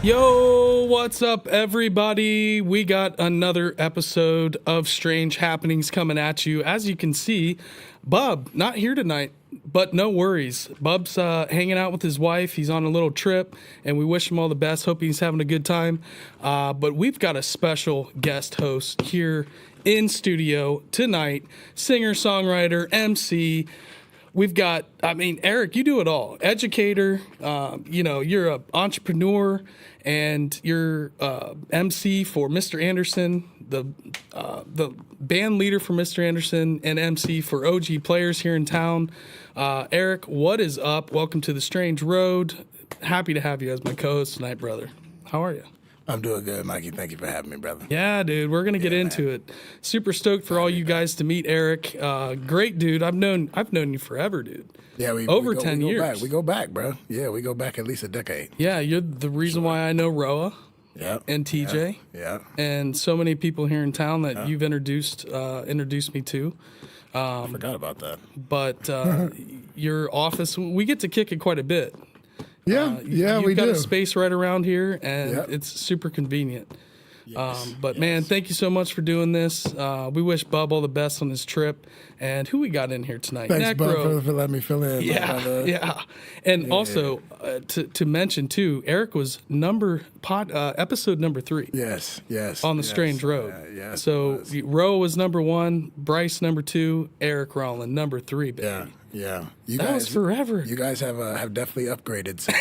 Yo, what's up, everybody? We got another episode of Strange Happenings coming at you. As you can see, Bub, not here tonight, but no worries. Bub's hanging out with his wife. He's on a little trip, and we wish him all the best. Hope he's having a good time. But we've got a special guest host here in studio tonight, singer-songwriter, MC. We've got, Eric, you do it all. Educator, you're an entrepreneur, and you're MC for Mistar Anderson, the band leader for Mistar Anderson, and MC for OG Players here in town. Eric, what is up? Welcome to the Strange Road. Happy to have you as my co-host tonight, brother. How are you? I'm doing good, Mikey. Thank you for having me, brother. Yeah, dude, we're gonna get into it. Super stoked for all you guys to meet Eric. Great dude. I've known you forever, dude. Yeah, over 10 years. We go back, bro. Yeah, we go back at least a decade. Yeah, you're the reason why I know Roa. Yeah. And TJ. Yeah. And so many people here in town that you've introduced me to. I forgot about that. But your office, we get to kick it quite a bit. Yeah, You've got do. a space right around here, and it's super convenient. Yes, Man, thank you so much for doing this. We wish Bub all the best on his trip. And who we got in here tonight? Thanks, Bub, for letting me fill in. Yeah. And also, to mention, too, Eric was episode number 3. Yes. On the Strange Road. Yes. So Ro was number 1, Bryce number 2, Eric Rollin number 3, baby. Yeah. That was forever. You guys have definitely upgraded since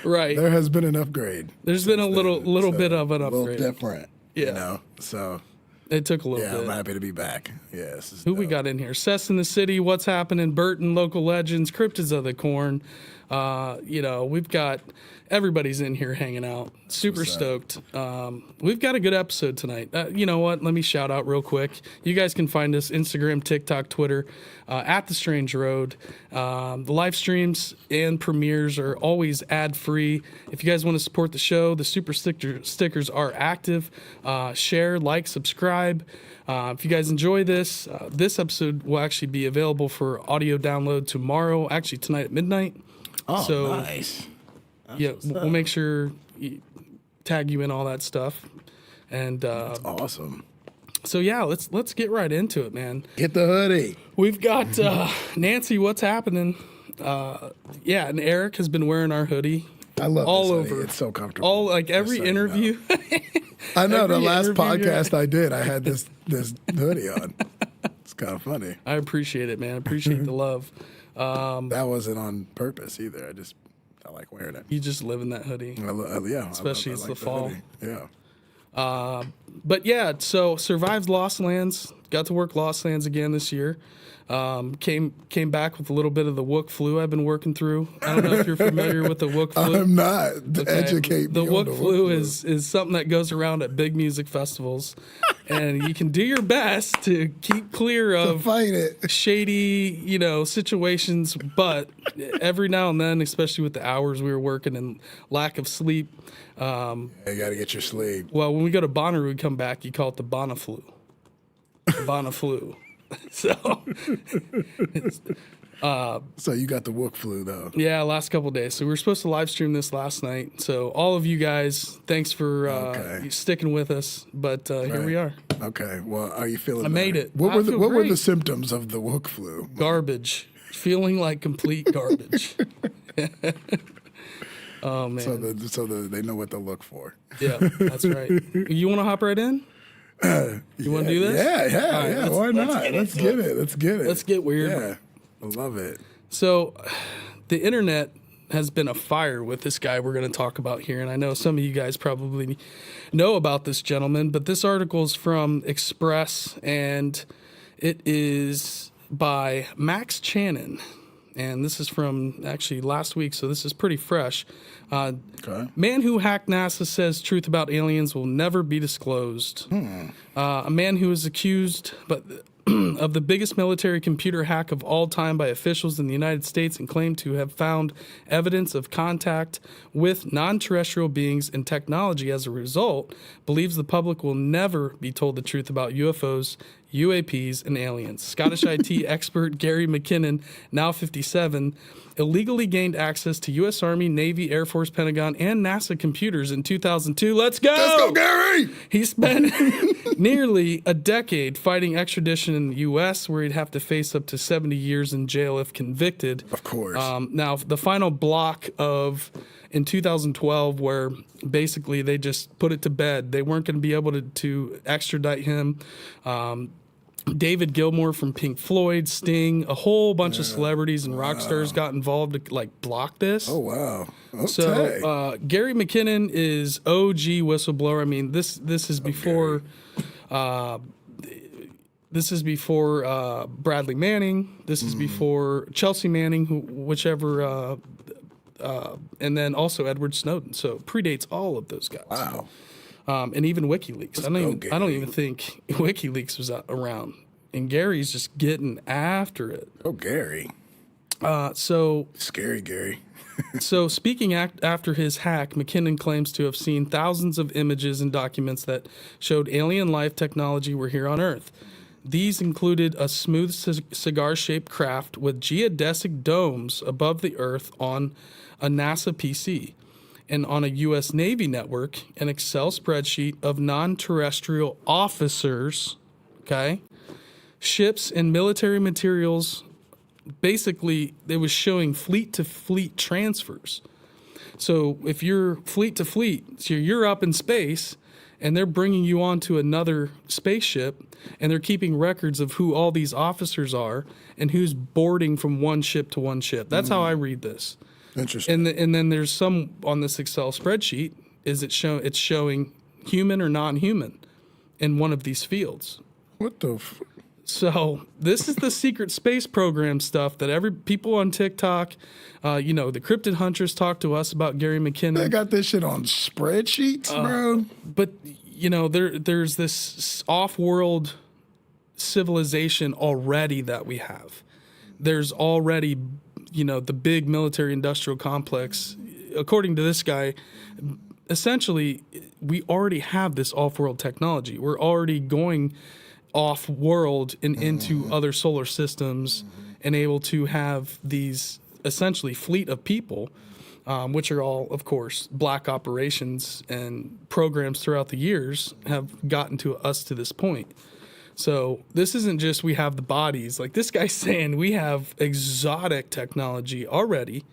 Right. There has been an upgrade. There's been a little bit of an upgrade. A little different. Yeah. So it took a little bit. I'm happy to be back. Yes. Who we got in here? Sess in the City, What's Happening, Burton, Local Legends, Cryptids of the Corn. We've got everybody's in here hanging out. Super stoked. We've got a good episode tonight. You know what? Let me shout out real quick. You guys can find us Instagram, TikTok, Twitter, at The Strange Road. The live streams and premieres are always ad-free. If you guys want to support the show, the super stickers are active. Share, like, subscribe. If you guys enjoy this episode will actually be available for audio download tomorrow, actually tonight at midnight. Oh, so, nice. We'll make sure tag you in all that stuff. And that's awesome. So let's get right into it, man. Get the hoodie. We've got Nancy, What's Happening? And Eric has been wearing our hoodie. I love all this over. Hoodie. It's so comfortable. Every interview. I know the last podcast I did, I had this hoodie on. It's kind of funny. I appreciate it, man. I appreciate the love. That wasn't on purpose either. I like wearing it. You just live in that hoodie. Especially it's the fall. Hoodie. Yeah. So survived Lost Lands. Got to work Lost Lands again this year. Came back with a little bit of the Wook flu I've been working through. I don't know if you're familiar with the Wook flu. I'm not. Educate me. The Wook flu is something that goes around at big music festivals, and you can do your best to keep clear of fight it. Shady, situations. But every now and then, especially with the hours we were working and lack of sleep, you got to get your sleep. Well, when we go to Bonnaroo, we come back. You call it the Bonaflu. Bonaflu. So you got the Wook flu though. Yeah, last couple of days. So we were supposed to live stream this last night. So all of you guys, thanks for sticking with us. But here we are. Okay. Well, are you feeling? I made it. What were the symptoms of the Wook flu? Garbage. Feeling like complete garbage. Oh man. So they know what to look for. Yeah, that's right. You want to hop right in? You want to do this? Yeah. Why not? Let's get it. Let's get weird. Yeah, I love it. So, the internet has been afire with this guy we're going to talk about here, and I know some of you guys probably know about this gentleman, but this article is from Express, and it is by Max Channon. And this is from actually last week, so this is pretty fresh. Man who hacked NASA says truth about aliens will never be disclosed. A man who is accused, but of the biggest military computer hack of all time by officials in the United States and claimed to have found evidence of contact with non-terrestrial beings and technology as a result, believes the public will never be told the truth about UFOs, UAPs, and aliens. Scottish IT expert Gary McKinnon, now 57, illegally gained access to U.S. Army, Navy, Air Force, Pentagon, and NASA computers in 2002. Let's go! Let's go, Gary! He spent nearly a decade fighting extradition in the U.S., where he'd have to face up to 70 years in jail if convicted. Of course. Now, the final block in 2012, where basically they just put it to bed. They weren't going to be able to extradite him. David Gilmour from Pink Floyd, Sting, a whole bunch of celebrities and rock stars got involved to block this. Oh, wow. Okay. So Gary McKinnon is OG whistleblower. I mean, this is before Bradley Manning. This is before Chelsea Manning, whichever, and then also Edward Snowden. So predates all of those guys. Wow. And even WikiLeaks. I don't even think WikiLeaks was around. And Gary's just getting after it. Oh, Gary. Scary Gary. So speaking after his hack, McKinnon claims to have seen thousands of images and documents that showed alien life technology were here on Earth. These included a smooth cigar-shaped craft with geodesic domes above the Earth on a NASA PC. And on a U.S. Navy network, an Excel spreadsheet of non-terrestrial officers, ships and military materials. Basically, it was showing fleet-to-fleet transfers. So if you're fleet-to-fleet, so you're up in space, and they're bringing you onto another spaceship, and they're keeping records of who all these officers are and who's boarding from one ship to one ship. That's how I read this. Interesting. And then there's some on this Excel spreadsheet. It's showing human or non-human in one of these fields. What the? So this is the secret space program stuff that people on TikTok, the Cryptid Hunters talk to us about Gary McKinnon. They got this shit on spreadsheets, bro. But there's this off-world civilization already that we have. There's already the big military industrial complex. According to this guy, essentially, we already have this off-world technology. We're already going off-world and into other solar systems and able to have these essentially fleet of people, which are all, of course, black operations and programs throughout the years have gotten to us to this point. So this isn't just we have the bodies. Like this guy's saying we have exotic technology already.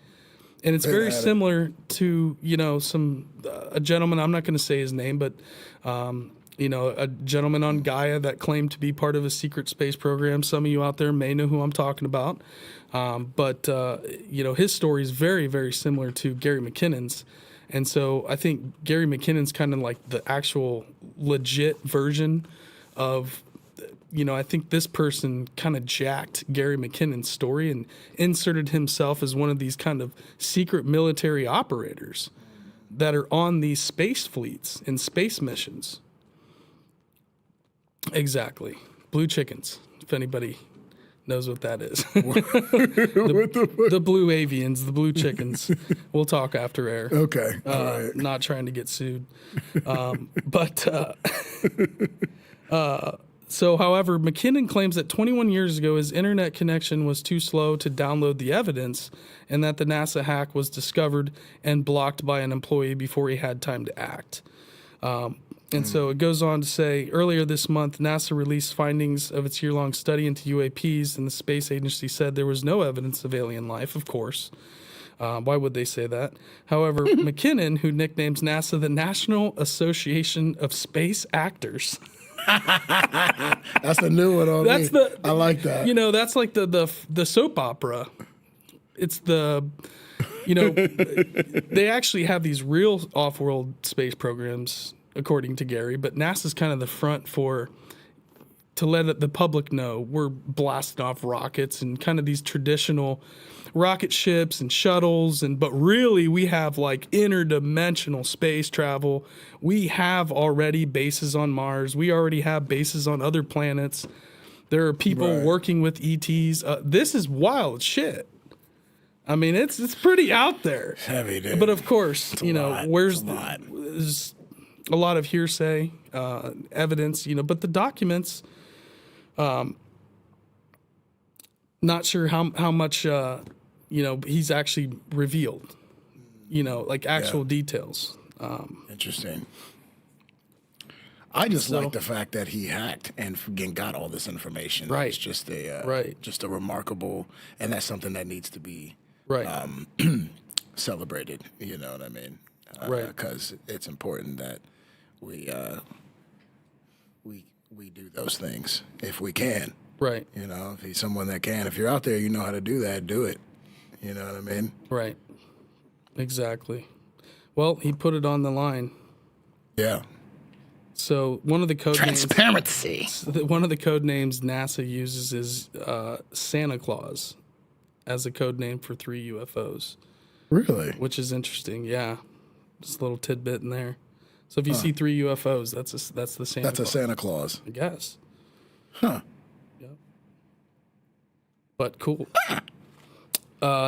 And it's very similar to, a gentleman, I'm not going to say his name, but, a gentleman on Gaia that claimed to be part of a secret space program. Some of you out there may know who I'm talking about. But his story is very, very similar to Gary McKinnon's. And so I think Gary McKinnon's kind of like the actual legit version of, I think this person kind of jacked Gary McKinnon's story and inserted himself as one of these kind of secret military operators that are on these space fleets and space missions. Exactly. Blue chickens, if anybody knows what that is. The blue avians, the blue chickens. We'll talk after air. Okay. All right. Not trying to get sued. So, however, McKinnon claims that 21 years ago his internet connection was too slow to download the evidence and that the NASA hack was discovered and blocked by an employee before he had time to act. So it goes on to say, earlier this month, NASA released findings of its year-long study into UAPs, and the space agency said there was no evidence of alien life, of course. Why would they say that? However, McKinnon, who nicknames NASA the National Association of Space Actors... That's a new one on me. I like that. That's like the soap opera. It's they actually have these real off-world space programs, according to Gary, but NASA's kind of the front to let the public know we're blasting off rockets and kind of these traditional rocket ships and shuttles, but really we have like interdimensional space travel. We have already bases on Mars. We already have bases on other planets. There are people working with ETs. This is wild shit. I mean, it's pretty out there. It's heavy, dude. But of course, It's there's a lot of hearsay, evidence, but the documents, not sure how much, he's actually revealed, like actual details. Interesting. I just like the fact that he hacked and got all this information. Right. It's just just a remarkable, and that's something that needs to be celebrated. You know what I mean? Right. Because it's important that we do those things if we can. Right. If he's someone that can. If you're out there, you know how to do that. Do it. You know what I mean? Right. Exactly. Well, he put it on the line. Yeah. So one of the code transparency. One of the code names NASA uses is Santa Claus as a code name for 3 UFOs. Really? Which is interesting. Yeah, just a little tidbit in there. So if you see 3 UFOs, that's the Santa. That's Claus. A Santa Claus. I guess. Huh. Yeah. But cool.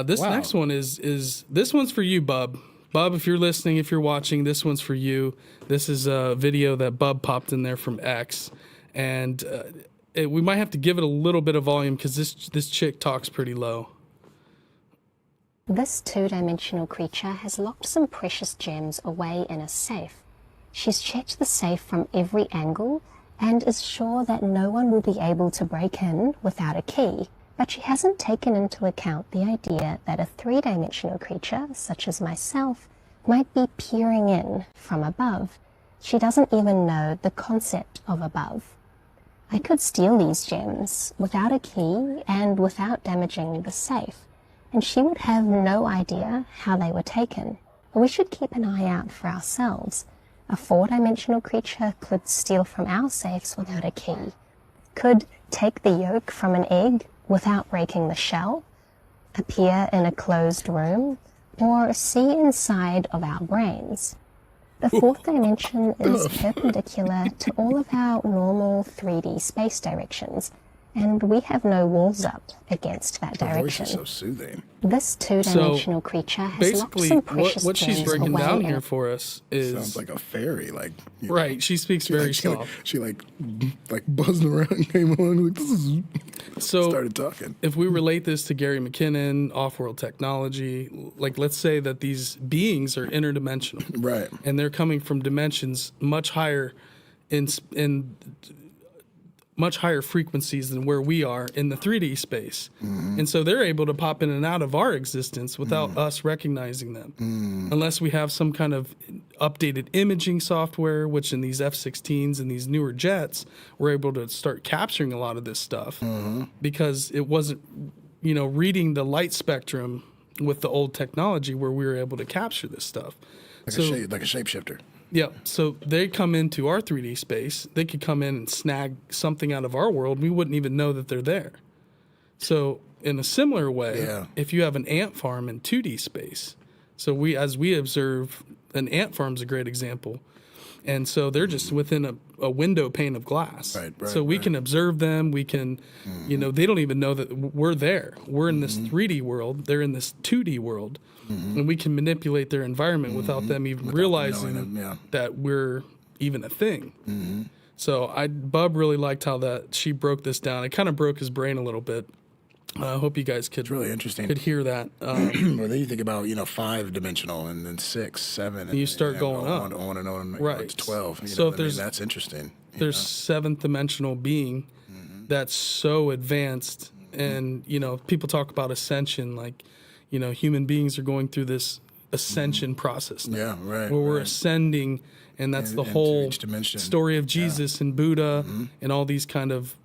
This next one is this one's for you, Bub. Bub, if you're listening, if you're watching, this one's for you. This is a video that Bub popped in there from X, and we might have to give it a little bit of volume because this chick talks pretty low. This two-dimensional creature has locked some precious gems away in a safe. She's checked the safe from every angle and is sure that no one will be able to break in without a key. But she hasn't taken into account the idea that a three-dimensional creature, such as myself, might be peering in from above. She doesn't even know the concept of above. I could steal these gems without a key and without damaging the safe, and she would have no idea how they were taken. We should keep an eye out for ourselves. A four-dimensional creature could steal from our safes without a key, could take the yolk from an egg without breaking the shell, appear in a closed room, or see inside of our brains. The fourth dimension is perpendicular to all of our normal 3D space directions, and we have no walls up against that direction. Her voice is so soothing. This two-dimensional creature has locked some precious what she's gems breaking away down in here for us is sounds like a fairy, right. She speaks very soft. She buzzed around and came along started talking. If we relate this to Gary McKinnon, off-world technology, let's say that these beings are interdimensional, right, and they're coming from dimensions much higher in much higher frequencies than where we are in the 3D space. Mm-hmm. And so they're able to pop in and out of our existence without us recognizing them. Unless we have some kind of updated imaging software, which in these F-16s and these newer jets, we're able to start capturing a lot of this stuff because it wasn't, reading the light spectrum with the old technology where we were able to capture this stuff. Like a shapeshifter. Yeah, so they come into our 3D space. They could come in and snag something out of our world. We wouldn't even know that they're there. So in a similar way, if you have an ant farm in 2D space, so as we observe, an ant farm's a great example. And so they're just within a window pane of glass. Right, so we can observe them. We can, they don't even know that we're there. We're in this 3D world. They're in this 2D world. And we can manipulate their environment without them even realizing that we're even a thing. So Bub really liked how she broke this down. It kind of broke his brain a little bit. I hope you guys could really interesting. Could hear that. Well, then you think about 5-dimensional and then 6, 7, and you start going up on and on, right to 12. So if that's interesting. There's 7th dimensional being that's so advanced, and people talk about ascension, human beings are going through this ascension process now, where we're ascending, and that's the whole story of Jesus and Buddha and all these kind of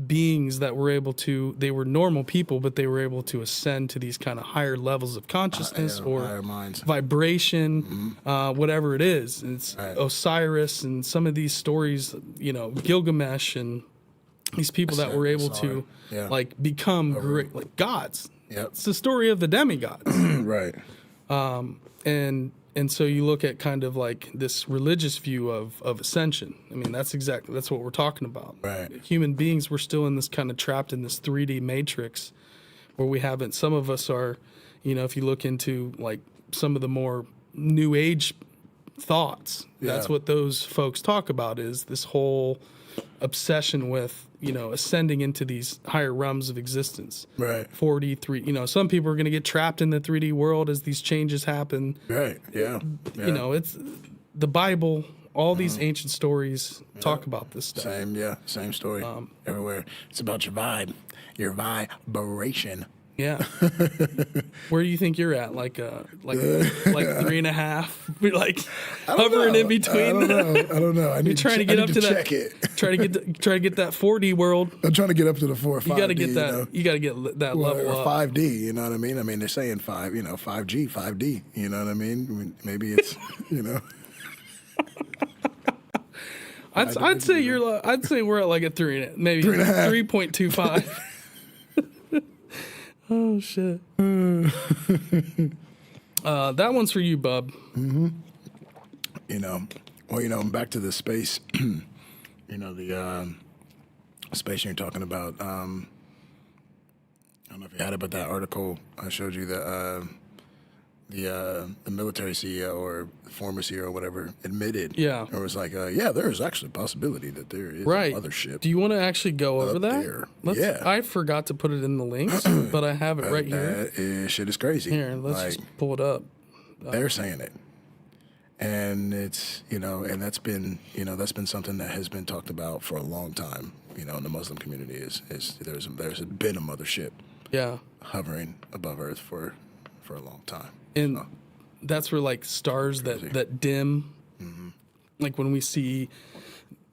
beings that were able to, they were normal people, but they were able to ascend to these kind of higher levels of consciousness or higher minds. Vibration, whatever it is. And it's Osiris and some of these stories, Gilgamesh and these people that were able to become great, like gods. Yep. It's the story of the demigods. Right. And And so you look at kind of like this religious view of ascension. I mean, that's what we're talking about. Right. Human beings, we're still in this kind of trapped in this 3D matrix where we haven't, some of us are, if you look into like some of the more new age thoughts, that's what those folks talk about, is this whole obsession with, ascending into these higher realms of existence. Right. 43, some people are going to get trapped in the 3D world as these changes happen. Right. Yeah. It's the Bible, all these ancient stories talk about this stuff. Same story everywhere. It's about your vibe, your vibration. Yeah. Where do you think you're at? Like 3.5? We're like hovering in between. I don't know. I need trying to get up to that. Check it. Try to get that 4D world. I'm trying to get up to the 4 or 5D. You got to get that. You got to get that level or up. 5D. You know what I mean? I mean, they're saying 5G, 5D. You know what I mean? Maybe it's I'd say I'd say we're at like a 3, maybe 3.25. Oh shit. That one's for you, bub. Mm-hmm. Back to the space. The space you're talking about. I don't know if you had it, but that article I showed you that the military CEO or former CEO or whatever admitted. Yeah. Or was like, there is actually a possibility that there is a mothership. Do you want to actually go over that? There. I forgot to put it in the links, but I have it right here. That shit is crazy. Here, let's just pull it up. They're saying it. And it's, and that's been something that has been talked about for a long time, in the Muslim community is there's been a mothership hovering above Earth for a long time. And that's where like stars that dim, like when we see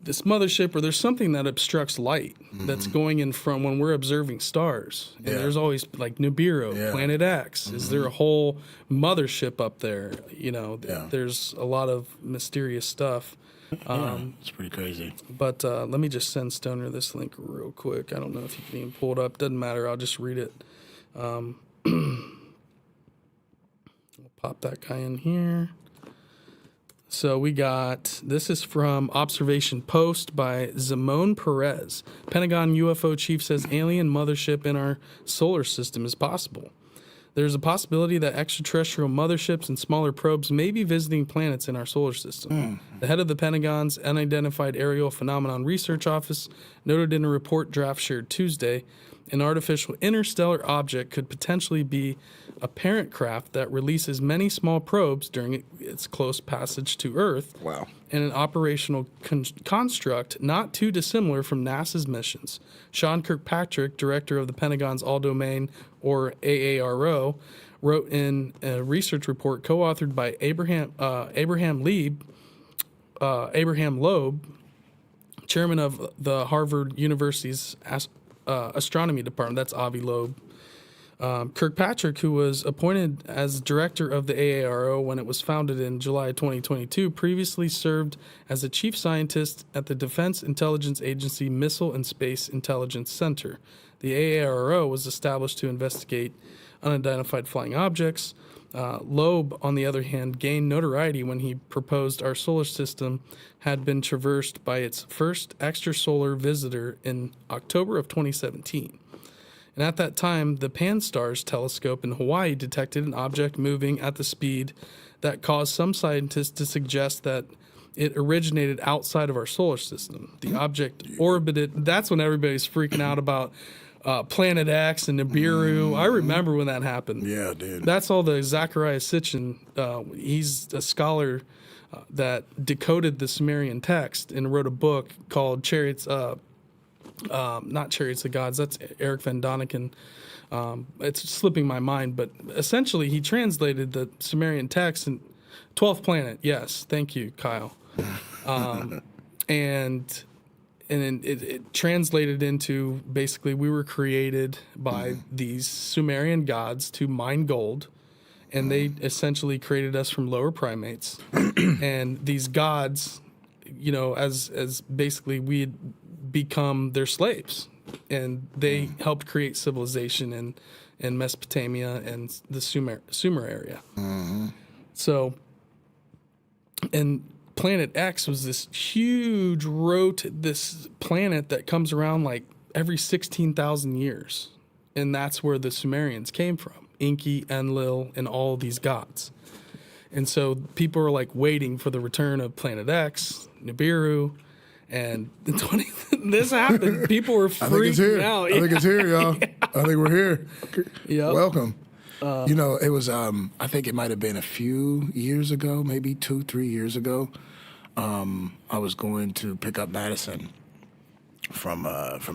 this mothership or there's something that obstructs light that's going in from when we're observing stars. And there's always like Nibiru, Planet X. Is there a whole mothership up there? There's a lot of mysterious stuff. It's pretty crazy. But let me just send Stoner this link real quick. I don't know if you can even pull it up. Doesn't matter. I'll just read it. Pop that guy in here. So we got, this is from Observation Post by Zamon Perez. Pentagon UFO chief says alien mothership in our solar system is possible. There's a possibility that extraterrestrial motherships and smaller probes may be visiting planets in our solar system. The head of the Pentagon's Unidentified Aerial Phenomenon Research Office noted in a report draft shared Tuesday, an artificial interstellar object could potentially be a parent craft that releases many small probes during its close passage to Earth. Wow. And an operational construct not too dissimilar from NASA's missions. Sean Kirkpatrick, director of the Pentagon's All-Domain, or AARO, wrote in a research report co-authored by Abraham Loeb, chairman of the Harvard University's astronomy department. That's Avi Loeb. Kirkpatrick, who was appointed as director of the AARO when it was founded in July 2022, previously served as the chief scientist at the Defense Intelligence Agency Missile and Space Intelligence Center. The AARO was established to investigate unidentified flying objects. Loeb, on the other hand, gained notoriety when he proposed our solar system had been traversed by its first extrasolar visitor in October of 2017. And at that time, the Pan-STARRS telescope in Hawaii detected an object moving at the speed that caused some scientists to suggest that it originated outside of our solar system. The object orbited. That's when everybody's freaking out about Planet X and Nibiru. I remember when that happened. Yeah, dude. That's all the Zachariah Sitchin. He's a scholar that decoded the Sumerian text and wrote a book called Chariots. Not Chariots of Gods. That's Eric Van Doniken. It's slipping my mind, but essentially he translated the Sumerian text and 12th planet. Yes, thank you, Kyle. And it translated into basically we were created by these Sumerian gods to mine gold, and they essentially created us from lower primates. And these gods, as basically we had become their slaves, and they helped create civilization in Mesopotamia and the Sumer area. So And Planet X was this huge this planet that comes around like every 16,000 years. And that's where the Sumerians came from, Enki, Enlil, and all these gods. And so people are like waiting for the return of Planet X, Nibiru, and this happened. People were freaking out. I think it's here, y'all. Yeah. I think we're here. Yep. Welcome. It was, I think it might have been a few years ago, maybe 2-3 years ago. I was going to pick up Madison from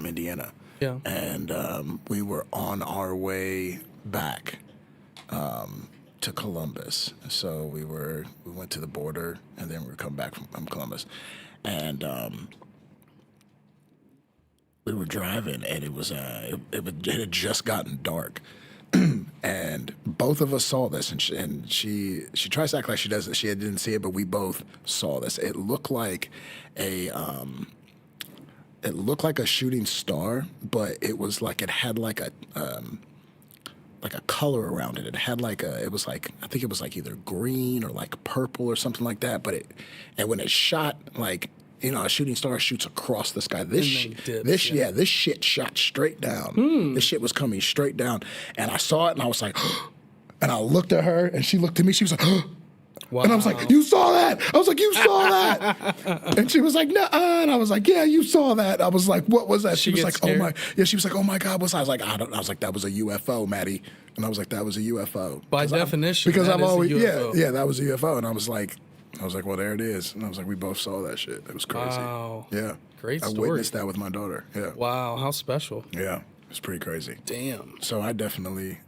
Indiana. Yeah. And we were on our way back to Columbus. So we went to the border, and then we were coming back from Columbus. And we were driving, and it had just gotten dark. And both of us saw this, and she tries to act like she doesn't. She didn't see it, but we both saw this. It looked like a shooting star, but it was like it had like a color around it. It had I think it was like either green or like purple or something like that. And when it shot, like, you know, a shooting star shoots across the sky. This shit shot straight down. This shit was coming straight down. And I saw it, and I was like, and I looked at her, and she looked at me. She was like, wow. And I was like, you saw that? I was like, you saw that? And she was like, no. And I was like, yeah, you saw that. I was like, what was that? She was like, scared. She was like, oh my God, what's that? I was like, I was like, that was a UFO, Maddie. And I was like, that was a UFO. By definition, because I've always, that was a UFO. And I was like, well, there it is. And I was like, we both saw that shit. It was crazy. Wow. Yeah. Great story. I witnessed that with my daughter. Yeah. Wow, how special. Yeah. It's pretty crazy. Damn. So I definitely...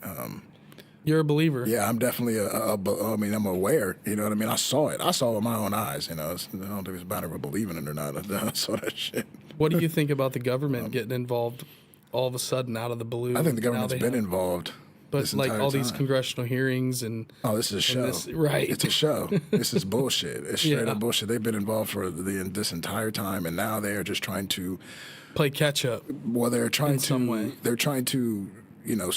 You're a believer. Yeah, I'm definitely I'm aware. You know what I mean? I saw it. I saw it with my own eyes. You know, I don't think it's a matter of believing it or not. I saw that shit. What do you think about the government getting involved all of a sudden out of the blue? I think the government's been involved. But like all these congressional hearings and... Oh, this is a show. Right. It's a show. This is bullshit. It's straight up bullshit. They've been involved for this entire time, and now they are just trying to... Play catch up. Well, they're trying to... some way. They're trying to, you know,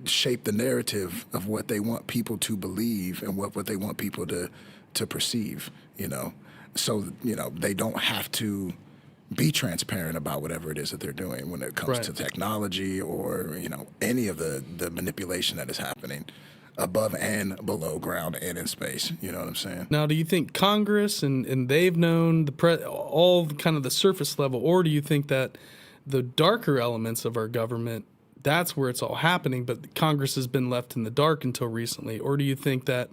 shape the narrative of what they want people to believe and what they want people to perceive, you know. So, you know, they don't have to be transparent about whatever it is that they're doing when it comes to technology or, you know, any of the manipulation that is happening above and below ground and in space. You know what I'm saying? Now, do you think Congress and they've known all kind of the surface level, or do you think that the darker elements of our government, that's where it's all happening, but Congress has been left in the dark until recently? Or do you think that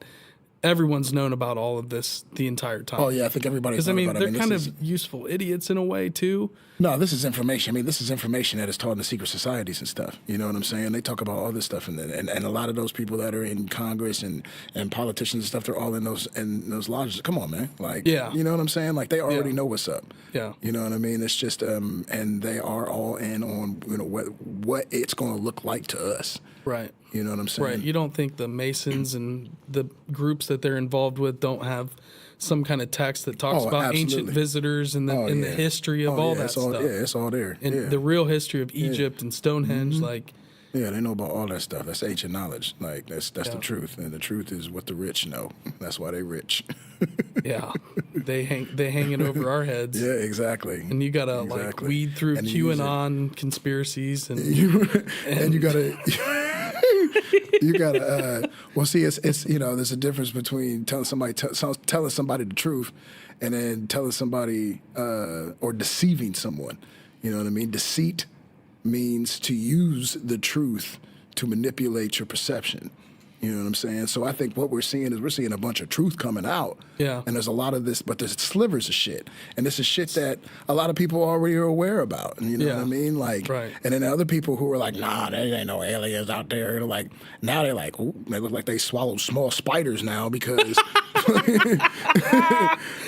everyone's known about all of this the entire time? Oh, yeah, I think everybody's known about it. Because, they're kind of useful idiots in a way, too. No, this is information. I mean, this is information that is taught in the secret societies and stuff. You know what I'm saying? They talk about all this stuff, and a lot of those people that are in Congress and politicians and stuff, they're all in those lodges. Come on, man. Like, you know what I'm saying? Like, they already know what's up. Yeah. You know what I mean? It's just, and they are all in on, you know, what it's going to look like to us. Right. You know what I'm saying? Right. You don't think the Masons and the groups that they're involved with don't have some kind of text that talks about ancient visitors and the history of all that stuff? Yeah, it's all there. And the real history of Egypt and Stonehenge, like... Yeah, they know about all that stuff. That's ancient knowledge. Like, that's the truth. And the truth is what the rich know. That's why they rich. Yeah. They hang it over our heads. Yeah, exactly. And you got to, like, weed through QAnon conspircies. And you got to... You gotta. Well, see, it's you know, there's a difference between telling somebody the truth, and then telling somebody or deceiving someone. You know what I mean? Deceit means to use the truth to manipulate your perception. You know what I'm saying? So I think what we're seeing is a bunch of truth coming out. Yeah. And there's a lot of this, but there's slivers of shit. And this is shit that a lot of people already are aware about. And you know what I mean? Like, and then the other people who are like, nah, there ain't no aliens out there. They're like, now they're like, ooh, they look like they swallowed small spiders now because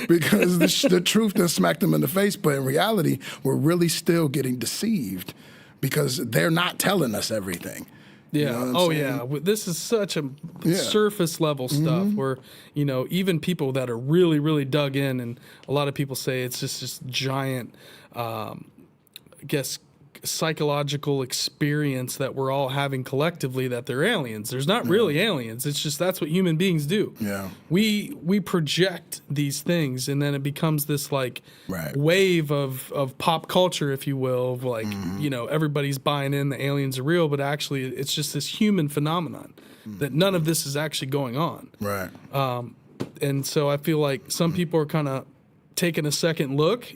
because the truth done smacked them in the face. But in reality, we're really still getting deceived because they're not telling us everything. Yeah. You know yeah. This is such a surface level stuff where, you know, even people that are really, really dug in, and a lot of people say it's just this giant, I guess, psychological experience that we're all having collectively that they're aliens. There's not really aliens. It's just that's what human beings do. Yeah. We project these things, and then it becomes this like Right. wave of pop culture, if you will, of like, you know, everybody's buying in the aliens are real, but actually it's just this human phenomenon that none of this is actually going on. Right. And so I feel like some people are kind of taking a second look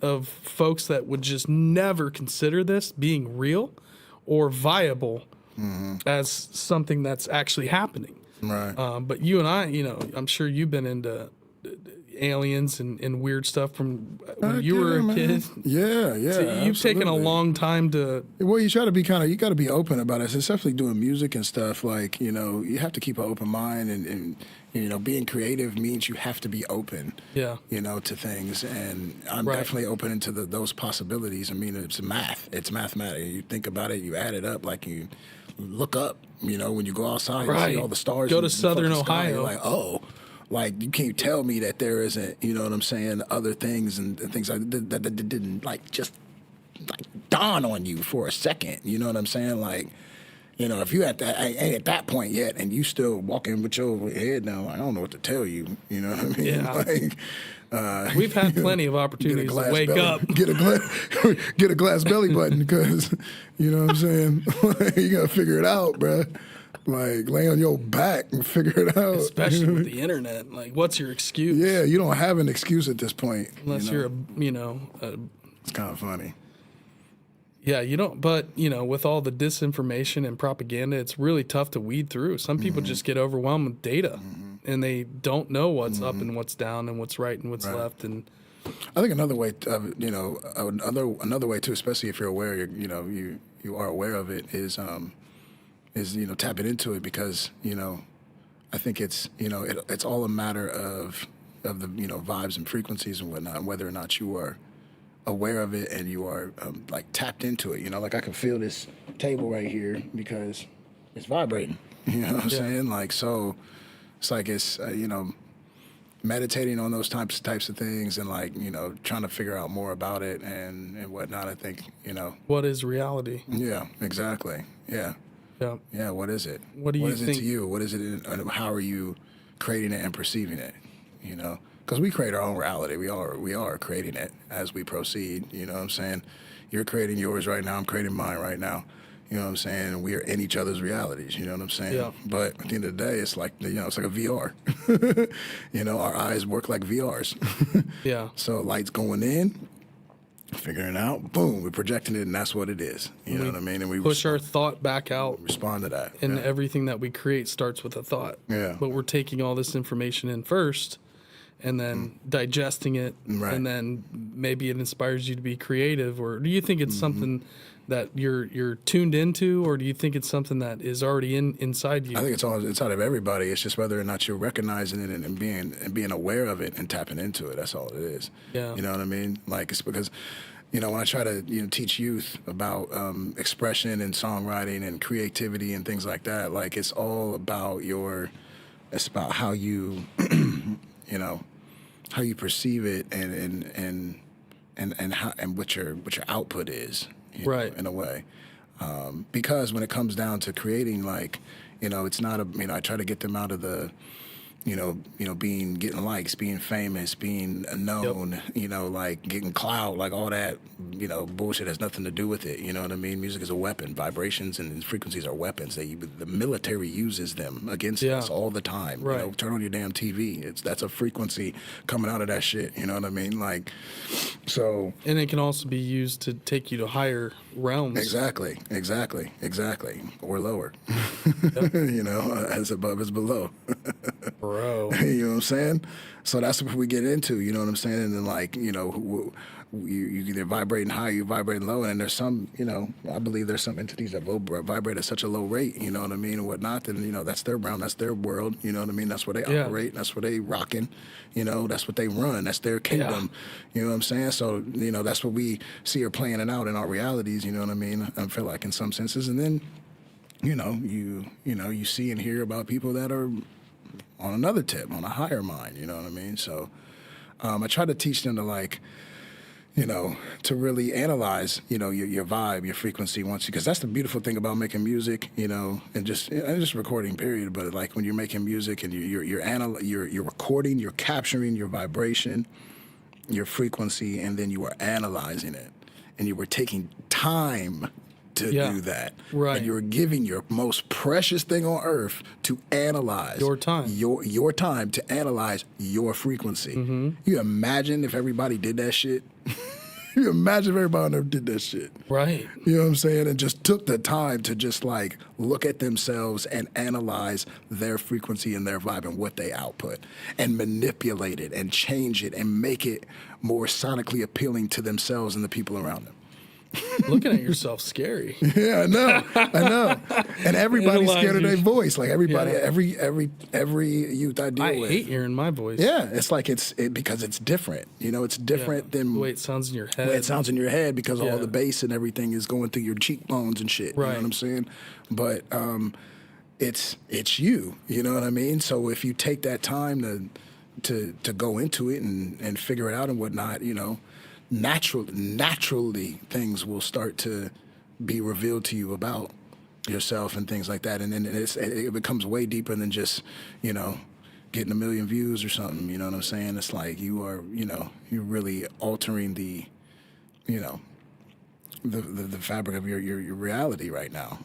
of folks that would just never consider this being real or viable as something that's actually happening. Right. But you and I, you know, I'm sure you've been into aliens and weird stuff from when you were a kid. Yeah, yeah. So you've taken a long time to. Well, you try to be you got to be open about it, especially doing music and stuff. Like, you know, you have to keep an open mind, and you know, being creative means you have to be open. Yeah. You know, to things, and I'm Right. definitely open into those possibilities. I mean, it's math. It's mathematics. You think about it, you add it up, like you look up. You know, when you go outside, you Right. see all the stars. Go in to the Southern fucking sky, Ohio. you're like, oh. Like, you can't tell me that there isn't, you know what I'm saying, other things and things like that didn't, like, just, like, dawn on you for a second. You know what I'm saying? Like, you know, if you ain't at that point yet and you still walking with your head down, I don't know what to tell you. You know what I mean? Yeah. Like, We've had plenty of opportunities to wake belly, up. get a glass belly button because, you know what I'm saying? You got to figure it out, bruh. Like, lay on your back and figure it out. Especially with the internet. Like, what's your excuse? Yeah, you don't have an excuse at this point. Unless you know? you're It's kind of funny. Yeah, you don't, but, you know, with all the disinformation and propaganda, it's really tough to weed through. Some people just get overwhelmed with data and they don't know what's up and what's down and what's right and what's left. And I think another way, you know, another way too, especially if you're aware, you are aware of it, is you know, tapping into it, because, you know, I think it's, you know, it's all a matter of the, you know, vibes and frequencies and whatnot, and whether or not you are aware of it and you are like tapped into it. You know, like I can feel this table right here because it's vibrating. You know what I'm saying? Like, so it's like it's you know, meditating on those types of things and, like, you know, trying to figure out more about it and whatnot. I think, you know. what is reality? Yeah, exactly. Yeah. Yeah. Yeah, what is it? What do you What is think? it to you? What is it, and how are you creating it and perceiving it? You know, because we create our own reality. We are creating it as we proceed. You know what I'm saying? You're creating yours right now. I'm creating mine right now. You know what I'm saying? And we are in each other's realities. You know what I'm saying? Yeah. But at the end of the day, it's like, you know, it's like a VR. You know, our eyes work like VRs. Yeah. So light's going in, figuring it out, boom, we're projecting it, and that's what it is. You know what I mean? And we Push our thought back out, respond to that. and yeah. everything that we create starts with a thought. Yeah. But we're taking all this information in first and then digesting it. Right. And then maybe it inspires you to be creative. Or do you think it's something that you're tuned into, or do you think it's something that is already inside you? I think it's all inside of everybody. It's just whether or not you're recognizing it and being aware of it and tapping into it. That's all it is. Yeah. You know what I mean? Like, it's because, you know, when I try to, you know, teach youth about expression and songwriting and creativity and things like that, like, it's all about it's about how you, you know, how you perceive it and how and what your output is. You know, Right. in a way. Because when it comes down to creating, like, you know, it's not you know, I try to get them out of the, you know, getting likes, being famous, being known, you know, like getting clout, like all that, you know, bullshit has nothing to do with it. You know what I mean? Music is a weapon. Vibrations and frequencies are weapons. The military uses them against us all the time. Right. You know, turn on your damn TV. That's a frequency coming out of that shit. You know what I mean? Like, so. And it can also be used to take you to higher realms. Exactly. Or lower. You know, as above is below. Bro. You know what I'm saying? So that's what we get into, you know what I'm saying? And then, like, you know, you either vibrating high, you vibrating low, and there's some, you know, I believe there's some entities that vibrate at such a low rate, you know what I mean, and whatnot, then, you know, that's their realm, that's their world, you know what I mean? That's where they operate, that's where they rocking, you know, that's what they run, that's their kingdom, you know what I'm saying? So, you know, that's what we see are playing it out in our realities, you know what I mean? I feel like in some senses, and then, you know, you see and hear about people that are on another tip, on a higher mind, you know what I mean? So I try to teach them to, like, to really analyze, your vibe, your frequency because that's the beautiful thing about making music, and just recording period. But like when you're making music and you're recording, you're capturing your vibration, your frequency, and then you are analyzing it, and you were taking time to do that. Right. And you're giving your most precious thing on earth to analyze your time. Your time to analyze your frequency. Mm-hmm. You imagine if everybody did that shit? You imagine if everybody on earth did that shit. Right. You know what I'm saying? And just took the time to just like look at themselves and analyze their frequency and their vibe and what they output and manipulate it and change it and make it more sonically appealing to themselves and the people around them. Looking at yourself scary. Yeah, I know. And everybody's scared of their voice. Like everybody, every youth I deal with. I hate hearing my voice. Yeah, it's like because it's different. It's different than the way it sounds in your head. The way it sounds in your head because all the bass and everything is going through your cheekbones and shit. Right. You know what I'm saying? But it's you. You know what I mean? So if you take that time to go into it and figure it out and whatnot, naturally things will start to be revealed to you about yourself and things like that, and then it becomes way deeper than just getting 1 million views or something. You know what I'm saying? It's like you are you're really altering the the fabric of your reality right now.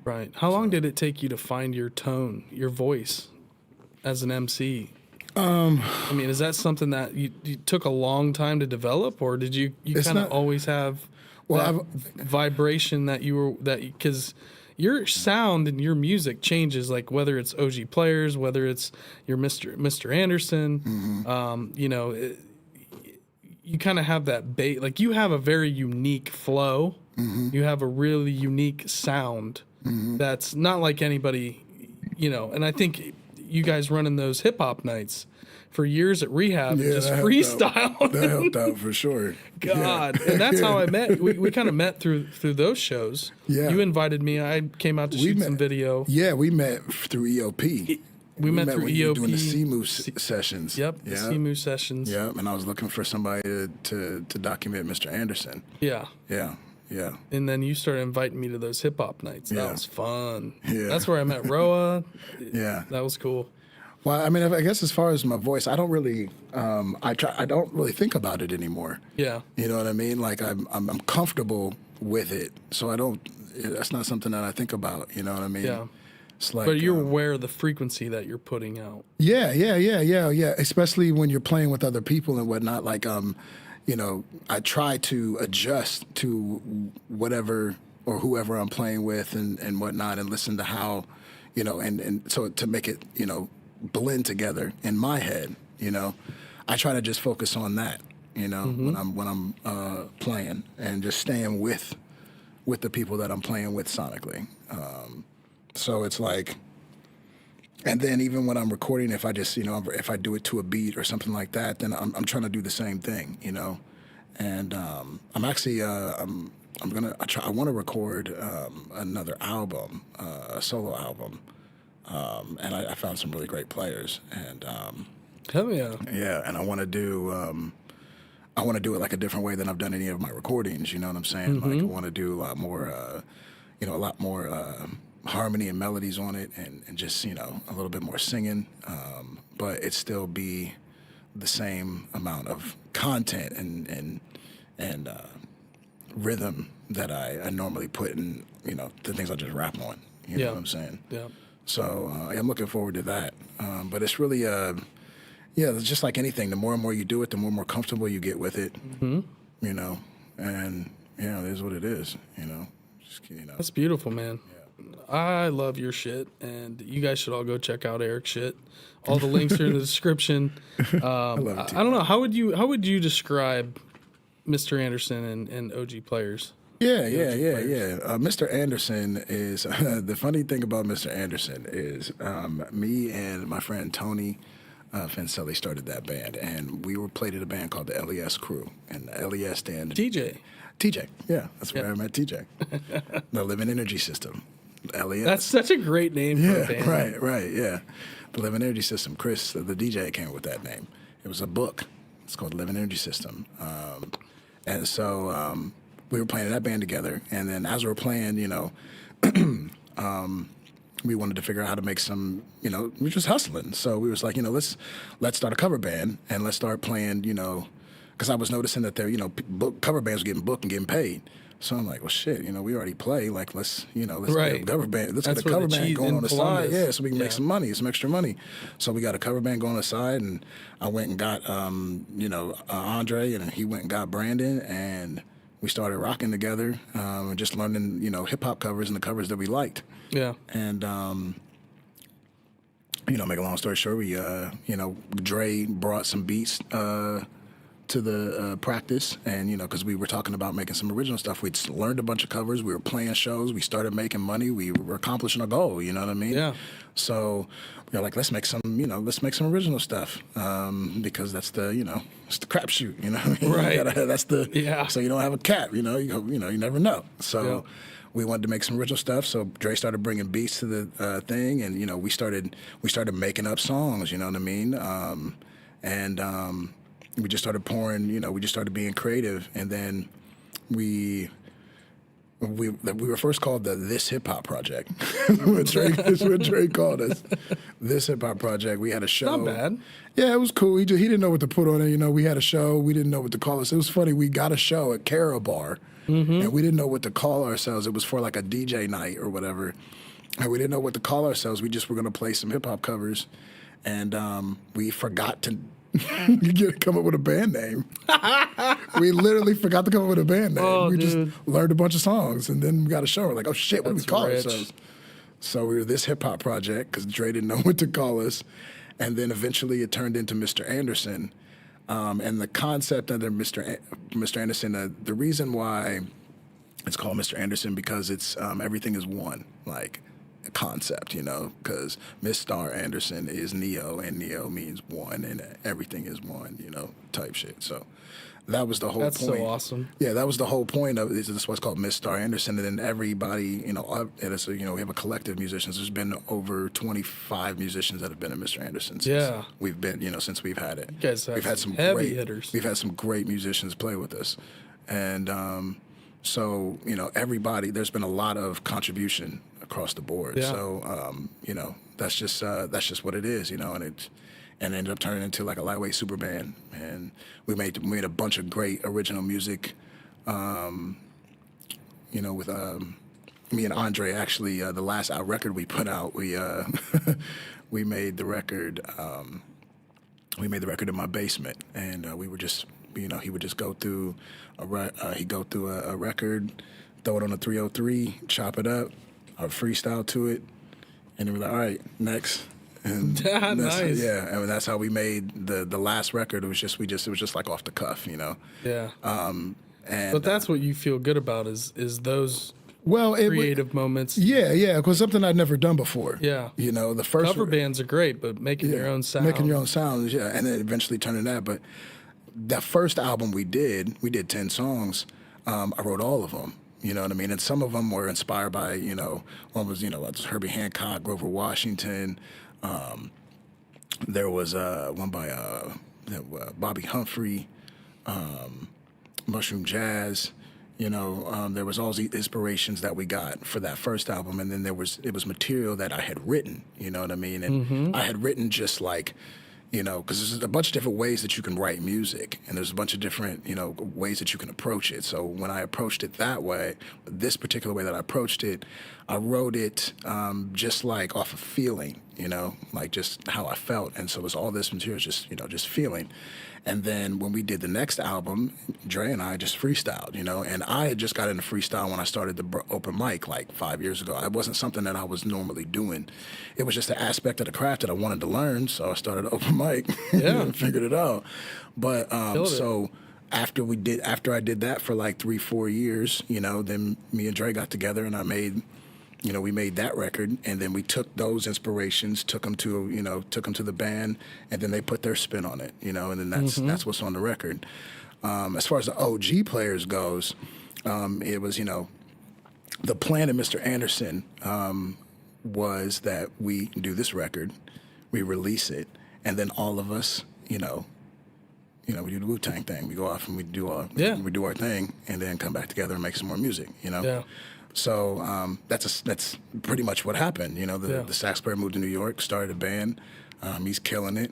Right. How long did it take you to find your tone, your voice, as an MC? I mean, is that something that you took a long time to develop, or did you kind of always have vibration because your sound and your music changes, like whether it's OG Players, whether it's your Mistar Anderson, you kind of have that like you have a very unique flow. Mm-hmm. You have a really unique sound that's not like anybody, and I think you guys running those hip hop nights for years at rehab, just freestyle. That helped out for sure. God, and that's how I met. We kind of met through those shows. Yeah, you invited me. I came out to shoot some video. Yeah, we met through EOP. We met through when EOP. You were doing the Cbus sessions. Yep, the Cbus sessions. Yep, and I was looking for somebody to document Mistar Anderson. Yeah. And then you started inviting me to those hip hop nights. That was fun. Yeah. That's where I met Roa. Yeah. That was cool. Well, I mean, I guess as far as my voice, I don't really, I don't really think about it anymore. Yeah. You know what I mean? Like I'm comfortable with it, so that's not something that I think about. You know what I mean? Yeah. It's like, but you're aware of the frequency that you're putting out. Yeah. Especially when you're playing with other people and whatnot. Like, I try to adjust to whatever or whoever I'm playing with and whatnot, and listen to how, and so to make it, blend together in my head. I try to just focus on that. When I'm playing and just staying with the people that I'm playing with sonically. So it's like, and then even when I'm recording, if I just, if I do it to a beat or something like that, then I'm trying to do the same thing, And I'm actually, I want to record another album, a solo album, and I found some really great players, and hell yeah, yeah, and I want to do it like a different way than I've done any of my recordings. You know what I'm saying? Like I want to do a lot more, harmony and melodies on it, and just a little bit more singing, but it still be the same amount of content and rhythm that I normally put in the things I just rap on. You know what I'm saying? Yeah. So I'm looking forward to that. But it's really it's just like anything. The more and more you do it, the more comfortable you get with it. Mm-hmm. And it is what it is. That's beautiful, man. Yeah. I love your shit, and you guys should all go check out Eric's shit. All the links are in the description. I don't know, how would you describe Mistar Anderson and OG Players? Yeah. Mistar Anderson is the funny thing about Mistar Anderson is me and my friend Tony Fincelli started that band, and we played in a band called the LES Crew, and the LES stand TJ. Yeah, that's where I met TJ. The Living Energy System. LES. That's such a great name for a band. Right, yeah. The Living Energy System. Chris, the DJ, came up with that name. It was a book. It's called Living Energy System. And so we were playing in that band together. And then as we were playing, we wanted to figure out how to make some, we were just hustling. So we was like, let's start a cover band and let's start playing, because I was noticing that there, cover bands were getting booked and getting paid. So I'm like, well, shit, we already play. Like, let's get a cover band. Let's get a cover band going on the side. Yeah, so we can make some money, some extra money. So we got a cover band going on the side, and I went and got, Andre, and he went and got Brandon, and we started rocking together, and just learning, hip hop covers and the covers that we liked. Yeah. And, make a long story short, we, Dre brought some beats, to the practice, and because we were talking about making some original stuff, we'd learned a bunch of covers, we were playing shows, we started making money, we were accomplishing our goal, you know what I mean? Yeah. So we were like, let's make some original stuff, because that's the it's the crapshoot, you know what I mean? Right. That's the so you don't have a cap, you never know. So we wanted to make some original stuff, so Dre started bringing beats to the thing, and we started making up songs, you know what I mean? We just started pouring, we just started being creative, and then we were first called the This Hip Hop Project. That's what Dre called us. This Hip Hop Project. We had a show. Not bad. Yeah, it was cool. He didn't know what to put on it. We had a show. We didn't know what to call us. It was funny. We got a show at Cara Bar, and we didn't know what to call ourselves. It was for like a DJ night or whatever, and we didn't know what to call ourselves. We just were going to play some hip hop covers, and we forgot to come up with a band name. We literally forgot to come up with a band name. Just learned a bunch of songs, and then we got a show. We're like, oh shit, what do we call ourselves? So we were This Hip Hop Project because Dre didn't know what to call us, and then eventually it turned into Mistar Anderson. And the concept under Mr. Anderson, the reason why it's called Mistar Anderson because it's everything is one, like concept, because Mistar Anderson is Neo, and Neo means one, and everything is one, type shit. So that was the whole point. That's so awesome. Yeah, that was the whole point of this is what's called Mistar Anderson, and then everybody, we have a collective of musicians. There's been over 25 musicians that have been in Mistar Anderson since we've been, since we've had it. You guys have we've had some heavy hitters. We've had some great musicians play with us, and so everybody. There's been a lot of contribution across the board. Yeah. So that's just what it is, and it ended up turning into like a lightweight super band, and we made a bunch of great original music, with me and Andre. Actually, the last record we put out, we we made the record. We made the record in my basement, and we were just, he would just go through a record, throw it on a 303, chop it up, I would freestyle to it, and then we're like, all right, next. And nice. Yeah, and that's how we made the last record. It was just like off the cuff, Yeah. And but that's what you feel good about is those well creative moments. Yeah, because something I'd never done before. Yeah. The first cover bands are great, but making your own sound. Making your own sounds, yeah, and then eventually turning that. But that first album we did 10 songs. I wrote all of them. You know what I mean? And some of them were inspired by, one was, Herbie Hancock, Grover Washington. There was one by Bobby Humphrey, Mushroom Jazz. There was all these inspirations that we got for that first album, and then it was material that I had written. You know what I mean? And I had written just like, because there's a bunch of different ways that you can write music, and there's a bunch of different, ways that you can approach it. So when I approached it that way, this particular way that I approached it, I wrote it just like off of feeling, like just how I felt. And so it was all this material just feeling. And then when we did the next album, Dre and I just freestyled, and I had just got into freestyle when I started the open mic like 5 years ago. It wasn't something that I was normally doing. It was just an aspect of the craft that I wanted to learn, so I started open mic and figured it out. But so after I did that for like 3-4 years, then me and Dre got together and I made we made that record, and then we took those inspirations, took them to the band, and then they put their spin on it, and then that's what's on the record. As far as the OG players goes, it was, the plan of Mr. Anderson was that we do this record, we release it, and then all of us, we do the Wu-Tang thing. We go off and we do our thing, and then come back together and make some more music. Yeah. So that's pretty much what happened. The sax player moved to New York, started a band. He's killing it.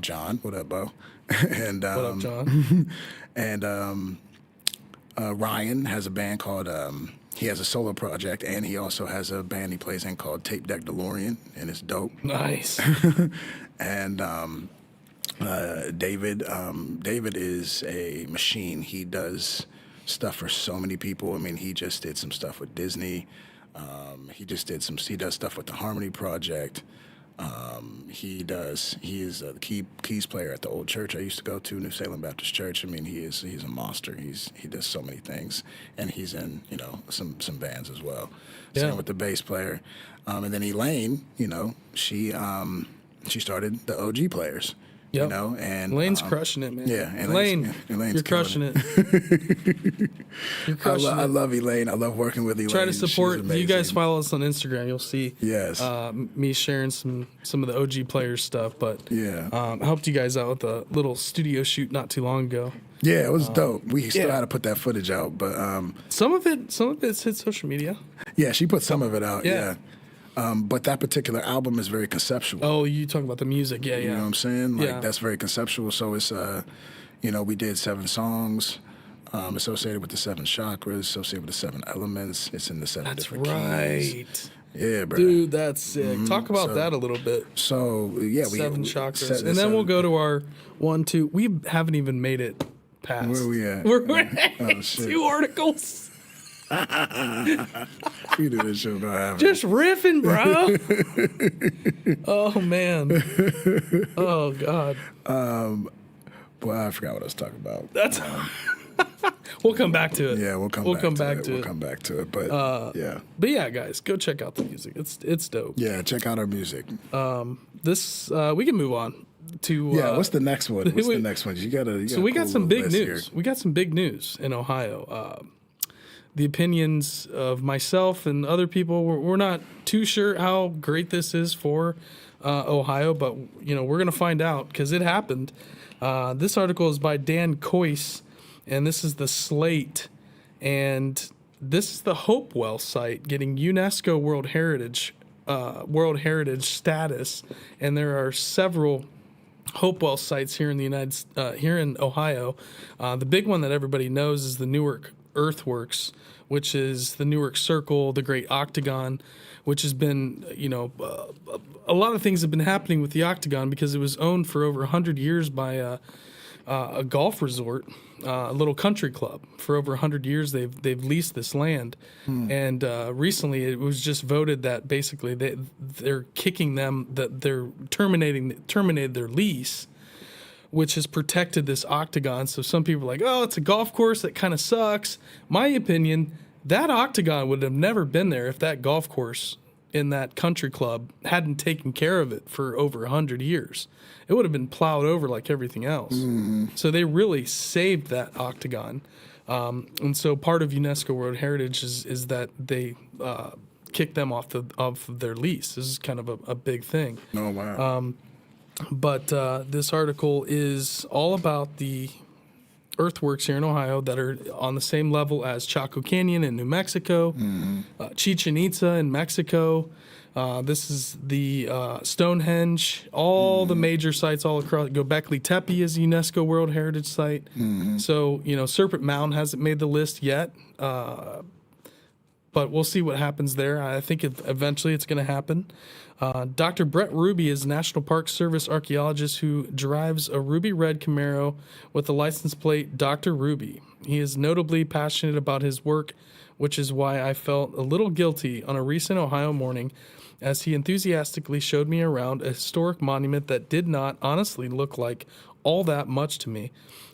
John, what up, Bo? And What up, John? and Ryan has a band called. He has a solo project, and he also has a band he plays in called Tape Deck DeLorean, and it's dope. Nice. And David is a machine. He does stuff for so many people. I mean, he just did some stuff with Disney. He does stuff with the Harmony Project. He is the keys player at the old church I used to go to, New Salem Baptist Church. I mean, he's a monster. He does so many things, and he's in some bands as well. Yeah. Same with the bass player, and then Elaine. She started the OG Players. Yep. And Elaine's crushing it, man. Yeah, Elaine's you're crushing it. You're crushing it. I love Elaine. I love working with Elaine. Try to support. She's If you guys amazing. follow us on Instagram, you'll see Yes. me sharing some of the OG Players stuff. But Yeah. I helped you guys out with a little studio shoot not too long ago. Yeah, it was dope. We still yeah. had to put that footage out, but Some of it's hit social media. yeah, she put some of it out. Yeah. Yeah. But that particular album is very conceptual. Oh, you talking about the music? Yeah, You yeah. know what I'm saying? Like Yeah. that's very conceptual. So it's we did 7 songs associated with the 7 chakras, associated with the 7 elements. It's in the 7 That's different right. keys. Yeah, bro. Dude, that's sick. Talk about So- that a little bit. So yeah, 7 chakras. set the And then we'll 7 go to our 1, 2. We haven't even made it past. Where we at? We're at Oh, shit. 2 articles. We do this show gonna happen. Just riffing, bro. Oh, man. Oh, God. Boy, I forgot what I was talking about. That's. We'll come back to it. Yeah, we'll come back to it. We'll come back to it. But yeah. But yeah, guys, go check out the music. It's dope. Yeah, check out our music. This we can move on to. Yeah, what's the next one? What's we- the next one? You got So we got some big news. Here. We got some big news in Ohio. The opinions of myself and other people, we're not too sure how great this is for Ohio, but we're gonna find out because it happened. This article is by Dan Coyce, and this is the Slate, and this is the Hopewell site getting UNESCO World Heritage status, and there are several Hopewell sites here in here in Ohio. The big one that everybody knows is the Newark Earthworks, which is the Newark Circle, the Great Octagon, which has been, a lot of things have been happening with the Octagon because it was owned for over 100 years by a golf resort, a little country club. For over 100 years, they've leased this land, and recently it was just voted that basically they're kicking them, that they're terminated their lease, which has protected this Octagon. So some people are like, oh, it's a golf course, that kind of sucks. My opinion, that Octagon would have never been there if that golf course in that country club hadn't taken care of it for over 100 years. It would have been plowed over like everything else. So they really saved that Octagon. And so part of UNESCO World Heritage is that they kicked them off their lease. This is kind of a big thing. Oh wow. But this article is all about the earthworks here in Ohio that are on the same level as Chaco Canyon in New Mexico, Chichen Itza in Mexico. This is the Stonehenge, all the major sites all across. Göbekli Tepe is a UNESCO World Heritage Site. So, Serpent Mound hasn't made the list yet, but we'll see what happens there. I think eventually it's going to happen. Dr. Brett Ruby is National Park Service archaeologist who drives a ruby red Camaro with the license plate Dr. Ruby. He is notably passionate about his work, which is why I felt a little guilty on a recent Ohio morning as he enthusiastically showed me around a historic monument that did not honestly look like all that much to me.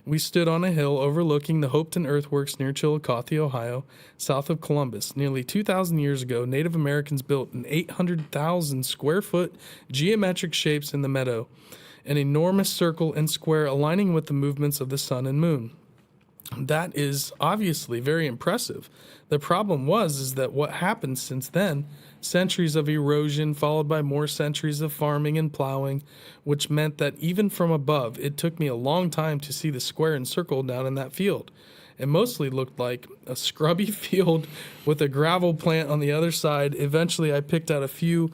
We stood on a hill overlooking the Hopeton Earthworks near Chillicothe, Ohio, south of Columbus. Nearly 2,000 years ago, Native Americans built an 800,000 square foot geometric shapes in the meadow, an enormous circle and square aligning with the movements of the sun and moon. that is obviously very impressive. The problem is that what happened since then, centuries of erosion followed by more centuries of farming and plowing, which meant that even from above, it took me a long time to see the square and circle down in that field. It mostly looked like a scrubby field with a gravel plant on the other side. Eventually, I picked out a few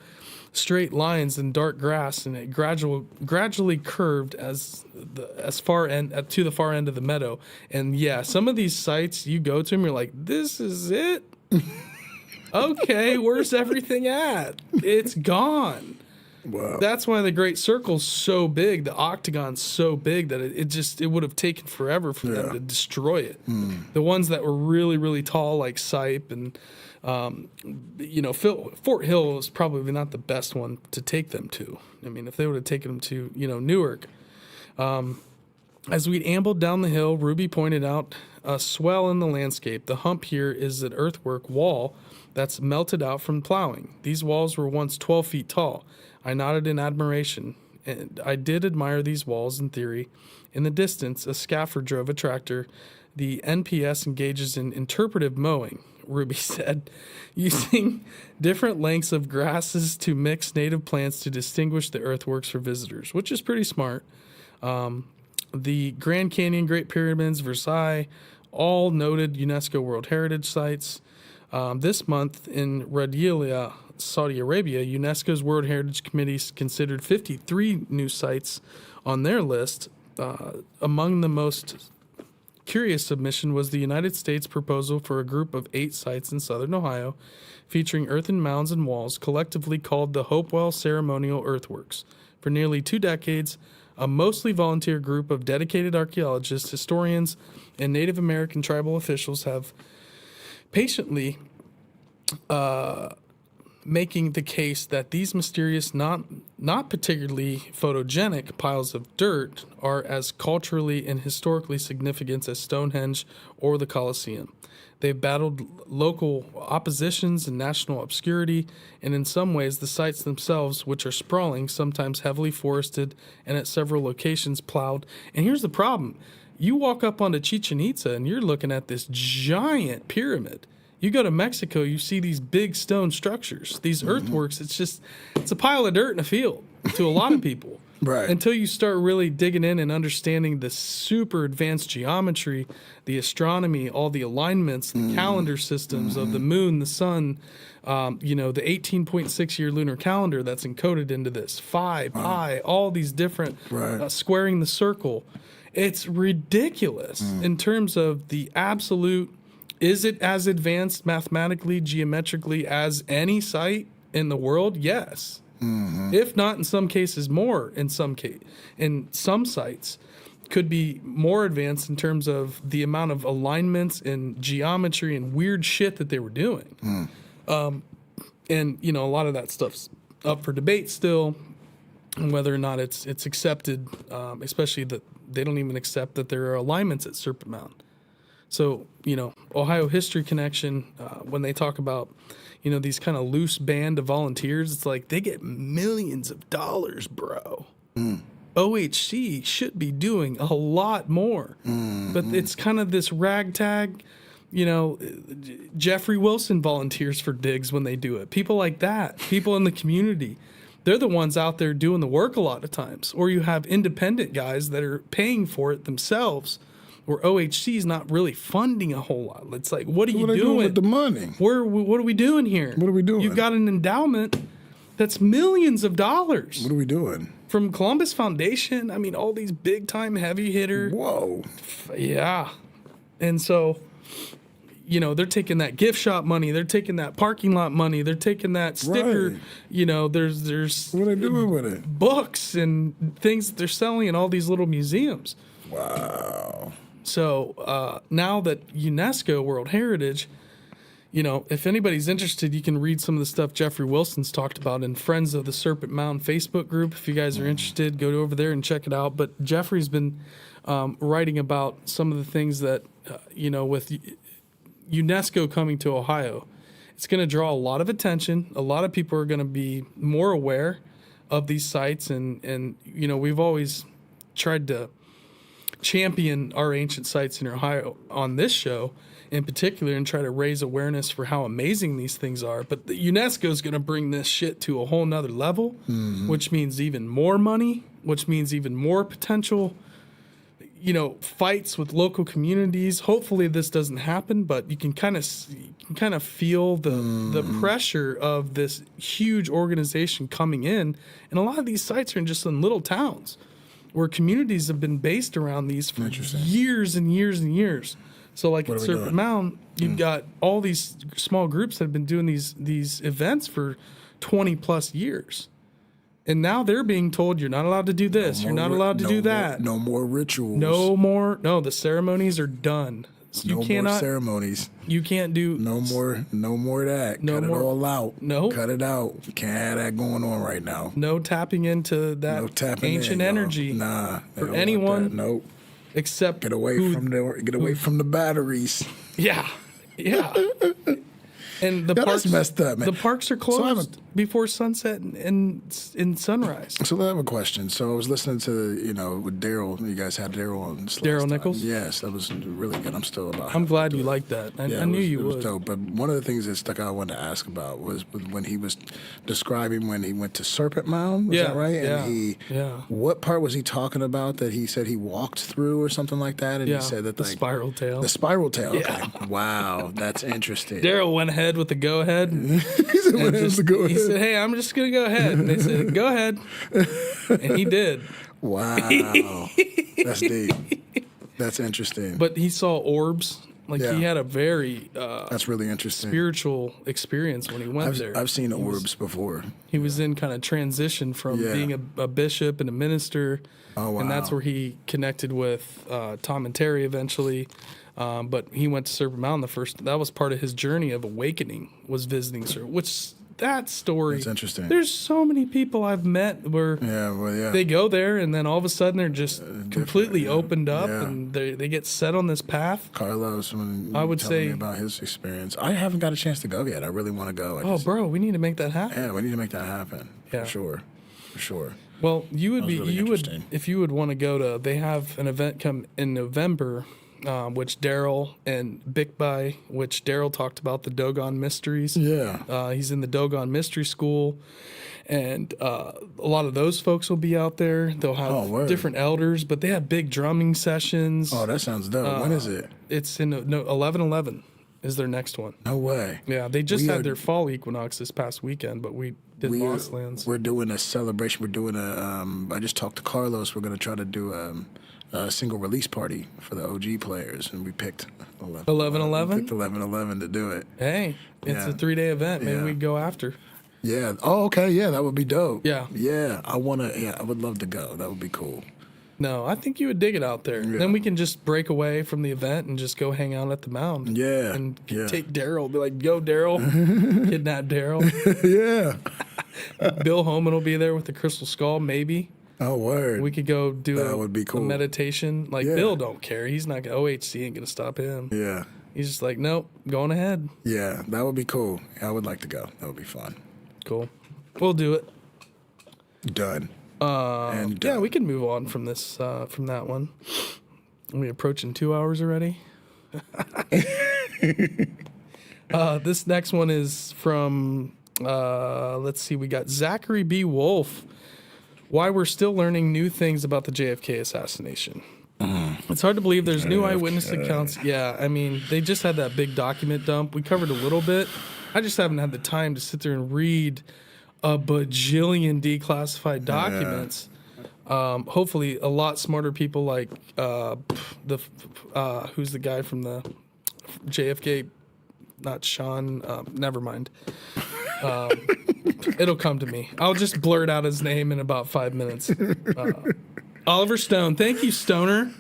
straight lines and dark grass, and it gradually curved to the far end of the meadow. And yeah, some of these sites you go to, and you're like, "This is it." Okay, where's everything at? It's gone. Wow. That's why the Great Circle's so big, the octagon's so big that it would have taken forever for them to destroy it. The ones that were really, really tall, like Sipe and Fort Hill is probably not the best one to take them to. I mean, if they would have taken them to, Newark. As we ambled down the hill, Ruby pointed out a swell in the landscape. The hump here is an earthwork wall that's melted out from plowing. These walls were once 12 feet tall. I nodded in admiration, and I did admire these walls in theory. In the distance, a scaffer drove a tractor. The NPS engages in interpretive mowing, Ruby said, using different lengths of grasses to mix native plants to distinguish the earthworks for visitors, which is pretty smart. The Grand Canyon, Great Pyramids, Versailles, all noted UNESCO World Heritage Sites. This month in Riyadh, Saudi Arabia, UNESCO's World Heritage Committee considered 53 new sites on their list. Among the most curious submission was the United States proposal for a group of 8 sites in southern Ohio, featuring earthen mounds and walls, collectively called the Hopewell Ceremonial Earthworks. For nearly 2 decades, a mostly volunteer group of dedicated archaeologists, historians, and Native American tribal officials have patiently making the case that these mysterious, not particularly photogenic piles of dirt are as culturally and historically significant as Stonehenge or the Colosseum. They've battled local oppositions and national obscurity, and in some ways the sites themselves, which are sprawling, sometimes heavily forested, and at several locations plowed. And here's the problem. You walk up onto Chichen Itza and you're looking at this giant pyramid. You go to Mexico, you see these big stone structures, these earthworks. It's a pile of dirt in a field to a lot of people. Right. Until you start really digging in and understanding the super advanced geometry, the astronomy, all the alignments, the calendar systems of the moon, the sun, the 18.6 year lunar calendar that's encoded into this, pi, all these different squaring the circle. It's ridiculous in terms of the absolute. Is it as advanced mathematically, geometrically as any site in the world? Yes. If not, in some cases, more. In some sites, could be more advanced in terms of the amount of alignments and geometry and weird shit that they were doing. And a lot of that stuff's up for debate still, and whether or not it's accepted. Especially that they don't even accept that there are alignments at Serpent Mound. So, Ohio History Connection, when they talk about, these kind of loose band of volunteers, it's like they get millions of dollars, bro. OHC should be doing a lot more. But it's kind of this ragtag, Jeffrey Wilson volunteers for digs when they do it. People like that, people in the community. They're the ones out there doing the work a lot of times. Or you have independent guys that are paying for it themselves, where OHC is not really funding a whole lot. It's like, what are you doing with the money? What are we doing here? What are we doing? You've got an endowment that's millions of dollars. What are we doing? From Columbus Foundation, I mean, all these big-time heavy hitter. Whoa. Yeah. And so, they're taking that gift shop money. They're taking that parking lot money. They're taking that sticker. Right. There's what are they doing with it? Books and things that they're selling in all these little museums. Wow. So now that UNESCO World Heritage, if anybody's interested, you can read some of the stuff Jeffrey Wilson's talked about in Friends of the Serpent Mound Facebook group. If you guys are interested, go over there and check it out. But Jeffrey's been writing about some of the things that, with UNESCO coming to Ohio, it's going to draw a lot of attention. A lot of people are going to be more aware of these sites. And we've always tried to champion our ancient sites in Ohio on this show in particular and try to raise awareness for how amazing these things are. But the UNESCO is going to bring this shit to a whole nother level, which means even more money, which means even more potential, fights with local communities. Hopefully this doesn't happen, but you can kind of feel the pressure of this huge organization coming in. And a lot of these sites are just in little towns where communities have been based around these for years and years and years. So like at Serpent Mound, you've got all these small groups that have been doing these events for 20 plus years. And now they're being told you're not allowed to do this, you're not allowed to do that. No more rituals. No, the ceremonies are done. No more ceremonies. You can't do no more that. Cut it all out. No. Cut it out. You can't have that going on right now. No tapping into that ancient energy. Nah. For anyone. Nope. Except get away from the batteries. Yeah. And that's messed up, man. The parks are closed before sunset and sunrise. So I have a question. So I was listening to with Daryl. You guys had Daryl on. Daryl Nichols. Yes, that was really good. I'm glad you liked that. I knew you would. It was dope. But one of the things that stuck out, I wanted to ask about was when he was describing when he went to Serpent Mound. Was that right? And what part was he talking about that he said he walked through or something like that? And he said that the spiral tail. The spiral tail. Yeah. Okay. Wow, that's interesting. Daryl went ahead with the go ahead. He said, "Hey, I'm just gonna go ahead." And they said, "Go ahead," and he did. Wow, that's deep. That's interesting. But he saw orbs. He had a very that's really interesting spiritual experience when he went there. I've seen orbs before. He was in kind of transition from being a bishop and a minister. Oh, wow. And that's where he connected with Tom and Terry eventually. But he went to Serpent Mountain that was part of his journey of awakening, was visiting Serpent, which that story. That's interesting. There's so many people I've met where they go there and then all of a sudden they're just completely opened up and they get set on this path. Carlos, I would say me about his experience. I haven't got a chance to go yet. I really want to go. Bro, we need to make that happen. Yeah, we need to make that happen. Yeah. For sure. Well, if you would want to go to, they have an event come in November, which Daryl and Bickby, which Daryl talked about the Dogon Mysteries. Yeah. He's in the Dogon Mystery School, and a lot of those folks will be out there. They'll have different elders, but they have big drumming sessions. Oh, that sounds dope. When is it? It's in 11/11 is their next one. No way. Yeah, they just had their fall equinox this past weekend, but we did Lost Lands. We're doing a celebration. We're doing I just talked to Carlos. We're going to try to do a single release party for the OG players, and we picked 11/11. We picked 11/11 to do it. Hey, it's a 3-day event. Maybe we go after. Yeah. Oh, okay. Yeah, that would be dope. Yeah. Yeah. I would love to go. That would be cool. No, I think you would dig it out there. Yeah. Then we can just break away from the event and just go hang out at the mound. Yeah. And take Daryl. Be like, go, Daryl. Kidnap Daryl. Yeah. Bill Homan will be there with the crystal skull, maybe. Oh, word. We could go do that would be cool. A meditation. Bill don't care. He's not OHC ain't going to stop him. Yeah. He's just like, nope, going ahead. Yeah, that would be cool. I would like to go. That would be fun. Cool. We'll do it. Done. Yeah, we can move on from this, from that one. Are we approaching 2 hours already? This next one is from, let's see, we got Zachary B. Wolf. Why we're still learning new things about the JFK assassination. It's hard to believe there's new eyewitness accounts. Yeah, I mean, they just had that big document dump. We covered a little bit. I just haven't had the time to sit there and read a bajillion declassified documents. Hopefully a lot smarter people like who's the guy from the JFK, not Sean, never mind. It'll come to me. I'll just blurt out his name in about 5 minutes. Oliver Stone. Thank you, Stoner.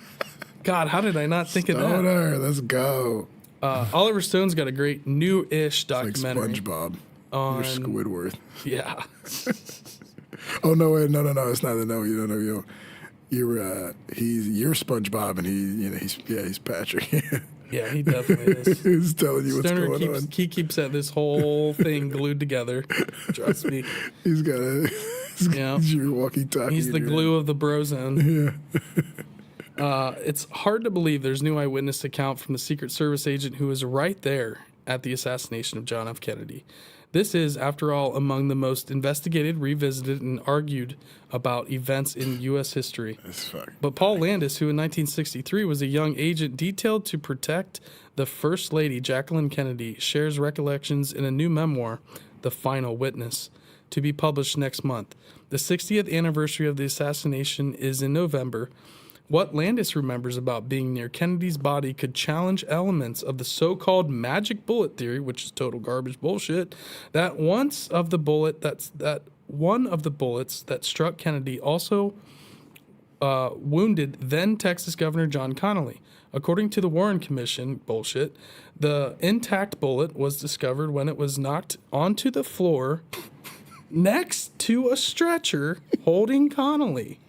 God, how did I not think of that? Stoner, let's go. Oliver Stone's got a great new-ish documentary. Like SpongeBob. Or Squidward. Yeah. Oh no! Wait, no! It's not. No, you don't know. You're SpongeBob, and he's Patrick. Yeah, he definitely is. He's telling you Stoner what's going on. He keeps this whole thing glued together. Trust me. He's got your walkie-talkie. He's the glue of the bro zone. Yeah. It's hard to believe there's new eyewitness account from the Secret Service agent who was right there at the assassination of John F. Kennedy. This is, after all, among the most investigated, revisited, and argued about events in U.S. history. But Paul Landis, who in 1963 was a young agent detailed to protect the First Lady, Jacqueline Kennedy, shares recollections in a new memoir, The Final Witness, to be published next month. The 60th anniversary of the assassination is in November. What Landis remembers about being near Kennedy's body could challenge elements of the so-called magic bullet theory, which is total garbage bullshit, that one of the bullets that struck Kennedy also wounded then Texas Governor John Connally. According to the Warren Commission, bullshit, the intact bullet was discovered when it was knocked onto the floor next to a stretcher holding Connally.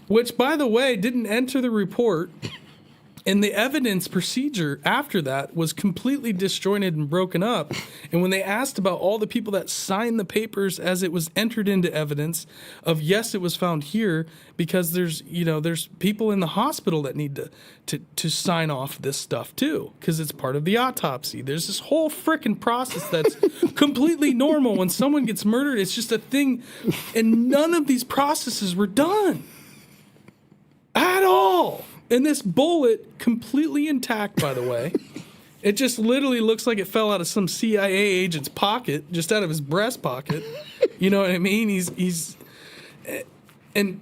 Which, by the way, didn't enter the report. And the evidence procedure after that was completely disjointed and broken up. And when they asked about all the people that signed the papers as it was entered into evidence of, yes, it was found here, because there's people in the hospital that need to sign off this stuff too, because it's part of the autopsy. There's this whole frickin' process that's completely normal. When someone gets murdered, it's just a thing. And none of these processes were done at all. And this bullet, completely intact, by the way, it just literally looks like it fell out of some CIA agent's pocket, just out of his breast pocket. You know what I mean? And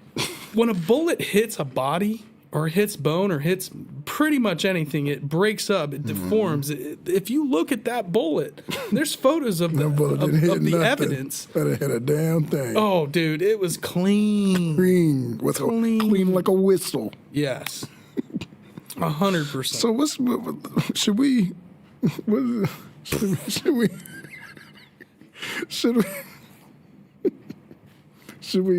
when a bullet hits a body or hits bone or hits pretty much anything, it breaks up, it deforms. If you look at that bullet, there's photos of the evidence. But it hit a damn thing. Oh, dude, it was clean. Clean like a whistle. Yes. 100%. So should we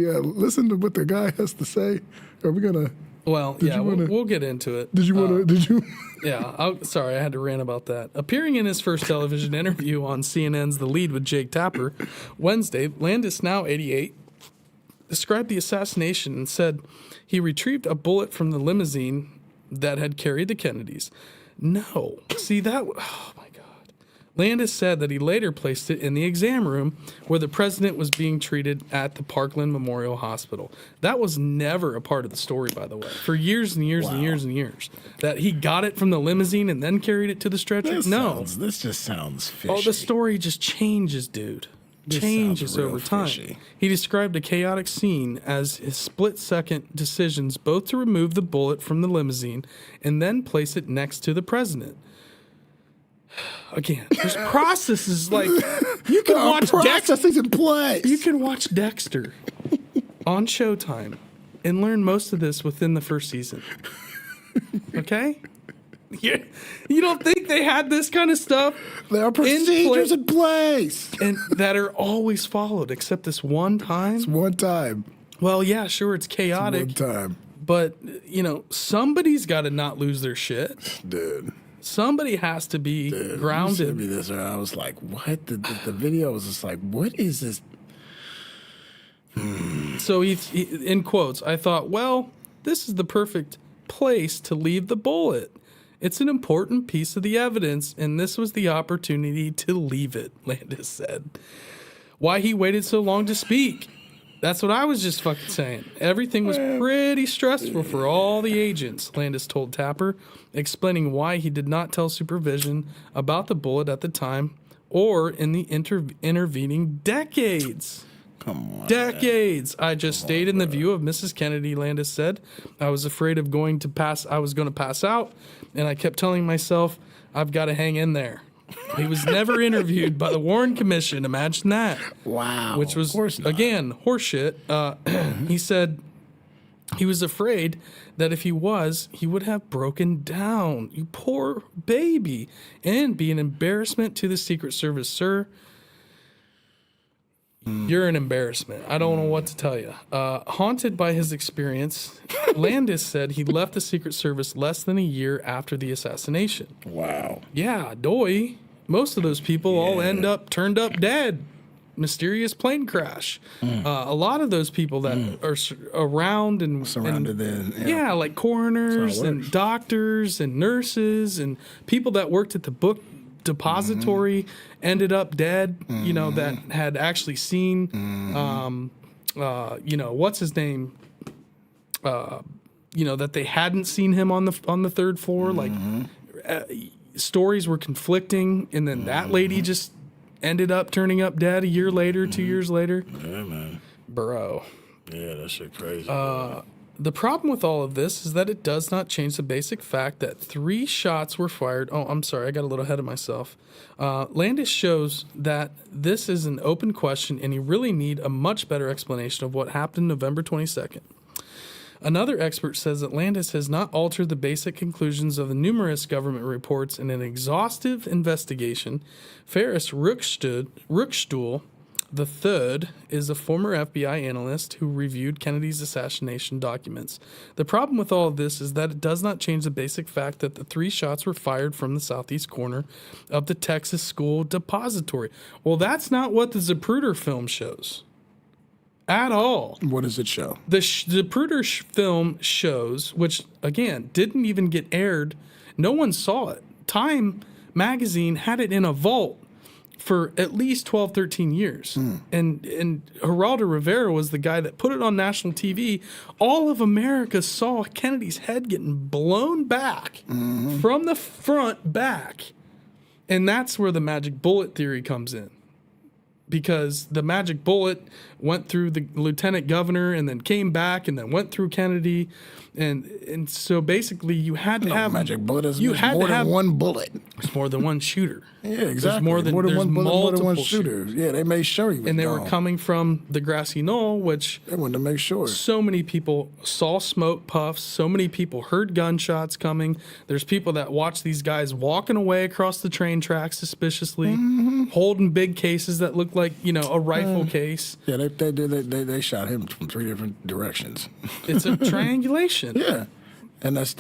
listen to what the guy has to say? Are we gonna? Well, yeah, we'll get into it. Did you? Yeah, sorry, I had to rant about that. Appearing in his first television interview on CNN's The Lead with Jake Tapper Wednesday, Landis, now 88, described the assassination and said he retrieved a bullet from the limousine that had carried the Kennedys. No. See, oh my God. Landis said that he later placed it in the exam room where the president was being treated at the Parkland Memorial Hospital. That was never a part of the story, by the way, for years and years and years and years. That he got it from the limousine and then carried it to the stretcher? This just sounds fishy. Oh, the story just changes, dude. Changes over time. Fishy. He described a chaotic scene as his split-second decisions both to remove the bullet from the limousine and then place it next to the president. Again, there's processes like you can watch processes in place. You can watch Dexter on Showtime and learn most of this within the first season. Okay? You don't think they had this kind of stuff? There are procedures in place. And that are always followed, except this one time. It's one time. Well, yeah, sure, it's chaotic. It's one time. But, somebody's got to not lose their shit. Dude. Somebody has to be grounded. You sent me this, I was like, what? The video was just like, what is this? So he, in quotes, I thought, well, this is the perfect place to leave the bullet. It's an important piece of the evidence, and this was the opportunity to leave it, Landis said. Why he waited so long to speak? That's what I was just fucking saying. Everything was pretty stressful for all the agents, Landis told Tapper, explaining why he did not tell supervision about the bullet at the time or in the intervening decades. Come on. Decades. I just stayed in the view of Mrs. Kennedy, Landis said. I was afraid of I was going to pass out, and I kept telling myself, I've got to hang in there. He was never interviewed by the Warren Commission. Imagine that. Wow. Which was, again, horseshit. He said he was afraid that if he would have broken down. You poor baby. And be an embarrassment to the Secret Service, sir. You're an embarrassment. I don't know what to tell you. Haunted by his experience, Landis said he left the Secret Service less than a year after the assassination. Wow. Yeah, doy. Most of those people all end up turned up dead. mysterious plane crash. A lot of those people that are around and Surrounded yeah, like coroners and doctors and nurses and people that worked at the book depository ended up dead, you know, that had actually seen, you know, what's his name? You know, that they hadn't seen him on the third floor. Like stories were conflicting, and then that lady just ended up turning up dead a year later, 2 years later. Yeah, man. Bro. Yeah, that shit crazy. The problem with all of this is that it does not change the basic fact that 3 shots were fired. Oh, I'm sorry. I got a little ahead of myself. Landis shows that this is an open question, and you really need a much better explanation of what happened November 22nd. Another expert says that Landis has not altered the basic conclusions of the numerous government reports in an exhaustive investigation. Ferris Rookstuhl III is a former FBI analyst who reviewed Kennedy's assassination documents. The problem with all of this is that it does not change the basic fact that the 3 shots were fired from the southeast corner of the Texas School Depository. Well, that's not what the Zapruder film shows. At all. What does it show? The Zapruder film shows, which, again, didn't even get aired. No one saw it. Time magazine had it in a vault for at least 12, 13 years. And Geraldo Rivera was the guy that put it on national TV. All of America saw Kennedy's head getting blown back from the front back. And that's where the magic bullet theory comes in. Because the magic bullet went through the lieutenant governor and then came back and then went through Kennedy. And so basically you had to have... magic bullet is you had more to than have, one bullet. It's more than one shooter. Yeah, exactly. There's more than one bullet, more than one shooters. shooter. Yeah, they made sure he was And they gone. were coming from the grassy knoll, which... They wanted to make sure. So many people saw smoke puffs. So many people heard gunshots coming. There's people that watched these guys walking away across the train tracks suspiciously, holding big cases that looked like, you know, a rifle case. Yeah, they shot him from 3 different directions. It's a triangulation. Yeah, and that's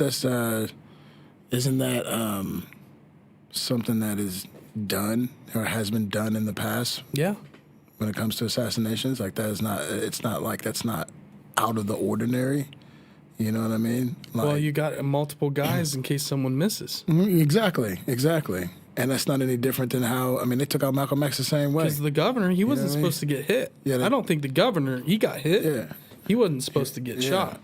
isn't that something that is done or has been done in the past? Yeah. When it comes to assassinations, like that is not. It's not like that's not out of the ordinary. You know what I mean? Like, Well, you got multiple guys in case someone misses. exactly. And that's not any different than how, I mean, they took out Malcolm X the same way. Because the governor, he wasn't what I mean? supposed to get hit. Yeah, I don't think the governor, he got hit. Yeah. He wasn't supposed to get shot.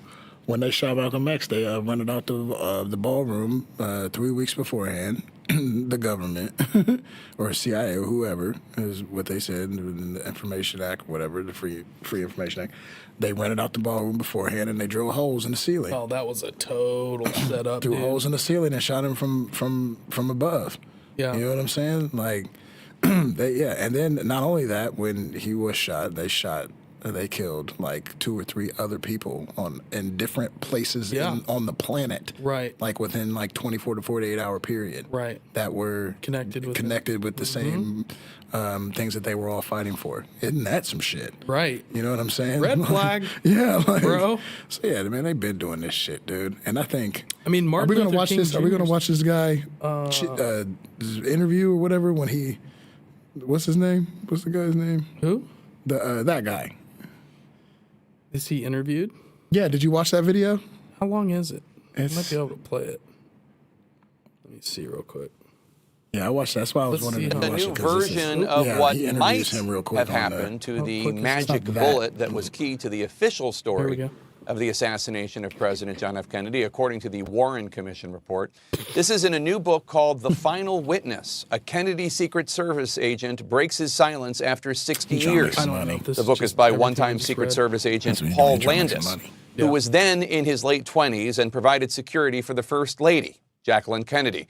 When they shot Malcolm X, they rented out the ballroom 3 weeks beforehand. The government or CIA or whoever is what they said in the Information Act, whatever, the Free Information Act. They rented out the ballroom beforehand and they drilled holes in the ceiling. Oh, that was a total setup. Threw dude. holes in the ceiling and shot him from above. Yeah. You know what I'm saying? Like, and then not only that, when he was shot, they killed like 2 or 3 other people in different places on the planet. Right. Like within like 24 to 48 hour period. Right. That were Connected with the same things that they were all fighting for. Isn't that some shit? Right. You know what I'm saying? Red flag. Yeah, like, bro. So yeah, man, they've been doing this shit, dude. And I think, I mean, Martin are we gonna Luther watch King this? Are we gonna Jr.'s watch this guy interview or whatever when he? What's his name? What's the guy's name? Who? That guy. Is he interviewed? Yeah. Did you watch that video? How long is it? I It's- might be able to play it. Let me see real quick. Yeah, I watched. That's why I was Let's wondering. see if how- I A watched new it, 'cause this is- version of yeah, what he interviews might him real quick have on the- happened to the quick, it's magic not that. bullet that was key to the official Here we story go. of the assassination of President John F. Kennedy, according to the Warren Commission report. This is in a new book called The Final Witness. A Kennedy Secret Service agent breaks his silence after 60 He's trying to years. make some I don't know money. if this The book is just by everything one-time I just Secret read. Service agent That's what he's Paul trying to make some Landis, money. who was then in his late 20s and provided security for the First Lady, Jacqueline Kennedy.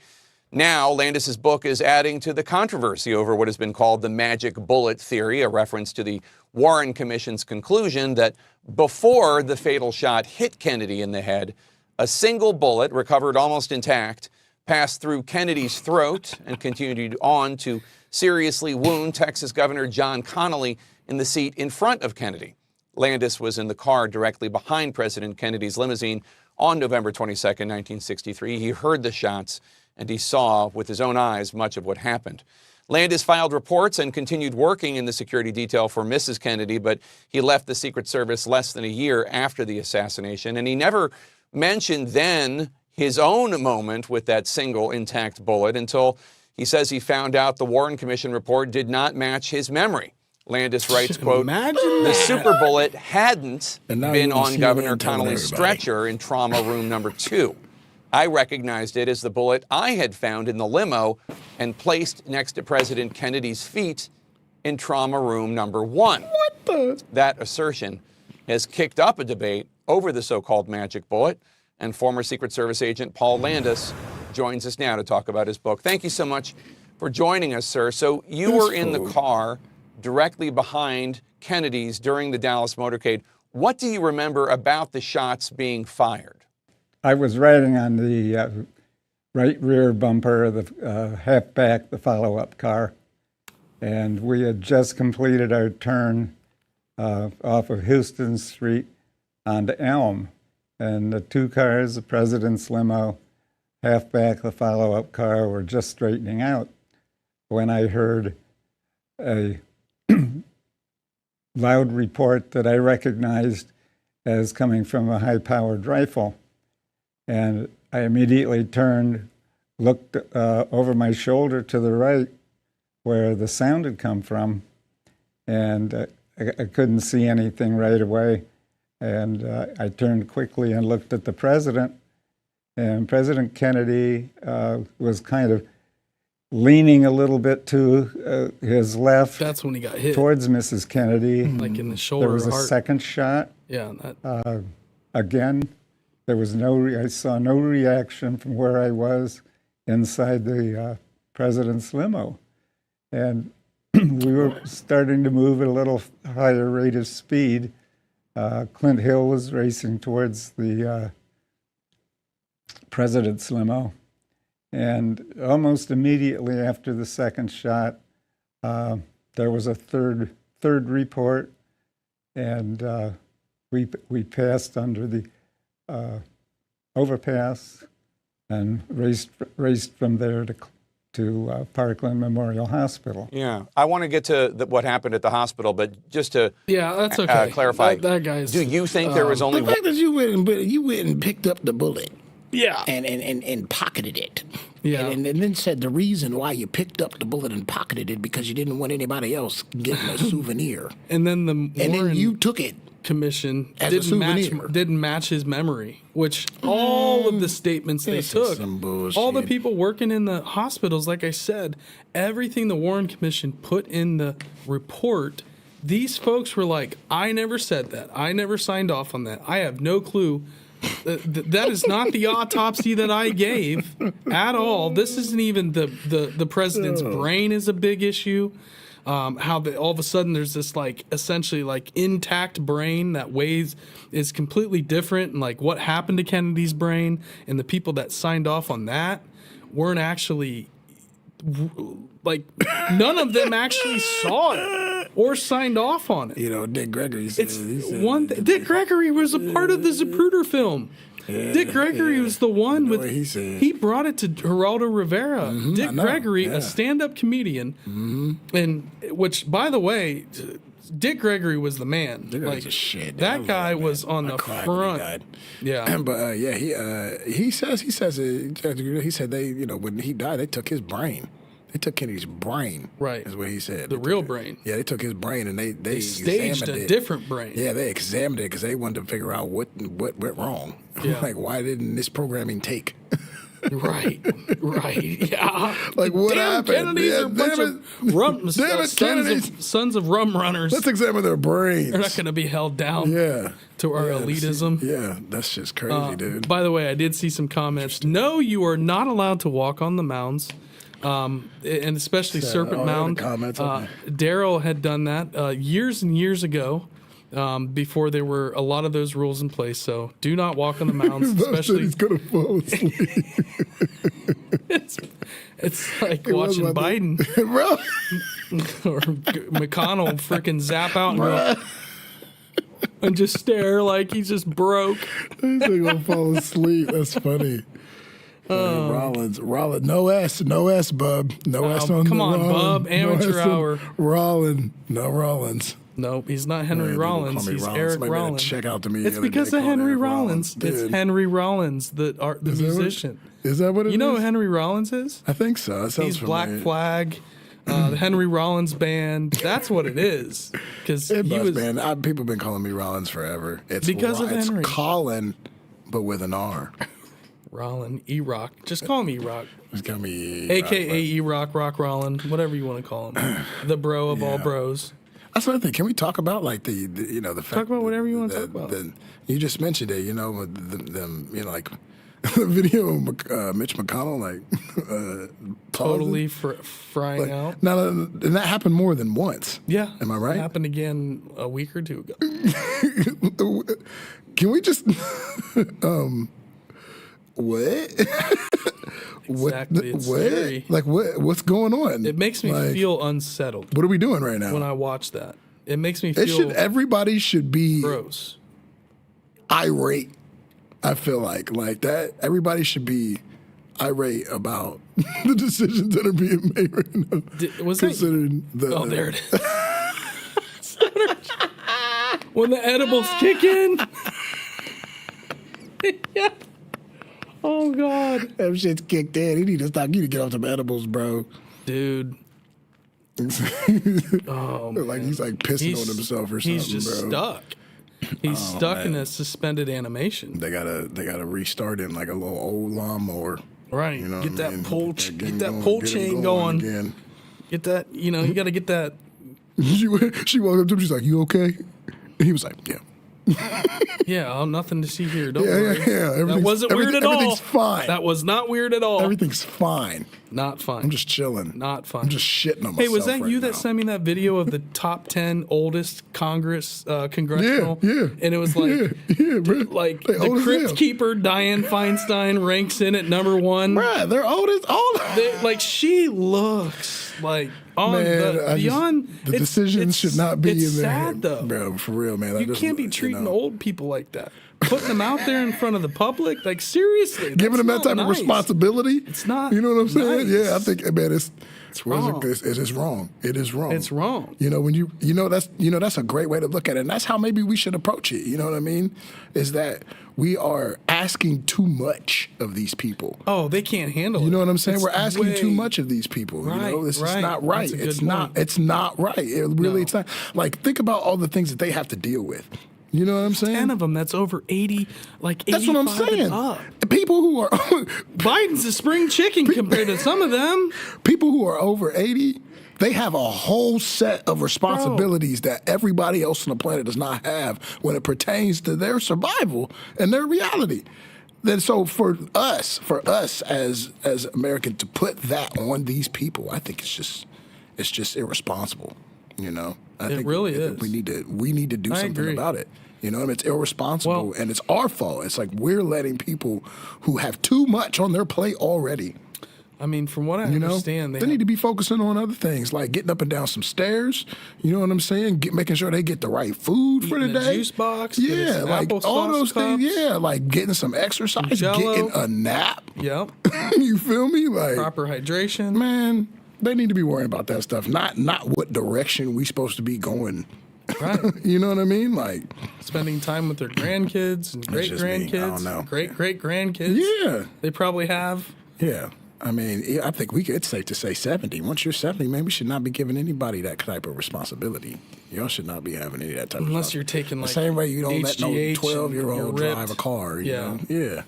Now, Landis's book is adding to the controversy over what has been called the magic bullet theory, a reference to the Warren Commission's conclusion that before the fatal shot hit Kennedy in the head, a single bullet, recovered almost intact, passed through Kennedy's throat and continued on to seriously wound Texas Governor John Connally in the seat in front of Kennedy. Landis was in the car directly behind President Kennedy's limousine on November 22nd, 1963. He heard the shots and he saw with his own eyes much of what happened. Landis filed reports and continued working in the security detail for Mrs. Kennedy, but he left the Secret Service less than a year after the assassination, and he never mentioned then his own moment with that single intact bullet until he says he found out the Warren Commission report did not match his memory. Landis writes, quote, the super bullet hadn't been on Governor Connolly's stretcher in trauma room number 2. I recognized it as the bullet I had found in the limo and placed next to President Kennedy's feet in trauma room number 1. What the? That assertion has kicked up a debate over the so-called magic bullet, and former Secret Service agent Paul Landis joins us now to talk about his book. Thank you so much for joining us, sir. So you were in the car directly behind Kennedy's during the Dallas motorcade. What do you remember about the shots being fired? I was riding on the right rear bumper of the halfback, the follow-up car, and we had just completed our turn off of Houston Street onto Elm, and the two cars, the president's limo, halfback, the follow-up car, were just straightening out when I heard a loud report that I recognized as coming from a high-powered rifle. And I immediately turned, looked over my shoulder to the right where the sound had come from, and I couldn't see anything right away. And I turned quickly and looked at the president, and President Kennedy was kind of leaning a little bit to his left. That's when he got hit. Towards Mrs. Kennedy. Like in the shoulder. There was or a heart. second shot. Yeah. Again, there was I saw no reaction from where I was inside the president's limo. And we were starting to move at a little higher rate of speed. Clint Hill was racing towards the president's limo. And almost immediately after the second shot, there was a third report, and we passed under the overpass and raced from there to Parkland Memorial Hospital. Yeah, I want to get to what happened at the hospital, but just to that's okay. Clarify, that guy's. Do you think there was only the fact that you went and picked up the bullet? Yeah. And pocketed it. Yeah. And then said the reason why you picked up the bullet and pocketed it because you didn't want anybody else getting a souvenir. And then the Warren you took it Commission as a souvenir. didn't match his memory, which all of the statements they took, all the people working in the hospitals, like I said, everything the Warren Commission put in the report, these folks were like, I never said that. I never signed off on that. I have no clue. That is not the autopsy that I gave at all. This isn't even the president's brain is a big issue. How all of a sudden there's this essentially intact brain that is completely different, and what happened to Kennedy's brain, and the people that signed off on that weren't actually none of them actually saw it or signed off on it. You know, Dick Gregory said, Dick Gregory was a part of the Zapruder film. Yeah, Dick Gregory was the one with. He brought it to Geraldo Rivera. Dick Gregory, a stand-up comedian, and which, by the way, Dick Gregory was the man. That guy was on the front. Yeah, but he said they, when he died, they took his brain. They took Kennedy's brain. Right. Is what he said. The real brain. Yeah, they took his brain and they staged a different brain. Yeah, they examined it because they wanted to figure out what went wrong. Yeah. Why didn't this programming take? Right. Yeah. What happened? Kennedy's are a bunch of sons of rum runners. Let's examine their brains. They're not going to be held down to our elitism. Yeah, that's just crazy, dude. By the way, I did see some comments. No, you are not allowed to walk on the mounds. And especially Serpent Mound. Daryl had done that years and years ago, before there were a lot of those rules in place. So do not walk on the mounds, especially. He's gonna fall asleep. it's like watching Biden or McConnell freaking zap out and just stare like he's just broke. He's gonna fall asleep. That's funny. Rollins, no S, bub, no S on come the on, Rollin. bub, amateur no S on hour. Rollin, no Rollins. Nope, he's not Henry Man, people call Rollins. me He's Rollins. Eric Somebody made a Rollin. check out to me. It's the other because day of called Henry Eric Rollins. It's Dude. Henry Rollins, the musician. Is that what it is? You know who Henry Rollins is? I think so. That sounds He's Black familiar. Flag, the Henry Rollins Band. That's what it is. Because It he must, was. man. People have been calling me Rollins forever. It's Because of it's Henry. Colin, but with an R. Rollin, E-Rock. Just call him E-Rock. Just call me AKA E-Rock, Rock Rollin, whatever you want to call him. The bro of all bros. That's what I think. Can we talk about like the fact Talk about whatever you want to talk about. You just mentioned it. With them. Like the video of Mitch McConnell Totally pausing. frying out. No, and that happened more than once. Yeah. Am I right? It happened again a week or two ago. Can we just what? Exactly. It's what? scary. Like what's going on? It makes me Like, feel unsettled What are we doing right now? when I watch that. It makes me It feel everybody should be gross. irate. I feel like that. Everybody should be irate about the decisions that are being made right now. Was that? Considering the Oh, there it is. When the edibles kick in. Yeah. Oh, God. That shit's kicked in. He need to stop. You need to get off some edibles, bro. Dude. Like he's like pissing on himself or something, He's just bro. stuck. He's stuck in a suspended animation. They gotta restart it in like a little old lawnmower. Right. You know Get what that I mean? pull, Get get him that going, pull get him chain going. again. Get that. You got to get that. She walked up to him. She's like, "You okay?" And he was like, "Yeah." Yeah, nothing to see here. Don't Yeah, worry. yeah, yeah. That Everything's- wasn't weird at all. everything's fine. That was not weird at all. Everything's fine. Not fine. I'm just chilling. Not fun. I'm just shitting on myself. Hey, was that right you now. that sent me that video of the top 10 oldest congressional? Yeah. And it was like, yeah, bro. like They old the as Crypt hell. Keeper, Dianne Feinstein, ranks in at number one. Bruh, they're old as old. Like, she looks like on Man, the beyond. the decisions should not be it's in there. sad, though. Bro, for real, man. You can't be treating old people like that. Putting them out there in front of the public, like seriously, Giving them that that's type not of nice. responsibility. It's not You know what I'm saying? nice. Yeah, I think, man, it's wrong. It is wrong. It is wrong. It's wrong. You know, when that's a great way to look at it. And that's how maybe we should approach it. You know what I mean? Is that we are asking too much of these people. Oh, they can't handle it. You know what I'm saying? It's We're asking too way- much of these people. Right, you know, this right. is not right. That's a good It's not. point. It's not right. It really, No. it's not. Like, think about all the things that they have to deal with. You know what I'm saying? 10 of them, that's over 80, like 85 That's what I'm saying. and up. People who are Biden's a spring chicken compared to some of them. people who are over 80, they have a whole set of responsibilities that everybody else on the planet does not have when it pertains to their survival and their reality. Then so for us as Americans to put that on these people, I think it's just irresponsible. You know, I think really is. We need to do I something agree. about it. You know, it's irresponsible Well- and it's our fault. It's like we're letting people who have too much on their plate already. I mean, from what I You know, understand, they need to be focusing on other things like getting up and down some stairs. You know what I'm saying? Making sure they get the right food for the Eating a day. juice box, getting yeah, some like all applesauce those things. cups. Yeah, like getting some exercise, Jell-O. getting a nap. Yep. You feel me? Like, Proper hydration. man, they need to be worrying about that stuff. Not what direction we supposed to be going. Right. You know what I mean? Like, Spending time with their grandkids and great just me. I grandkids. don't know. Great grandkids. yeah, They probably have. yeah. I mean, I think it's safe to say 70. Once you're 70, man, we should not be giving anybody that type of responsibility. Y'all should not be having any of that type of Unless you're responsibility. taking like The same way you don't let no HGH and 12-year-old you're drive a ripped. car. You know? Yeah.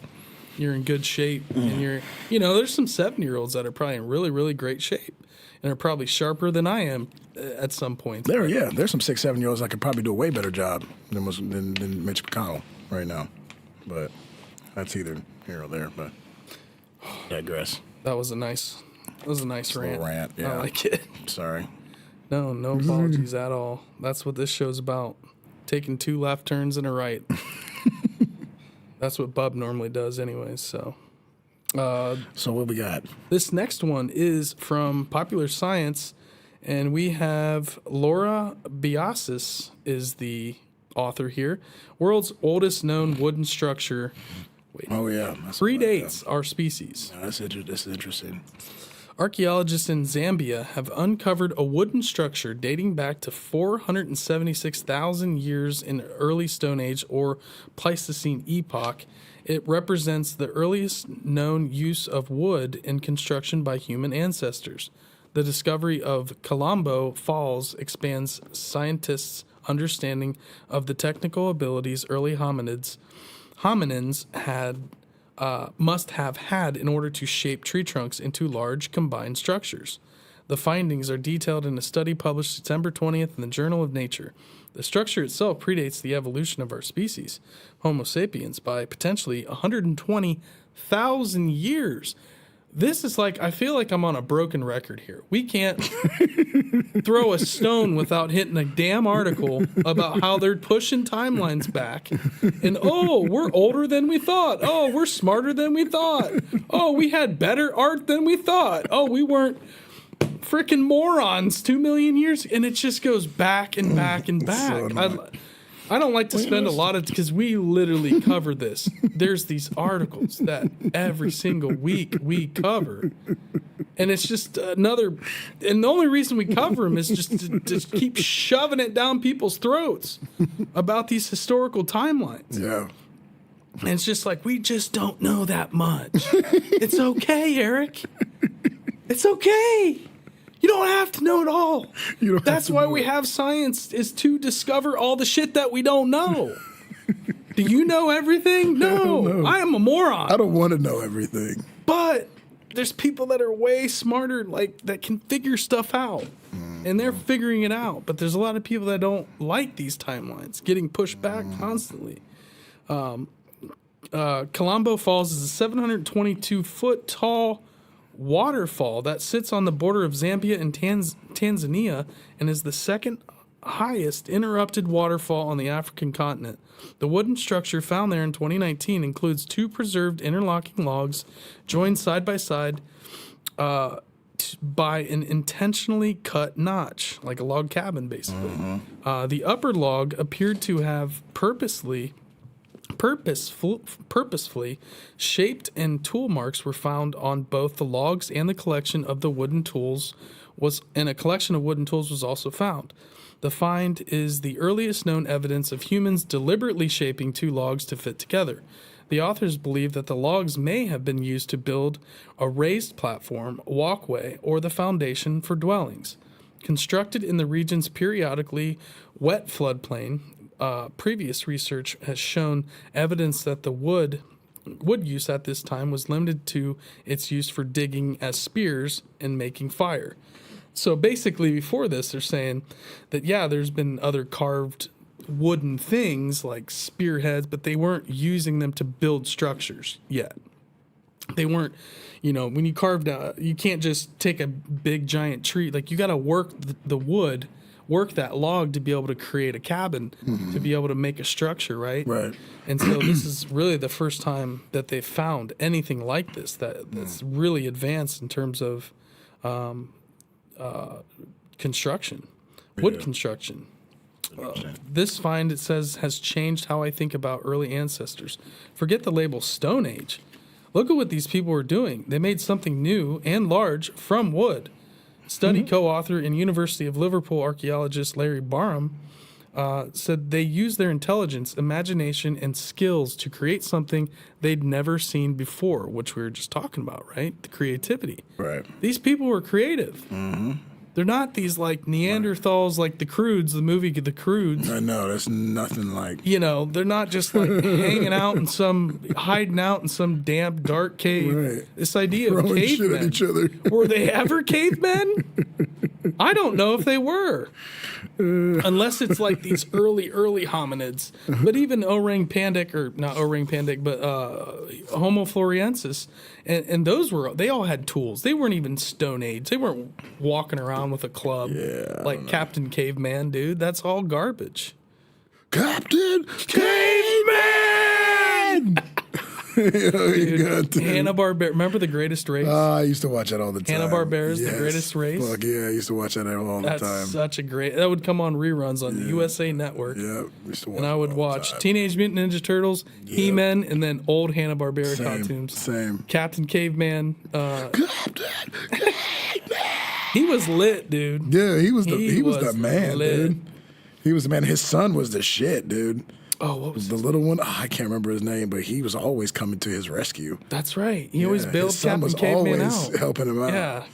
You're in good shape and there's some 70-year-olds that are probably in really, really great shape and are probably sharper than I am at some point. There's some 6, 7-year-olds that could probably do a way better job than Mitch McConnell right now. But that's either here or there. But digress. That was a nice rant. rant, yeah. I like it. Sorry. No apologies at all. That's what this show's about. Taking 2 left turns and a right. That's what Bub normally does anyways, so. So what we got? This next one is from Popular Science, and we have Laura Biasis is the author here. World's oldest known wooden structure Wait. Oh yeah, Predates our species. That's interesting. Archaeologists in Zambia have uncovered a wooden structure dating back to 476,000 years in early Stone Age or Pleistocene epoch. It represents the earliest known use of wood in construction by human ancestors. The discovery of Colombo Falls expands scientists' understanding of the technical abilities early hominins must have had in order to shape tree trunks into large combined structures. The findings are detailed in a study published December 20th in the Journal of Nature. The structure itself predates the evolution of our species, Homo sapiens, by potentially 120,000 years. This is like, I feel like I'm on a broken record here. We can't throw a stone without hitting a damn article about how they're pushing timelines back. And, oh, we're older than we thought. Oh, we're smarter than we thought. Oh, we had better art than we thought. Oh, we weren't freaking morons 2 million years. And it just goes back and back and back. I don't like to spend a lot of, because we literally cover this. There's these articles that every single week we cover. And it's just another, and the only reason we cover them is just to keep shoving it down people's throats about these historical timelines. Yeah. And it's just like, we just don't know that much. It's okay, Eric. It's okay. You don't have to know it all. That's why we have science, is to discover all the shit that we don't know. Do you know everything? No. I am a moron. I don't want to know everything. But there's people that are way smarter, like, that can figure stuff out. And they're figuring it out. But there's a lot of people that don't like these timelines, getting pushed back constantly. Colombo Falls is a 722-foot tall waterfall that sits on the border of Zambia and Tanzania and is the second highest interrupted waterfall on the African continent. The wooden structure found there in 2019 includes 2 preserved interlocking logs joined side by side by an intentionally cut notch, like a log cabin, basically. The upper log appeared to have purposefully shaped, and tool marks were found on both the logs, and a collection of wooden tools was also found. The find is the earliest known evidence of humans deliberately shaping 2 logs to fit together. The authors believe that the logs may have been used to build a raised platform, walkway, or the foundation for dwellings. Constructed in the region's periodically wet floodplain, previous research has shown evidence that the wood use at this time was limited to its use for digging as spears and making fire. So basically, before this, they're saying that, yeah, there's been other carved wooden things like spearheads, but they weren't using them to build structures yet. They weren't, when you carved out, you can't just take a big giant tree. Like, you got to work the wood, work that log to be able to create a cabin, to be able to make a structure, right? Right. And so this is really the first time that they've found anything like this that's really advanced in terms of construction, wood construction. This find, it says, has changed how I think about early ancestors. Forget the label Stone Age. Look at what these people were doing. They made something new and large from wood. Study co-author and University of Liverpool archaeologist Larry Barham said they used their intelligence, imagination, and skills to create something they'd never seen before, which we were just talking about, right? The creativity. Right. These people were creative. They're not these, like, Neanderthals, like the Croods, the movie The Croods. I know, that's nothing like... They're not just, like, hiding out in some damp, dark cave. Right. This idea of Throwing shit cavemen. at each other. Were they ever cavemen? I don't know if they were. Unless it's like these early hominids. But even Homo floresiensis, and they all had tools. They weren't even Stone Age. They weren't walking around with a club like Captain Caveman, dude. That's all garbage. Captain Caveman! Dude, Hanna-Barbera. Remember The Greatest Race? I used to watch that all the time. Hanna-Barbera's The Greatest Race? Fuck yeah, I used to watch that all the time. That's such a great... That would come on reruns on the USA Network. Yeah, used to watch And I would it all the watch time. Teenage Mutant Ninja Turtles, He-Man, and then old Hanna-Barbera cartoons. Same. Captain Caveman. He was lit, dude. Yeah, he was the man, lit. dude. He was the man. His son was the shit, dude. Oh, what was The little one, I can't remember his name, but he was always coming to his rescue. That's right. He always bailed his son Captain was Caveman always out. helping him out. Yeah.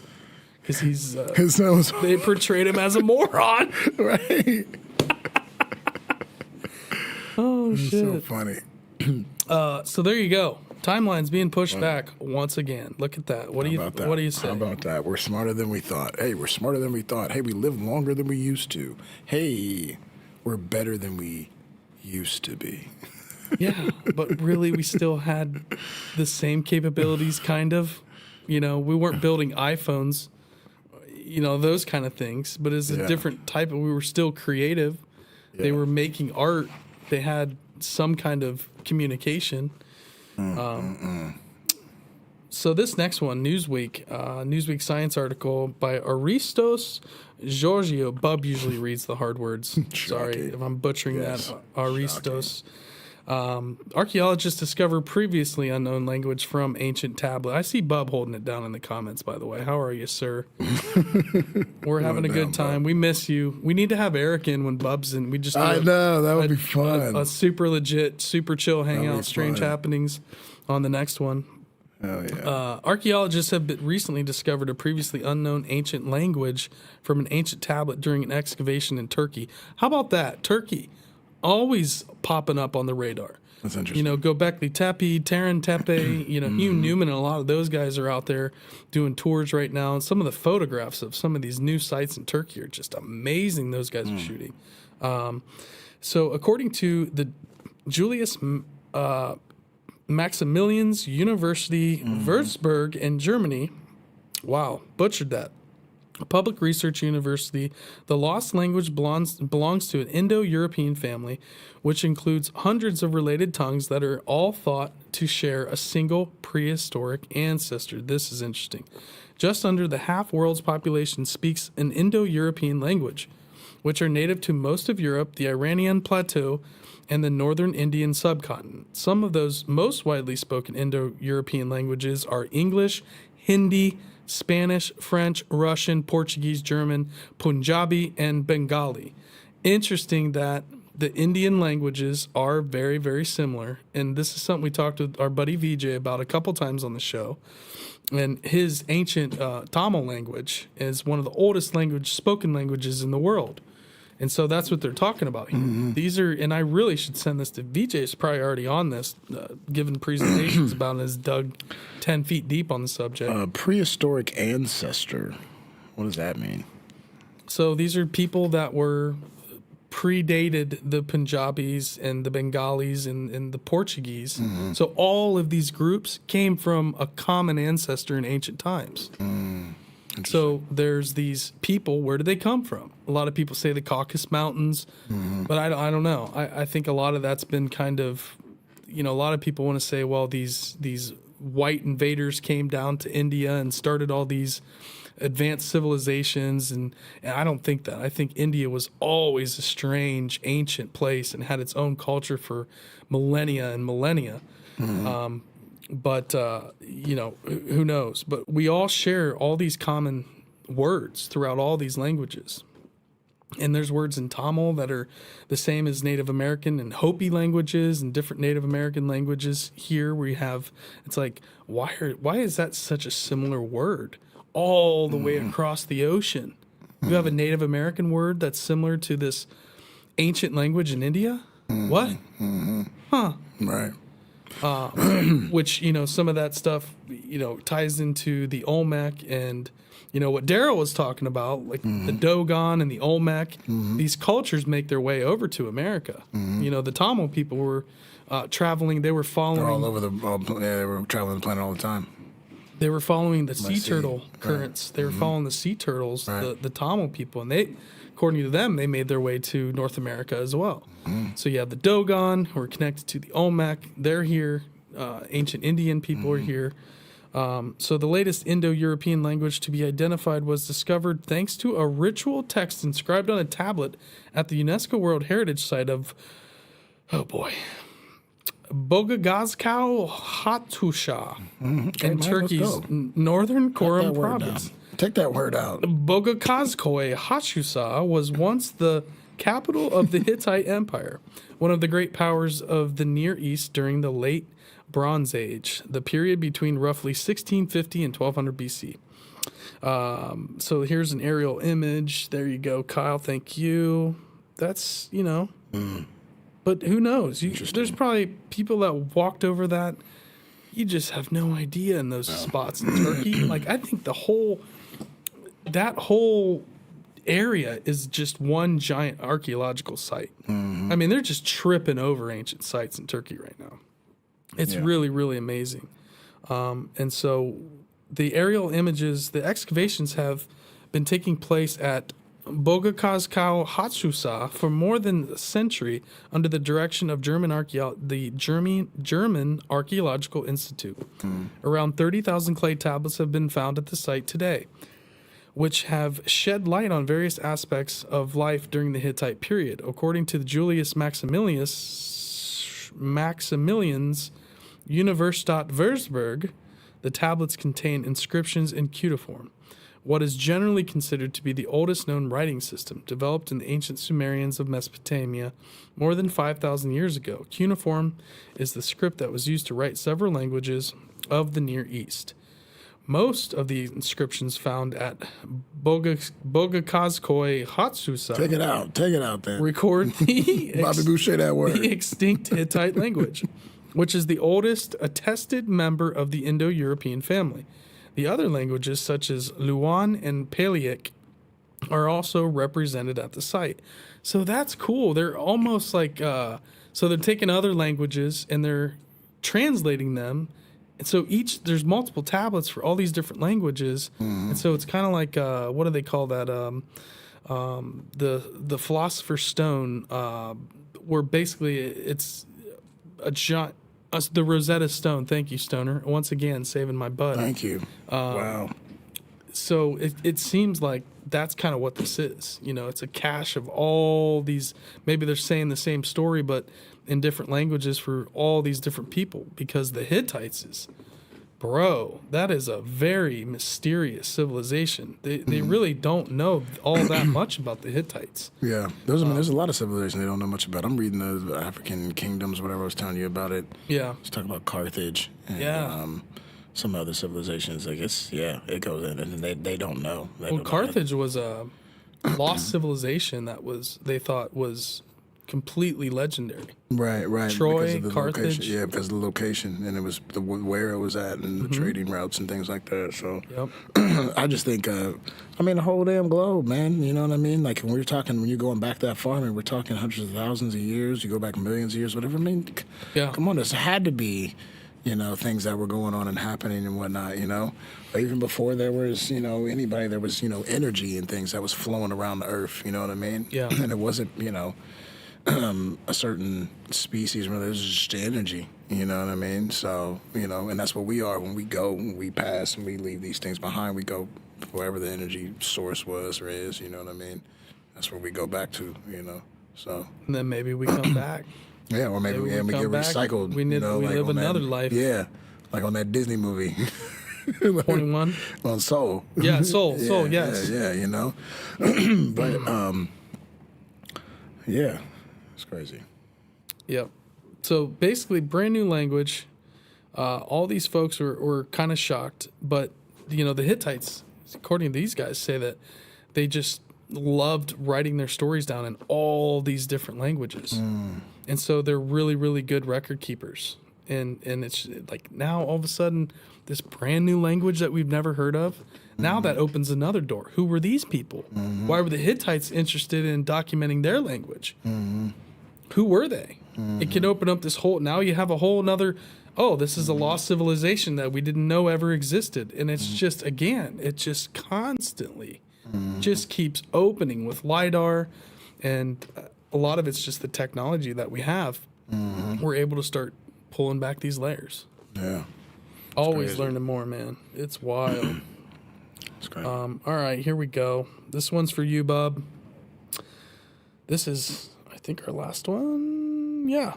Because he's... His son was they portrayed him as a moron. right. Oh, It's shit. so funny. So there you go. Timeline's being pushed back once again. Look at that. What do you say? How about that? We're smarter than we thought. Hey, we're smarter than we thought. Hey, we live longer than we used to. Hey, we're better than we used to be. Yeah, but really we still had the same capabilities, kind of. You know, we weren't building iPhones, you know, those kind of things, but it's a different type of, we were still creative. Yeah. They were making art. They had some kind of communication. So this next one, Newsweek science article by Aristos Georgiou. Bub usually reads the hard words. Sorry if I'm butchering that. Aristos. Archaeologists discover previously unknown language from ancient tablet. I see Bub holding it down in the comments, by the way. How are you, sir? We're having a good time. We miss you. We need to have Eric in when Bub's in. We just I know, that would be fun. A super legit, super chill hangout, be strange fun. happenings on the next one. Oh, yeah. Archaeologists have recently discovered a previously unknown ancient language from an ancient tablet during an excavation in Turkey. How about that? Turkey, always popping up on the radar. That's interesting. You know, Göbekli Tepe, Taran Tepe, you know, Hugh Newman and a lot of those guys are out there doing tours right now. And some of the photographs of some of these new sites in Turkey are just amazing those guys are shooting. So according to the Julius Maximilians University, Würzburg in Germany, wow, butchered that. A public research university, the lost language belongs to an Indo-European family, which includes hundreds of related tongues that are all thought to share a single prehistoric ancestor. This is interesting. Just under the half world's population speaks an Indo-European language, which are native to most of Europe, the Iranian plateau, and the northern Indian subcontinent. Some of those most widely spoken Indo-European languages are English, Hindi, Spanish, French, Russian, Portuguese, German, Punjabi, and Bengali. Interesting that the Indian languages are very, very similar. And this is something we talked with our buddy VJ about a couple times on the show. And his ancient Tamil language is one of the oldest spoken languages in the world. And so that's what they're talking about here. These are, and I really should send this to VJ's probably already on this, giving presentations about it, has dug 10 feet deep on the subject. Prehistoric ancestor. What does that mean? So these are people that were predated the Punjabis and the Bengalis and the Portuguese. So all of these groups came from a common ancestor in ancient times. So there's these people. Where did they come from? A lot of people say the Caucasus Mountains, but I don't know. I think a lot of that's been kind of, you know, a lot of people want to say, well, these white invaders came down to India and started all these advanced civilizations, and I don't think that. I think India was always a strange, ancient place and had its own culture for millennia and millennia. But, you know, who knows? But we all share all these common words throughout all these languages. And there's words in Tamil that are the same as Native American and Hopi languages and different Native American languages. Here we have, it's like, why is that such a similar word all the way across the ocean? You have a Native American word that's similar to this ancient language in India? What? Huh. Right. Which, you know, some of that stuff, you know, ties into the Olmec and, you know, what Daryl was talking about, like the Dogon and the Olmec. These cultures make their way over to America. You know, the Tamil people were traveling. They were following. They're all over they were traveling the planet all the time. They were following the sea turtle currents. They were following the sea turtles, the Tamil people. And they, according to them, they made their way to North America as well. So you have the Dogon, who are connected to the Olmec. They're here. ancient Indian people are here. So the latest Indo-European language to be identified was discovered thanks to a ritual text inscribed on a tablet at the UNESCO World Heritage Site of, oh boy, Bogagazkau Hatusha in Turkey's northern Korum province. Take that word out. Bogakazkoy Hattusa was once the capital of the Hittite Empire, one of the great powers of the Near East during the late Bronze Age, the period between roughly 1650 and 1200 BC. So here's an aerial image. There you go, Kyle. Thank you. That's, but who knows? There's probably people that walked over that. You just have no idea in those spots in Turkey. Like, I think that whole area is just one giant archaeological site. I mean, they're just tripping over ancient sites in Turkey right now. It's really, really amazing. And so the aerial images, the excavations have been taking place at Bogakazkau Hattusa for more than a century under the direction of the German Archaeological Institute. Around 30,000 clay tablets have been found at the site today, which have shed light on various aspects of life during the Hittite period. According to the Julius Maximilian's Universität Würzburg, the tablets contain inscriptions in cuneiform, what is generally considered to be the oldest known writing system, developed in the ancient Sumerians of Mesopotamia more than 5,000 years ago. Cuneiform is the script that was used to write several languages of the Near East. Most of the inscriptions found at Bogakazkoy Hattusa Take it out there. record Bobby Boucher, that word. the extinct Hittite language, which is the oldest attested member of the Indo-European family. The other languages, such as Luan and Paliak, are also represented at the site. So that's cool. They're almost like, so they're taking other languages and they're translating them. And so there's multiple tablets for all these different languages. And so it's kind of like, what do they call that? The Philosopher's Stone, where basically it's a giant, the Rosetta Stone. Thank you, Stoner. Once again, saving my butt. Thank you. Wow. So it seems like that's kind of what this is. It's a cache of all these. Maybe they're saying the same story, but in different languages for all these different people. Because the Hittites that is a very mysterious civilization. They really don't know all that much about the Hittites. Yeah, there's a lot of civilizations they don't know much about. I'm reading the African kingdoms, whatever I was telling you about it. Yeah. Let's talk about Carthage. And, some other civilizations, I guess. Yeah, it goes in, and they don't know. Carthage was a lost civilization that they thought was completely legendary. Right. Troy, because of the Carthage. Location. Yeah, because of the location, and it was where it was at, and the trading routes and things like that. So, I just think, the whole damn globe, man. You know what I mean? Like when you're going back that far, we're talking hundreds of thousands of years. You go back millions of years, whatever. Come on, this had to be, things that were going on and happening and whatnot. Or even before there was, there was, energy and things that was flowing around the earth. You know what I mean? Yeah. And it wasn't, a certain species, where there's just energy, you know what I mean? So, and that's what we are when we pass and we leave these things behind. We go wherever the energy source was or is, you know what I mean? That's where we go back to, so. And then maybe we come back. Yeah, or maybe we get recycled. We live another life. Yeah, like on that Disney movie. 21? On Soul. Yeah, Soul, yes. Yeah, but, yeah. It's crazy. Yep. So basically, brand new language. All these folks were kind of shocked, but the Hittites, according to these guys, say that they just loved writing their stories down in all these different languages, and so they're really, really good record keepers. And it's like now all of a sudden this brand new language that we've never heard of. Now that opens another door. Who were these people? Why were the Hittites interested in documenting their language? Who were they? It can open up this whole. Now you have a whole another. Oh, this is a lost civilization that we didn't know ever existed, and it's just it just constantly just keeps opening with LiDAR, and a lot of it's just the technology that we have. We're able to start pulling back these layers. Yeah. Always crazy. learning more, man. It's wild. It's great. All right, here we go. This one's for you, Bub. This is, I think, our last one. Yeah,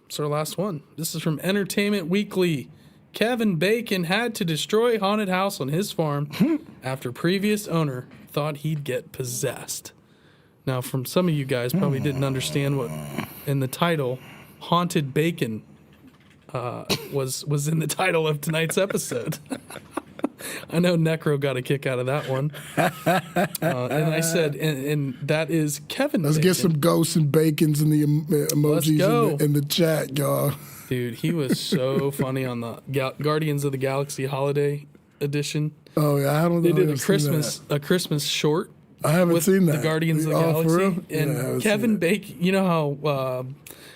it's our last one. This is from Entertainment Weekly. Kevin Bacon had to destroy haunted house on his farm after previous owner thought he'd get possessed. Now, from some of you guys probably didn't understand what in the title, Haunted Bacon was in the title of tonight's episode. I know Necro got a kick out of that one. And I said, and that is Kevin Let's Bacon. get some ghosts and bacons in the emojis in the chat, y'all. Dude, he was so funny on the Guardians of the Galaxy Holiday Edition. Oh yeah, I don't know. They did a Christmas short. I haven't with seen that. The Guardians of the For Galaxy. real? And Yeah, I haven't Kevin seen that. Bacon, you know how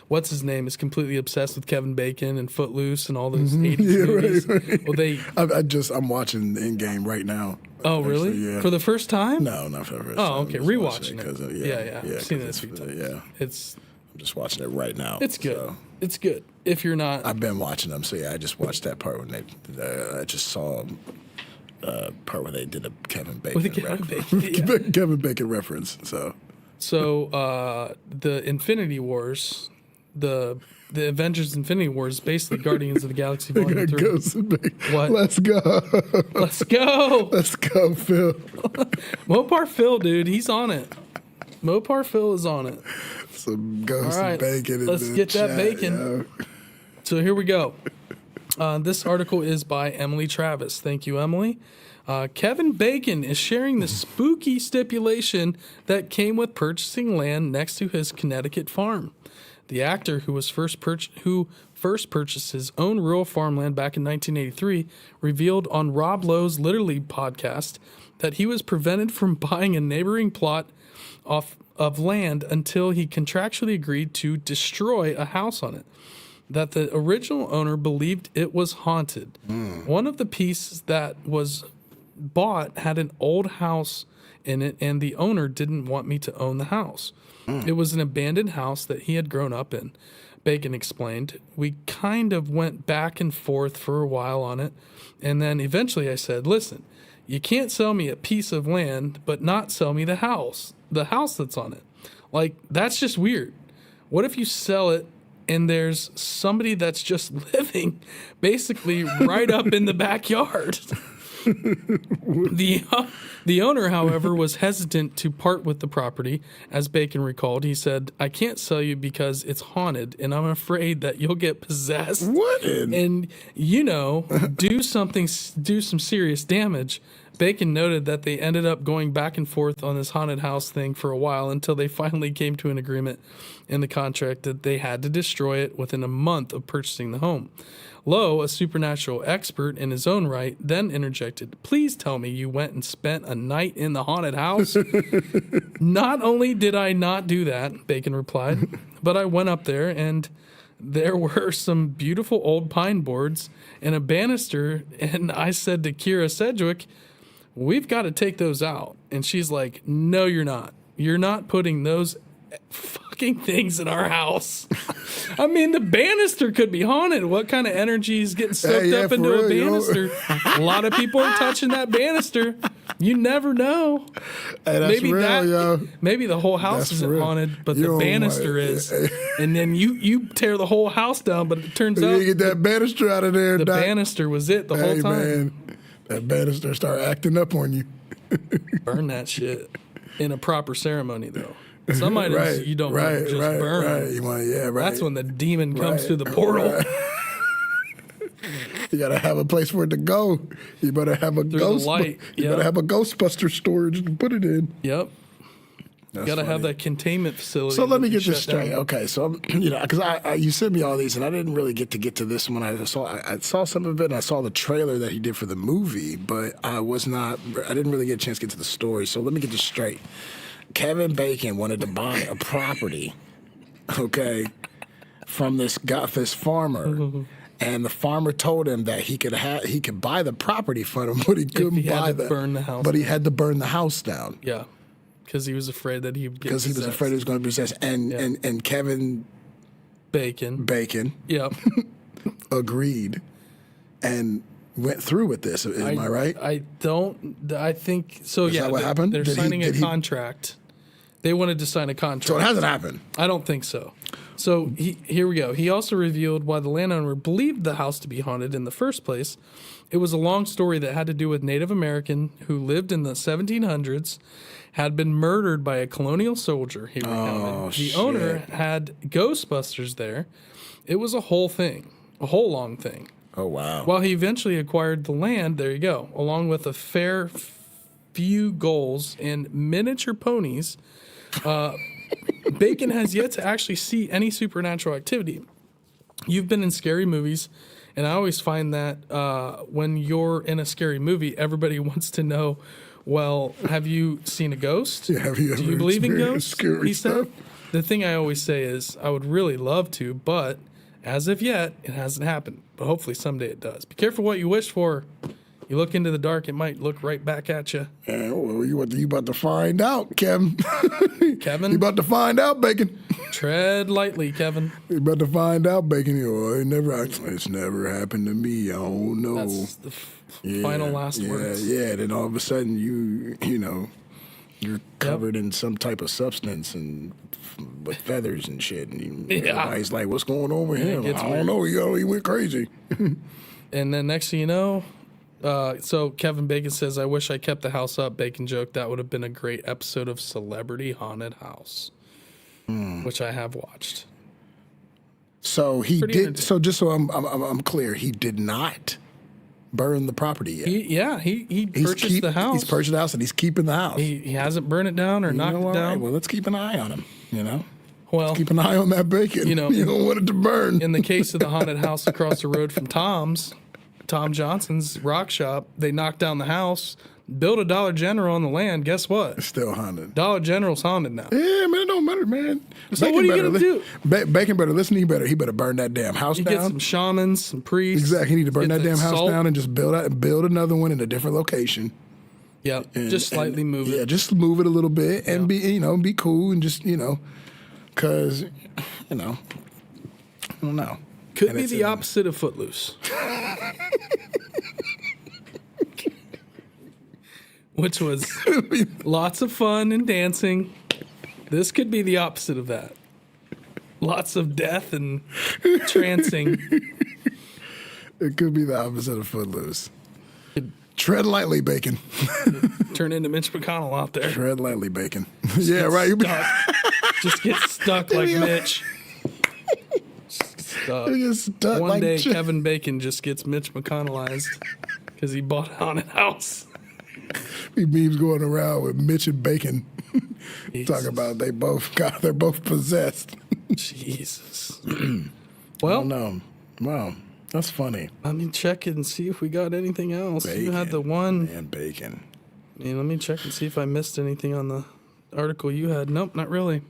what's his name is completely obsessed with Kevin Bacon and Footloose and all those 80s Yeah, movies. right. Well, I'm watching Endgame right now. Oh, really? Actually, yeah. For the first time? No, not for the first Oh, time. okay. I'm just Rewatching watching it. 'cause, Yeah. I've seen it a 'cause few it's, times. Yeah, It's I'm just watching it right now. good. So. It's good. If you're not, I've been watching them, so yeah, I just watched that part when I just saw part where they did a Kevin Bacon, With the Kevin Bacon, yeah. Kevin Bacon reference. So the Infinity Wars, the Avengers Infinity Wars, basically Guardians of the Galaxy Volume 3. Ghosts and Bacon. What? Let's go. Let's go. Let's go, Phil. Mopar Phil, dude, he's on it. Mopar Phil is on it. Some ghosts All right, and bacon. let's in the get that chat, bacon. yo. So here we go. This article is by Emily Travis. Thank you, Emily. Kevin Bacon is sharing the spooky stipulation that came with purchasing land next to his Connecticut farm. The actor, who first purchased his own rural farmland back in 1983, revealed on Rob Lowe's Literally podcast that he was prevented from buying a neighboring plot of land until he contractually agreed to destroy a house on it. That the original owner believed it was haunted. One of the pieces that was bought had an old house in it, and the owner didn't want me to own the house. It was an abandoned house that he had grown up in, Bacon explained. We kind of went back and forth for a while on it, and then eventually I said, listen, you can't sell me a piece of land, but not sell me the house that's on it. Like, that's just weird. What if you sell it and there's somebody that's just living basically right up in the backyard? The owner, however, was hesitant to part with the property. As Bacon recalled, he said, I can't sell you because it's haunted and I'm afraid that you'll get possessed. What? And, do some serious damage. Bacon noted that they ended up going back and forth on this haunted house thing for a while until they finally came to an agreement in the contract that they had to destroy it within a month of purchasing the home. Lowe, a supernatural expert in his own right, then interjected, please tell me you went and spent a night in the haunted house? Not only did I not do that, Bacon replied, but I went up there and there were some beautiful old pine boards and a banister, and I said to Kira Sedgwick, we've got to take those out. And she's like, no, you're not. You're not putting those fucking things in our house. I mean, the banister could be haunted. What kind of energy is getting soaked up into a banister? A lot of people are touching that banister. You never know. Hey, that's real, maybe the whole house That's isn't real. haunted, but You the don't banister want- is. And then you tear the whole house down, but it turns out You get that banister out of there. the Doc. banister was it the whole Hey, time. man, that banister start acting up on you. Burn that shit in a proper ceremony, though. Some items Right, you don't want to just burn. Right. You want, yeah, right. That's when the demon comes Right, through the portal. right. You gotta have a place for it to go. You better have a the ghost. light, You yeah. better have a Ghostbuster storage to put it in. Yep. That's Got to have funny. that containment facility. So let me that you get this shut down. straight. Okay, so I'm, because you sent me all these, and I didn't really get to this one. I saw some of it, and I saw the trailer that he did for the movie, but I didn't really get a chance to get to the story. So let me get this straight. Kevin Bacon wanted to buy a property, okay, from this farmer. And the farmer told him that he could buy the property from him, but he couldn't buy burn the house But he had to burn the house down Yeah. Because he was afraid that he would get because he was afraid he was going to be possessed. And Kevin Bacon. Bacon Yep. agreed and went through with this. Am I right? I think so. Is yeah, that what happened? They're signing a contract. They wanted to sign a contract. So it hasn't happened. I don't think so. So here we go. He also revealed why the landowner believed the house to be haunted in the first place. It was a long story that had to do with Native American who lived in the 1700s, had been murdered by a colonial soldier. He recounted. The owner had Ghostbusters there. It was a whole thing, a whole long thing. Oh, wow. While he eventually acquired the land, there you go, along with a fair few goals and miniature ponies, Bacon has yet to actually see any supernatural activity. You've been in scary movies, and I always find that when you're in a scary movie, everybody wants to know, well, have you seen a ghost? Yeah, have you Do ever you believe in experienced ghosts? scary He said. stuff? The thing I always say is, I would really love to, but as of yet, it hasn't happened. But hopefully someday it does. Be careful what you wish for. You look into the dark, it might look right back at you. Yeah, well, you about to find out, Kevin. Kevin? You about to find out, Bacon. Tread lightly, Kevin. You about to find out, Bacon. It's never happened to me. I don't know. That's the final last words. Yeah, then all of a sudden you're covered in some type of substance and with feathers and shit. And everybody's like, what's going on with him? I don't know. He went crazy. And then next thing you know, so Kevin Bacon says, I wish I kept the house up. Bacon joked that would have been a great episode of Celebrity Haunted House, which I have watched. So he did. So just so I'm clear, he did not burn the property yet. He purchased the house. He's purchased the house and he's keeping the house. He hasn't burned it down or knocked it down. Well, let's keep an eye on him. Well, keep an eye on that bacon. You don't want it to burn. In the case of the haunted house across the road from Tom Johnson's rock shop, they knocked down the house, built a Dollar General on the land. Guess what? It's still haunted. Dollar General's haunted now. Yeah, man, it don't matter, man. So what are you gonna do? Bacon better listen. He better burn that damn house down. Get some shamans, some priests. Exactly. He need to burn that damn house salt down and just build another one in a different location. Yep. Just slightly move it. Yeah, just move it a little bit and be cool and just because I don't know. Could be the opposite of Footloose. Which was lots of fun and dancing. This could be the opposite of that. Lots of death and trancing. It could be the opposite of Footloose. Tread lightly, Bacon. Turn into Mitch McConnell out there. Tread lightly, Bacon. Yeah, right. Just get stuck like Mitch. Stuck One like day, Kevin Bacon just gets Mitch McConnellized because he bought a haunted house. Memes going around with Mitch and Bacon talking about they're both possessed. Jesus. Well, no, wow, that's funny. Let me check it and see if we got anything else. You had the one. And Bacon. Yeah, let me check and see if I missed anything on the article you had. Nope, not really.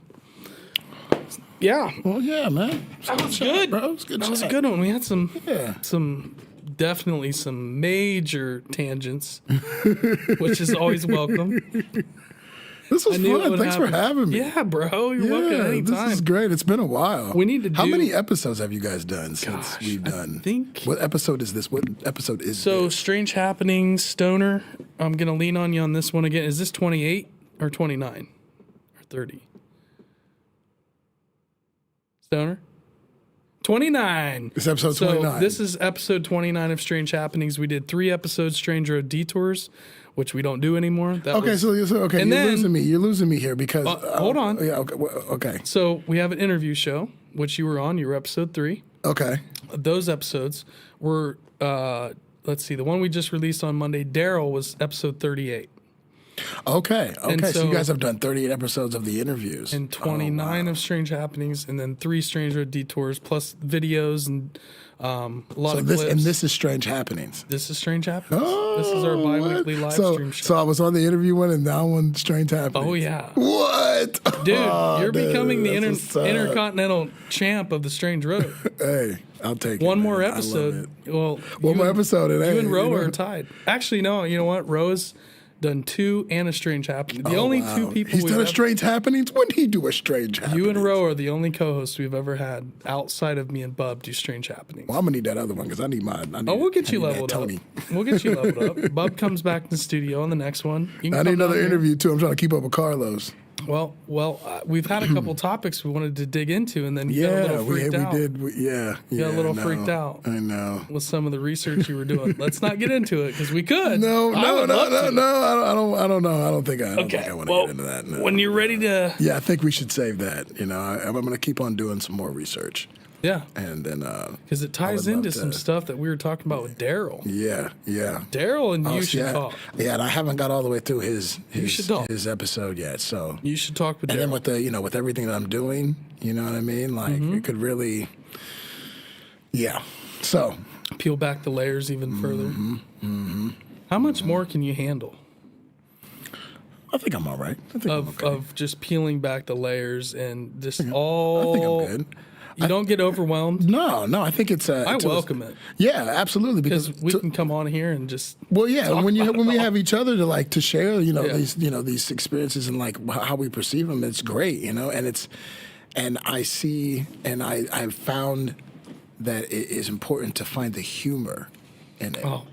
Yeah. Well, yeah, man. That was good. Bro. That was a good one. We had definitely some major tangents, which is always welcome. This was fun. Thanks for having me. Yeah, bro. You're welcome anytime. This is great. It's been a while. We need to How many episodes have you guys done since we've done? I think. What episode is this? What episode is so this? Strange Happenings, Stoner. I'm going to lean on you on this one again. Is this 28 or 29 or 30? Stoner? 29. It's episode 29. So this is episode 29 of Strange Happenings. We did 3 episodes, Strange Road Detours, which we don't do anymore. Okay, you're losing me here because... hold on. Yeah, okay. So we have an interview show, which you were on. You were episode 3. Okay. Those episodes were, let's see, the one we just released on Monday, Daryl, was episode 38. Okay. So you guys have done 38 episodes of the interviews. And 29 of Strange Happenings, and then 3 Strange Road Detours, plus videos and a lot of clips. And this is Strange Happenings. This is Strange Happenings. This is our bi-weekly live stream show. So I was on the interview one and now on Strange Happenings. Oh, yeah. What? Dude, you're becoming the intercontinental champ of the Strange Road. Hey, I'll take it. One more episode. Well, one more episode. You and Ro are tied. Actually, no. You know what? Ro is done 2 and a Strange Happening. The only 2 people He's we've done a ever- Strange Happenings. When did he do a Strange Happenings? You and Ro are the only co-hosts we've ever had outside of me and Bub do Strange Happenings. Well, I'm gonna need that other one because I need mine. We'll get you leveled up. Tony. We'll get you leveled up. Bub comes back in the studio on the next one. You can I come need another down here. interview too. I'm trying to keep up with Carlos. Well, we've had a couple topics we wanted to dig into, and then you got a Yeah, little freaked out. we did. Yeah, You got a little I know. freaked out I know. with some of the research you were doing. Let's not get into it because we could. No. I I would love to. don't know. I don't think I want to Well, get into that. No. when you're ready to, Yeah, I think we should save that. You know, I'm going to keep on doing some more research, yeah, and then because it ties would love into some to- stuff that we were talking about with Daryl. yeah. Daryl and you should yeah. talk. Yeah, and I haven't got all the way through his should talk. his episode yet. So, You should talk with and then Daryl. with the with everything that I'm doing, you know what I mean? Like it could really, yeah. So Peel back the layers even further. Mm-hmm. How much more can you handle I think I'm all right. I think I'm okay. of just peeling back the layers and just I think all? I'm good. You don't get overwhelmed. No, I think it's. I welcome it Yeah, absolutely. because we to- can come on here and just Well, yeah, talk when about we it all. have each other to share, Yeah. these experiences and like how we perceive them, it's great, and I see and I've found that it is important to find the humor in it Oh.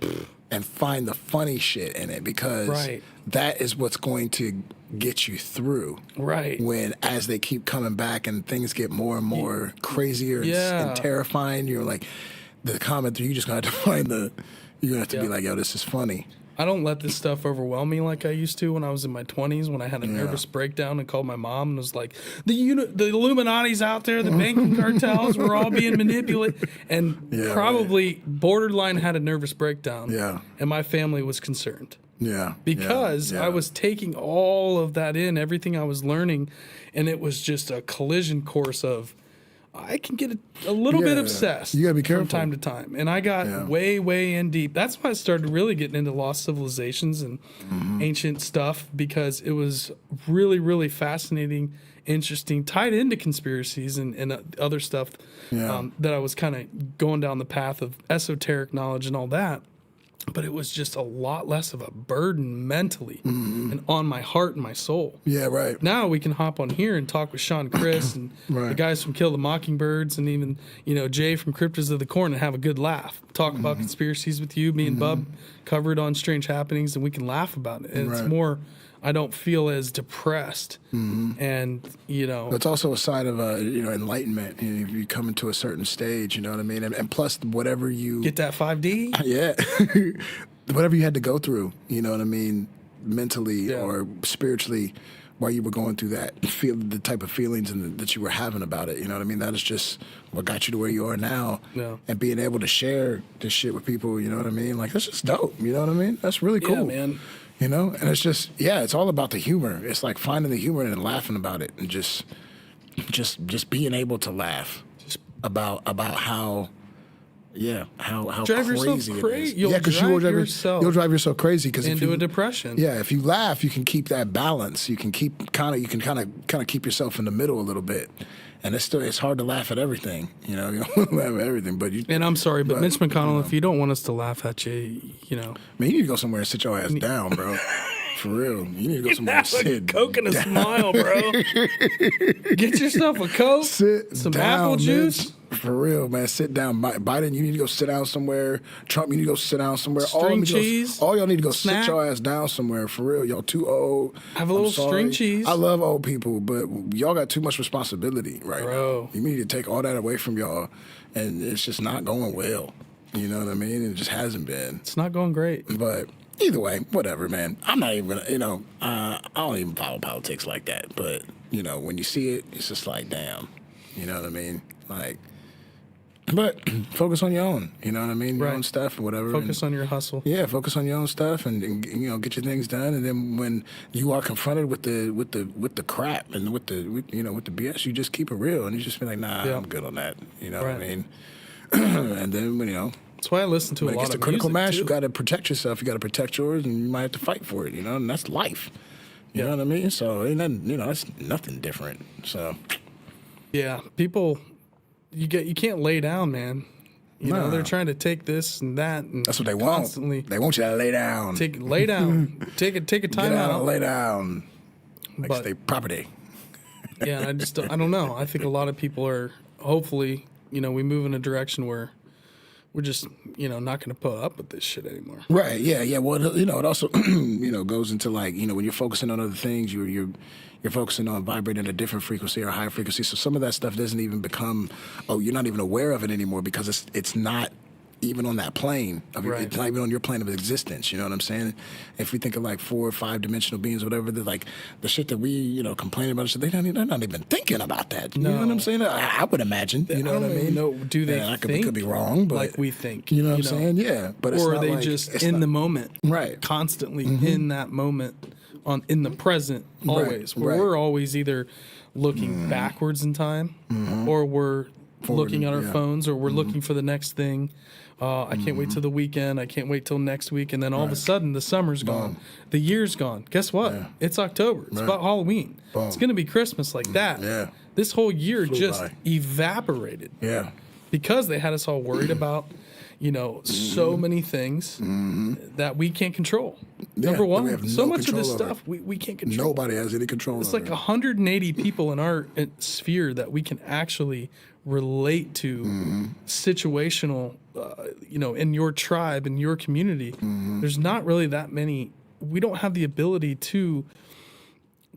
and find the funny shit in it because Right. that is what's going to get you through. Right. When as they keep coming back and things get more and more crazier Yeah. and terrifying, you're like the comment you just got to find you're gonna have to be Yeah. like, yo, this is funny. I don't let this stuff overwhelm me like I used to when I was in my 20s when I had a nervous breakdown and called my mom and was like, the Illuminati's out there, the banking cartels, we're all being manipulated. And Yeah, probably borderline had a nervous breakdown. Yeah. And my family was concerned Yeah. because yeah. I was taking all of that in, everything I was learning, and it was just a collision course of I can get a little bit Yeah. obsessed You gotta be from careful. time to time. And I got Yeah. way in deep. That's why I started really getting into lost civilizations and Mm-hmm. ancient stuff because it was really fascinating, interesting, tied into conspiracies and other stuff Yeah. that I was kind of going down the path of esoteric knowledge and all that. But it was just a lot less of a burden mentally and on my heart and my soul. Yeah, right. Now we can hop on here and talk with Sean Chris and the Right. guys from Kill the Mockingbirds and even, Jay from Cryptids of the Corn and have a good laugh. Talk about conspiracies with you. Me and Bub covered on Strange Happenings and we can laugh about it. And it's Right. more, I don't feel as depressed. And, It's also a sign of enlightenment. If you come into a certain stage, you know what I mean, and plus whatever you get that 5D. yeah, whatever you had to go through, you know what I mean, mentally Yeah. or spiritually, while you were going through that, feel the type of feelings that you were having about it. You know what I mean? That is just what got you to where you are now. Yeah. And being able to share this shit with people, you know what I mean? Like that's just dope. You know what I mean? That's really cool. Yeah, man. You know, and it's just it's all about the humor. It's like finding the humor and laughing about it, and just being able to laugh about how how Drive yourself crazy it cra- is. you'll Yeah, because drive yourself you'll drive yourself crazy because into a depression. Yeah, if you laugh, you can keep that balance. You can kind of keep yourself in the middle a little bit. And it's hard to laugh at everything, you know. You don't want to laugh at everything, but And I'm sorry, but Mitch McConnell, if you don't want us to laugh at you, man, you need to go somewhere and sit your ass down, bro. For real, you need to go somewhere and have a sit Coke and a smile, bro. Get yourself a Coke, Sit some down, apple man. juice. For real, man. Sit down. Biden, you need to go sit down somewhere. Trump, you need to go sit down somewhere. String cheese, all y'all need to go snack. sit your ass down somewhere. For real, y'all too old. Have a I'm little sorry. string cheese. I love old people, but y'all got too much responsibility right Bro. now. You need to take all that away from y'all, and it's just not going well. You know what I mean? It just hasn't been. It's not going great. But either way, whatever, man. I'm not even gonna, I don't even follow politics like that. But, when you see it, it's just like, damn. You know what I mean? Like, but focus on your own. You know what I mean? Your Right. own stuff or whatever. Focus on your hustle. Yeah, focus on your own stuff and get your things done. And then when you are confronted with the crap and with the BS, you just keep it real and you just be like, nah, Yeah. I'm good on that. You know what I Right. mean? And then That's why I listen to when a it lot gets of to critical music, mass, too. you got to protect yourself. You got to protect yours, and you might have to fight for it. And that's life. You know what I mean? So ain't nothing. That's nothing different. So Yeah, people, you can't lay down, man. You know, they're trying to take this and that, and That's what they constantly want. They want you to lay down. lay down, take a time Get out, and lay down. Like But- stay property. Yeah, I don't know. I think a lot of people are hopefully, we move in a direction where we're just, not going to put up with this shit anymore. Right. Yeah. Yeah. Well, it also, goes into like, when you're focusing on other things, you're focusing on vibrating at a different frequency or higher frequency. So some of that stuff doesn't even become, you're not even aware of it anymore because it's not even on that plane. Right. It's not even on your plane of existence. You know what I'm saying? If we think of like 4 or 5 dimensional beings, whatever, they're like the shit that we, complain about, shit, they're not even thinking about that. You know what I'm saying? I would imagine. You know what I mean? No, do they I think could be wrong, but like we think? You know what I'm saying? Yeah, but it's or are not they like, just in the moment, right? Constantly in that moment, in the present, always. Where right. we're always either looking backwards in time, or we're looking at our phones, or we're looking for the next thing. I can't wait till the weekend. I can't wait till next week. And then all of a sudden, the summer's gone. The year's gone. Guess what? Yeah. It's October. It's about Halloween. It's going to be Christmas like that. Yeah. This whole year Flew just by. evaporated. Yeah. Because they had us all worried about, so many things that we can't control. Yeah, Number we one, have so no much of this control over stuff we can't control. Nobody has any control It's over like it. 180 people in our sphere that we can actually relate to situational, in your tribe, in your community. There's not really that many. We don't have the ability to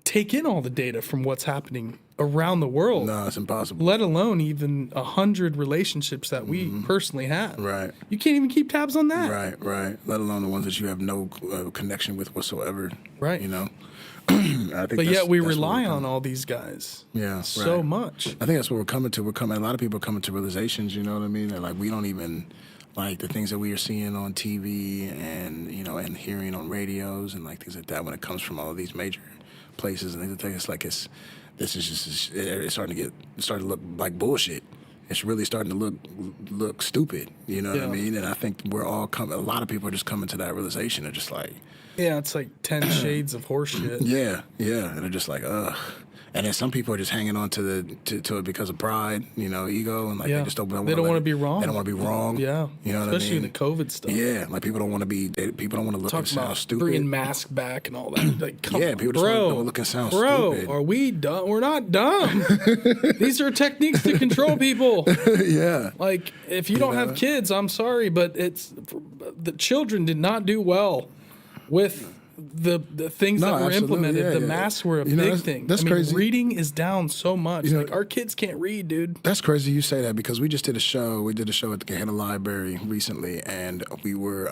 take in all the data from what's happening around the world. No, it's impossible. Let alone even 100 relationships that we personally have. Right. You can't even keep tabs on that. Right. Let alone the ones that you have no connection with whatsoever. Right. I think But yet we that's where rely we're on all these guys. Yeah, So right. much. I think that's what we're coming to. A lot of people are coming to realizations, you know what I mean? That like we don't even like the things that we are seeing on TV and and hearing on radios and like things like that when it comes from all of these major places and things like it's like it's starting to look like bullshit. It's really starting to look stupid, you know what I Yeah. mean? And I think we're all a lot of people are just coming to that realization. They're just like, Yeah, it's like 10 shades of horseshit. yeah, and they're just like, ugh. And then some people are just hanging on to it because of pride, ego, and like Yeah. they just don't. They don't want to be wrong. They don't want to be wrong. Yeah. you know Especially what I mean? the COVID stuff. Yeah, like people don't want to look Talk and sound about stupid. bringing masks back and all that. Like, come Yeah, on, people just bro, don't look and sound bro, stupid. are we dumb? We're not dumb. These are techniques to control people. Yeah, Like, if you don't have kids, I'm sorry, but the children did not do well with the things No, that were absolutely, implemented. yeah, the yeah. masks were a You know, big that's- thing. that's I mean, crazy. reading is down so much. Like, our kids can't read, dude. That's crazy you say that because we just did a show. We did a show at the Gehenna Library recently, and we were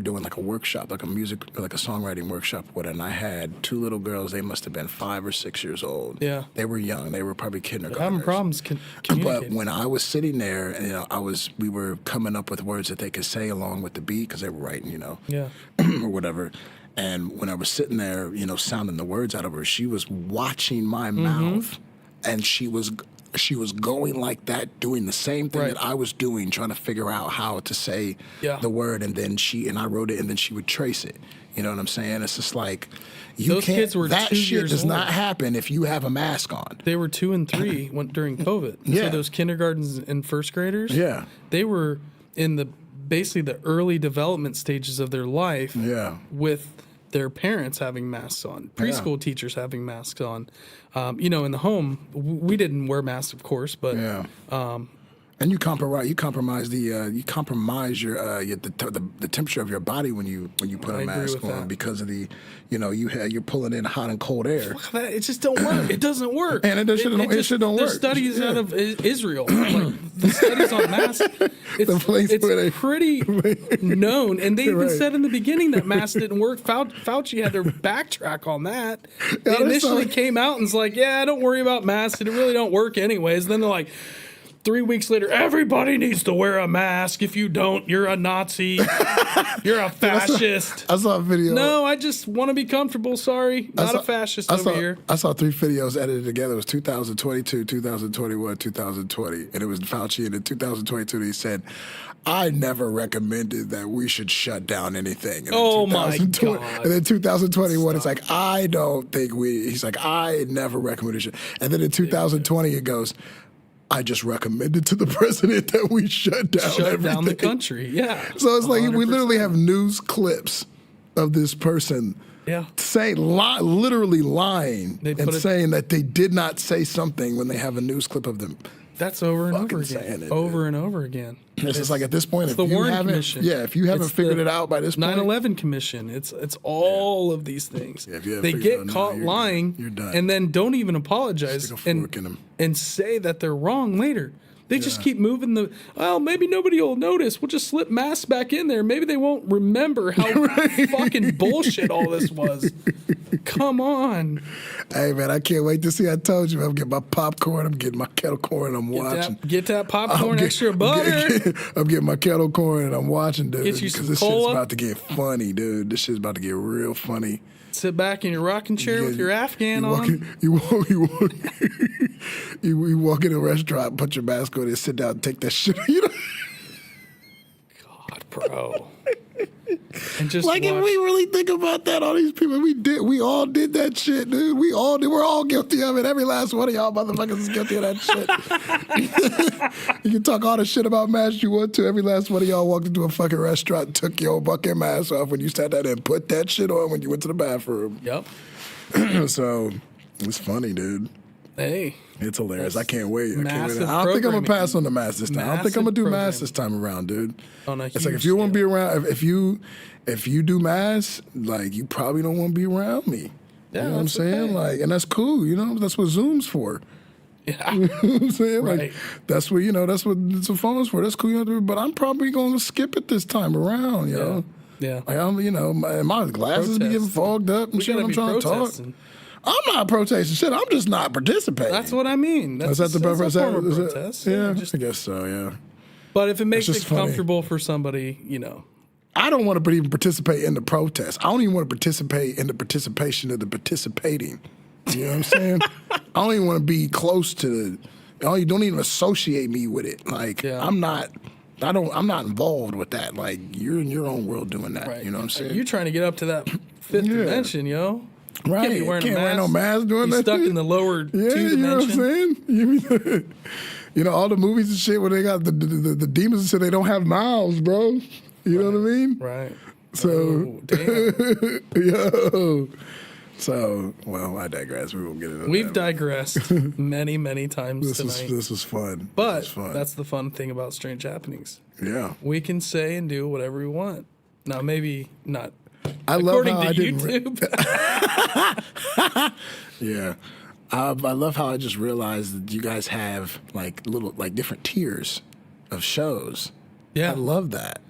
doing like a workshop, like a songwriting workshop with it. And I had 2 little girls. They must have been 5 or 6 years old. Yeah. They were young. They were probably kindergartners. Having problems But communicating. when I was sitting there, we were coming up with words that they could say along with the beat because they were writing, Yeah. or whatever. And when I was sitting there, sounding the words out of her, she was watching my mouth, and she was going like that, doing the same thing Right. that I was doing, trying to figure out how to say Yeah. the word, and then I wrote it, and then she would trace it. You know what I'm saying? It's just like Those kids were that 2 shit years does old. not happen if you have a mask on. They were 2 and 3 during COVID. Yeah. So those kindergartens and first graders, Yeah. they were in basically the early development stages of their life. Yeah. With their parents having masks on, preschool teachers having masks on. In the home, we didn't wear masks, of course, but Yeah. And you compromise your the temperature of your body when you put I a agree mask with on that. because of you're pulling in hot and cold air. it just don't work. It doesn't work. And it shit don't The work. studies Yeah. out of Israel, like, the studies on masks, place where they- it's pretty known. And they even Right. said in the beginning that masks didn't work. Fauci had to backtrack on that. They Yeah, that's initially all- came out and was like, yeah, don't worry about masks. It really don't work anyways. Then they're like, 3 weeks later, everybody needs to wear a mask. If you don't, you're a Nazi. You're a fascist. I saw a video. No, I just want to be comfortable. Sorry. Not a fascist over here. I saw 3 videos edited together. It was 2022, 2021, 2020. And it was Fauci. And in 2022, he said, I never recommended that we should shut down anything. And Oh, my 2020 God. And then 2021, it's like, I don't think he's like, I never recommended it. And then in 2020, it goes, I just recommended to the president that we shut down the country. Yeah. So it's like 100%. we literally have news clips of this person literally lying and saying that they did not say something when they have a news clip of them. That's over and over again. Over and over again. It's just like at this point, if the you Warren haven't, Commission. if you haven't figured it out by this point, 9/11 Commission. It's all of these things. Yeah, if you haven't they figured it get out caught now, lying, you're done. and then don't even apologize Stick a fork in 'em. and say that they're wrong later. They just keep moving maybe nobody will notice. We'll just slip masks back in there. Maybe they won't remember how fucking bullshit all this was. Come on. Hey, man, I can't wait to see. I told you, I'm getting my popcorn. I'm getting my kettle corn, and I'm watching. Get that popcorn, extra butter. I'm getting my kettle corn, and I'm watching, dude. Get you some this cola. shit's about to get funny, dude. This shit's about to get real funny. Sit back in your rocking chair with your Afghan on. You walk in a restaurant, put your mask on, and sit down and take that shit. God, bro. And just like, if we really think about that, all these people, we all did that shit, dude. We're all guilty of it. Every last one of y'all motherfuckers is guilty of that shit. You can talk all the shit about masks you want to. Every last one of y'all walked into a fucking restaurant and took your fucking mask off when you sat down and put that shit on when you went to the bathroom. Yep. So, it's funny, dude. Hey. It's hilarious. I can't wait. I don't think I'm programming. gonna pass on the mask this time. I don't think I'm gonna do mask this time around, dude. It's like if you want to be around, if you do mask, like you probably don't want to be around me. Yeah, you know what I'm saying? okay. Like, and that's cool. You know, that's what Zoom's for. Yeah. You know what I'm saying? Right. Like, that's what that's what the phone's for. That's cool. You know, but I'm probably gonna skip it this time around. You know. Yeah. Like my glasses be getting fogged up and shit. I'm trying to talk. I'm not protesting shit. I'm just not participating. That's what I mean. That's a form of protest. Yeah, I guess so, yeah. But if it makes it comfortable for somebody, I don't want to even participate in the protest. I don't even want to participate in the participation of the participating. You know what I'm saying? I don't even want to be close to you don't even associate me with it. Like, I'm not involved with that. Like, you're in your own world doing that. Right. You know what I'm saying? You're trying to get up to that fifth dimension, yo. Right. Can't be wearing a mask. Wear no mask doing that. Stuck in the lower two dimension. You know what I'm saying? You know, all the movies and shit where they got the demons and shit, they don't have mouths, bro. You know what I mean? Right. So, damn. Yo. So, well, I digress. We won't get into that. We've digressed many, many times tonight. This was fun. But that's the fun thing about Strange Happenings. Yeah. We can say and do whatever we want. Now, maybe not. I love according how to I didn't YouTube. Yeah. I love how I just realized that you guys have like different tiers of shows. Yeah. I love that.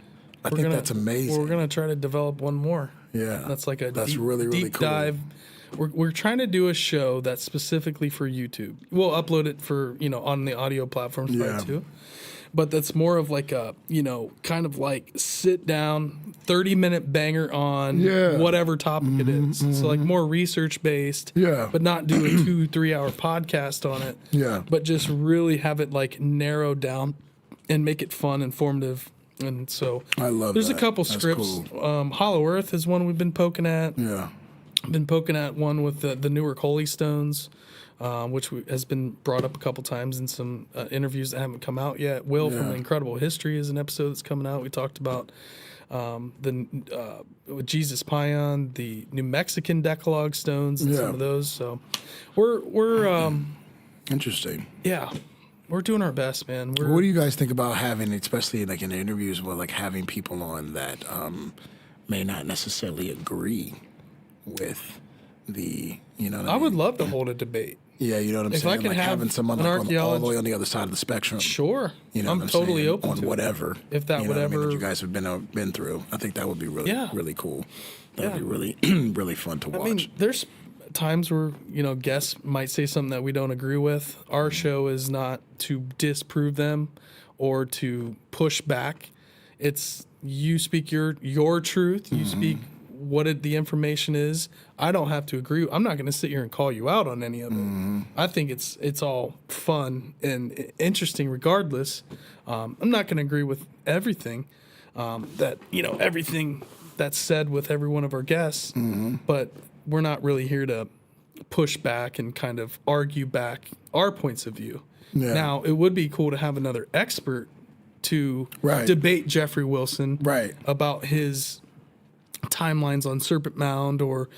I think that's amazing. We're going to try to develop one more. Yeah. That's like a really deep cool. dive. We're trying to do a show that's specifically for YouTube. We'll upload it for, on the audio platforms too. But that's more of like a, kind of like sit down, 30-minute banger on whatever topic it is. So like more research based, but not do a 2-3 hour podcast on it. Yeah. But just really have it like narrowed down and make it fun, informative. And so I love there's that. a couple That's scripts. cool. Hollow Earth is one we've been poking at. Yeah. Been poking at one with the Newark Holy Stones, which has been brought up a couple times in some interviews that haven't come out yet. Will from Incredible History is an episode that's coming out. We talked about with Jesus Pion, the New Mexican Decalogue stones, and some of those. So we're interesting. Yeah. We're doing our best, man. What do you guys think about having, especially like in interviews, where like having people on that may not necessarily agree with the, I would love to hold a debate. Yeah, you know what I'm If saying? I could like have having someone an like all the way on the other side of the spectrum. Sure. I'm totally open on to whatever. It. If that would ever that you guys have been through. I think that would be really cool. That would be really really fun to watch. I mean, there's times where guests might say something that we don't agree with. Our show is not to disprove them or to push back. It's you speak your truth. You speak what the information is. I don't have to agree. I'm not going to sit here and call you out on any of it. I think it's all fun and interesting regardless. I'm not going to agree with everything everything that's said with every one of our guests, but we're not really here to push back and kind of argue back our points of view. Yeah. Now, it would be cool to have another expert to Right. debate Jeffrey Wilson Right. about his timelines on Serpent Mound, or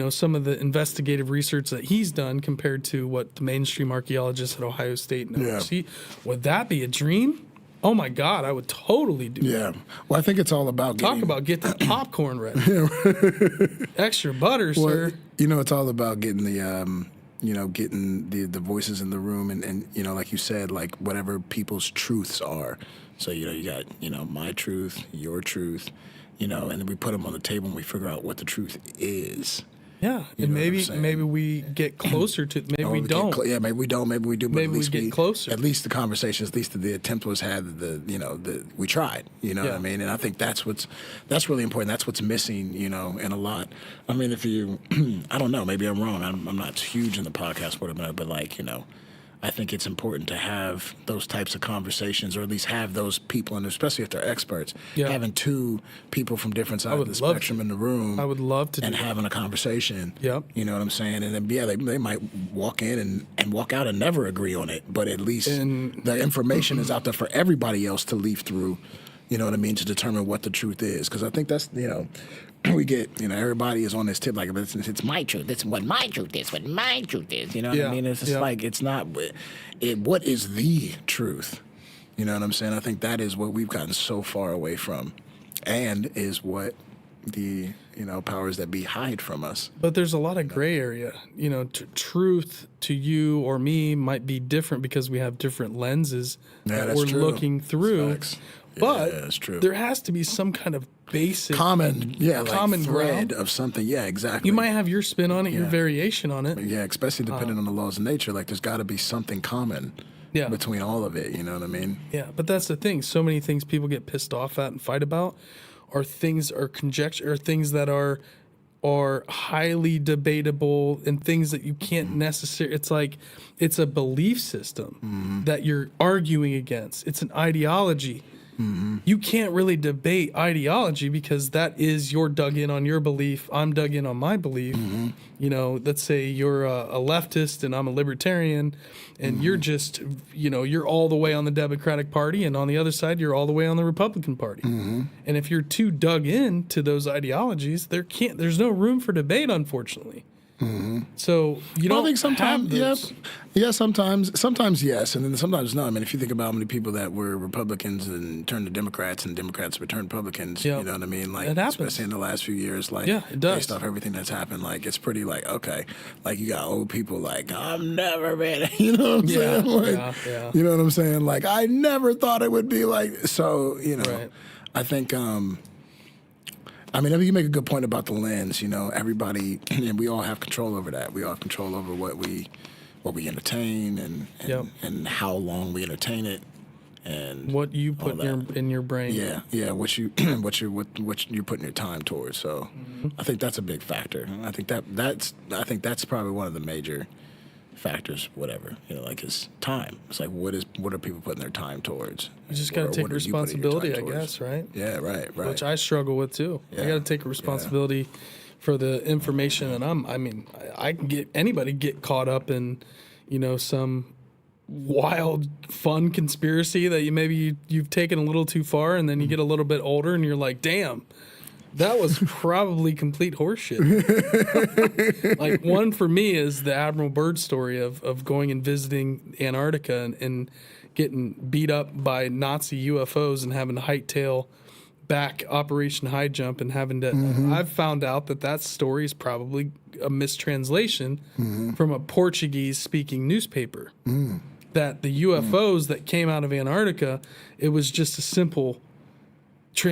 some of the investigative research that he's done compared to what the mainstream archaeologists at Ohio State know. Yeah. See, would that be a dream? Oh my God, I would totally do Yeah. Well, I think it's all about Talk about get that popcorn ready. Extra butter, sir. It's all about getting getting the voices in the room, and like you said, like whatever people's truths are. So you got my truth, your truth, and then we put them on the table and we figure out what the truth is. Yeah, You and know what I'm saying? maybe we get closer to. Maybe Or we get don't. maybe we don't. Maybe we do. But Maybe at we least get closer. At least the conversations, at least the attempt was had. We tried. You know what I Yeah. mean? And I think that's really important. That's what's missing. In a lot. I mean, if you, I don't know. Maybe I'm wrong. I'm not huge in the podcast world, but I think it's important to have those types of conversations, or at least have those people, and especially if they're experts, Yeah. having two people from different sides of would the love spectrum in the room. I would love to do and that. having a conversation. Yep. You know what I'm saying? And then they might walk in and walk out and never agree on it, but at least the information is out there for everybody else to leaf through. You know what I mean? To determine what the truth is, because I think that's we get everybody is on this tip like it's my truth. It's what my truth is. What my truth is. You know what I mean? It's just like it's not. What is the truth? You know what I'm saying? I think that is what we've gotten so far away from, and is what the powers that be hide from us. But there's a lot of gray area. Truth to you or me might be different because we have different lenses that that's we're true. looking through. Facts. But Yeah, that's true. there has to be some kind of basic Common common thread ground. of something. Yeah, exactly. You might have your spin on it, your Yeah. variation on it. Yeah, especially depending on the laws of nature. Like, there's got to be something common Yeah. between all of it. You know what I mean? Yeah, but that's the thing. So many things people get pissed off at and fight about are things or conjecture, or things that are highly debatable, and things that you can't necessarily. It's like it's a belief system that you're arguing against. It's an ideology. You can't really debate ideology because that is you're dug in on your belief. I'm dug in on my belief. Let's say you're a leftist and I'm a libertarian, and you're just, you're all the way on the Democratic Party, and on the other side, you're all the way on the Republican Party. And if you're too dug in to those ideologies, there's no room for debate, unfortunately. So you don't I think sometimes, have those. sometimes yes, and then sometimes no. I mean, if you think about how many people that were Republicans and turned to Democrats, and Democrats returned Republicans, Yeah. you know what I mean? Like, It happens. especially in the last few years, like, Yeah, it does. based off everything that's happened, like, it's pretty like, okay, like you got old people like, I've never been, you know what I'm saying? Like, yeah. you know what I'm saying? Like, I never thought it would be like, so, Right. I think, I mean, you make a good point about the lens. Everybody, and we all have control over that. We all have control over what we entertain, and how long we entertain it, and What you all put that. in your brain. Yeah, what you're putting your time towards. So, I think that's a big factor. I think that's probably one of the major factors. Whatever, like is time. It's like what are people putting their time towards? You just got to take What are you putting your responsibility, I time towards? guess, right? Yeah, right. Which I struggle with too. I Yeah. got to take responsibility for the information that I can anybody get caught up in, some wild, fun conspiracy that you've taken a little too far, and then you get a little bit older and you're like, damn, that was probably complete horseshit. Like, one for me is the Admiral Byrd story of going and visiting Antarctica and getting beat up by Nazi UFOs and having to hightail back Operation High Jump and having to. I've found out that story is probably a mistranslation from a Portuguese-speaking newspaper. That the UFOs that came out of Antarctica, it was just a simple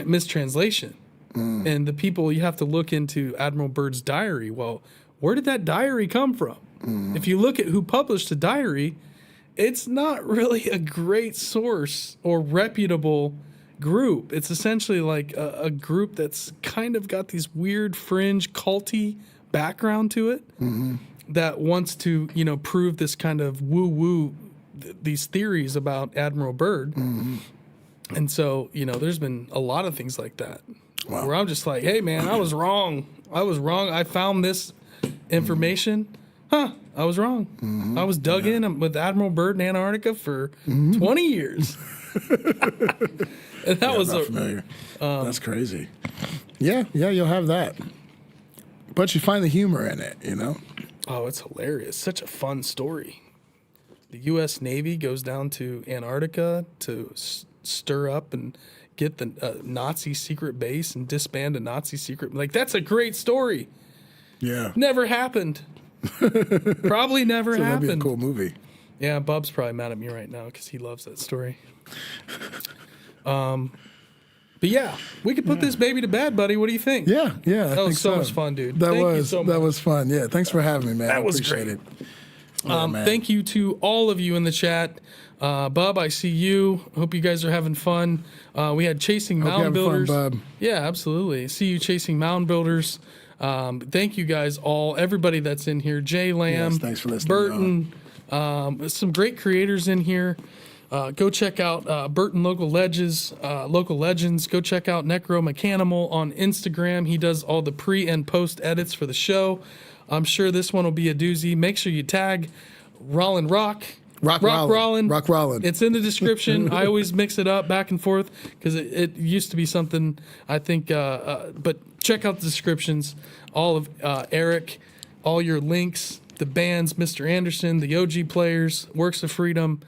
mistranslation. And the people, you have to look into Admiral Byrd's diary. Well, where did that diary come from? If you look at who published the diary, it's not really a great source or reputable group. It's essentially like a group that's kind of got these weird fringe culty background to it that wants to, prove this kind of woo-woo, these theories about Admiral Byrd. And so, there's been a lot of things like that. Wow. Where I'm just like, hey, man, I was wrong. I found this information. I was wrong. I was dug in with Admiral Byrd in Antarctica for 20 years. And that was not familiar. That's crazy. Yeah, you'll have that. But you find the humor in it, you know? Oh, it's hilarious. Such a fun story. The U.S. Navy goes down to Antarctica to stir up and get the Nazi secret base and disband a Nazi secret. Like, that's a great story. Yeah. Never happened. Probably never So that'd happened. be a cool movie. Yeah, Bub's probably mad at me right now because he loves that story. But yeah, we could put this baby to bed, buddy. What do you think? Yeah. That was so much fun, dude. That Thank you so much. was fun. Yeah, thanks for having me, man. That I was appreciate great. it. Yeah, man. Thank you to all of you in the chat. Bub, I see you. Hope you guys are having fun. We had Chasing Hope you're Mound having fun, Builders. Bub. Yeah, absolutely. See you, Chasing Mound Builders. Thank you guys all, everybody that's in here. Jay Lamb, Yes, thanks for listening, Burton, some great creators in here. Go check out Burton Local Legends. Go check out Necro Mechanimal on Instagram. He does all the pre and post edits for the show. I'm sure this one will be a doozy. Make sure you tag Rollin Rock. Rock Rollin. Rollin. It's in the description. I always mix it up back and forth because it used to be something, I think. But check out the descriptions. All of Eric, all your links, the bands, Mistar Anderson, the OG players, Works of Freedom.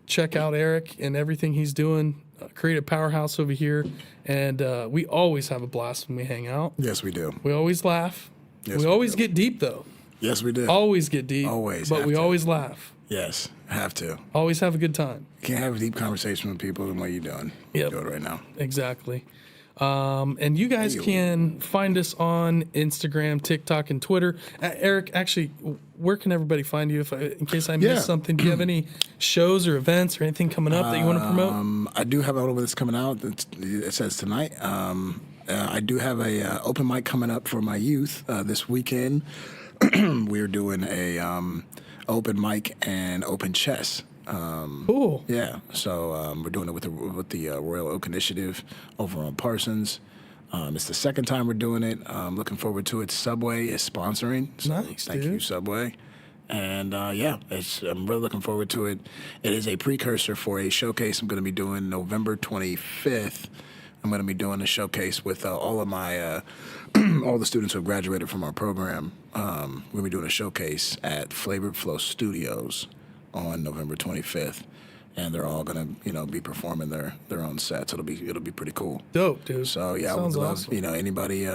Check out Eric and everything he's doing. Creative powerhouse over here. And we always have a blast when we hang out. Yes, we do. We always laugh. Yes, we we always do. get deep, though. Yes, we do. Always get deep. Always But have we to. always laugh. Yes, have to. Always have a good time. You can't have a deep conversation with people and what you're doing. Yep. Do it right now. Exactly. And you guys can find us on Instagram, TikTok, and Twitter. Eric, actually, where can everybody find you in case I missed something? Do you have any shows or events or anything coming up that you want to promote? I do have a little bit that's coming out. It says tonight. I do have a open mic coming up for my youth this weekend. We're doing a open mic and open chess. Cool. Yeah, so we're doing it with the Royal Oak Initiative over on Parsons. It's the second time we're doing it. Looking forward to it. Subway is sponsoring. So Nice, thank dude. you, Subway. And I'm really looking forward to it. It is a precursor for a showcase I'm going to be doing November 25th. I'm going to be doing a showcase with all of my all the students who have graduated from our program. We're going to be doing a showcase at Flavored Flow Studios on November 25th, and they're all gonna, be performing their own sets. It'll be pretty cool. Dope, dude. So yeah, I would Sounds love, awesome. anybody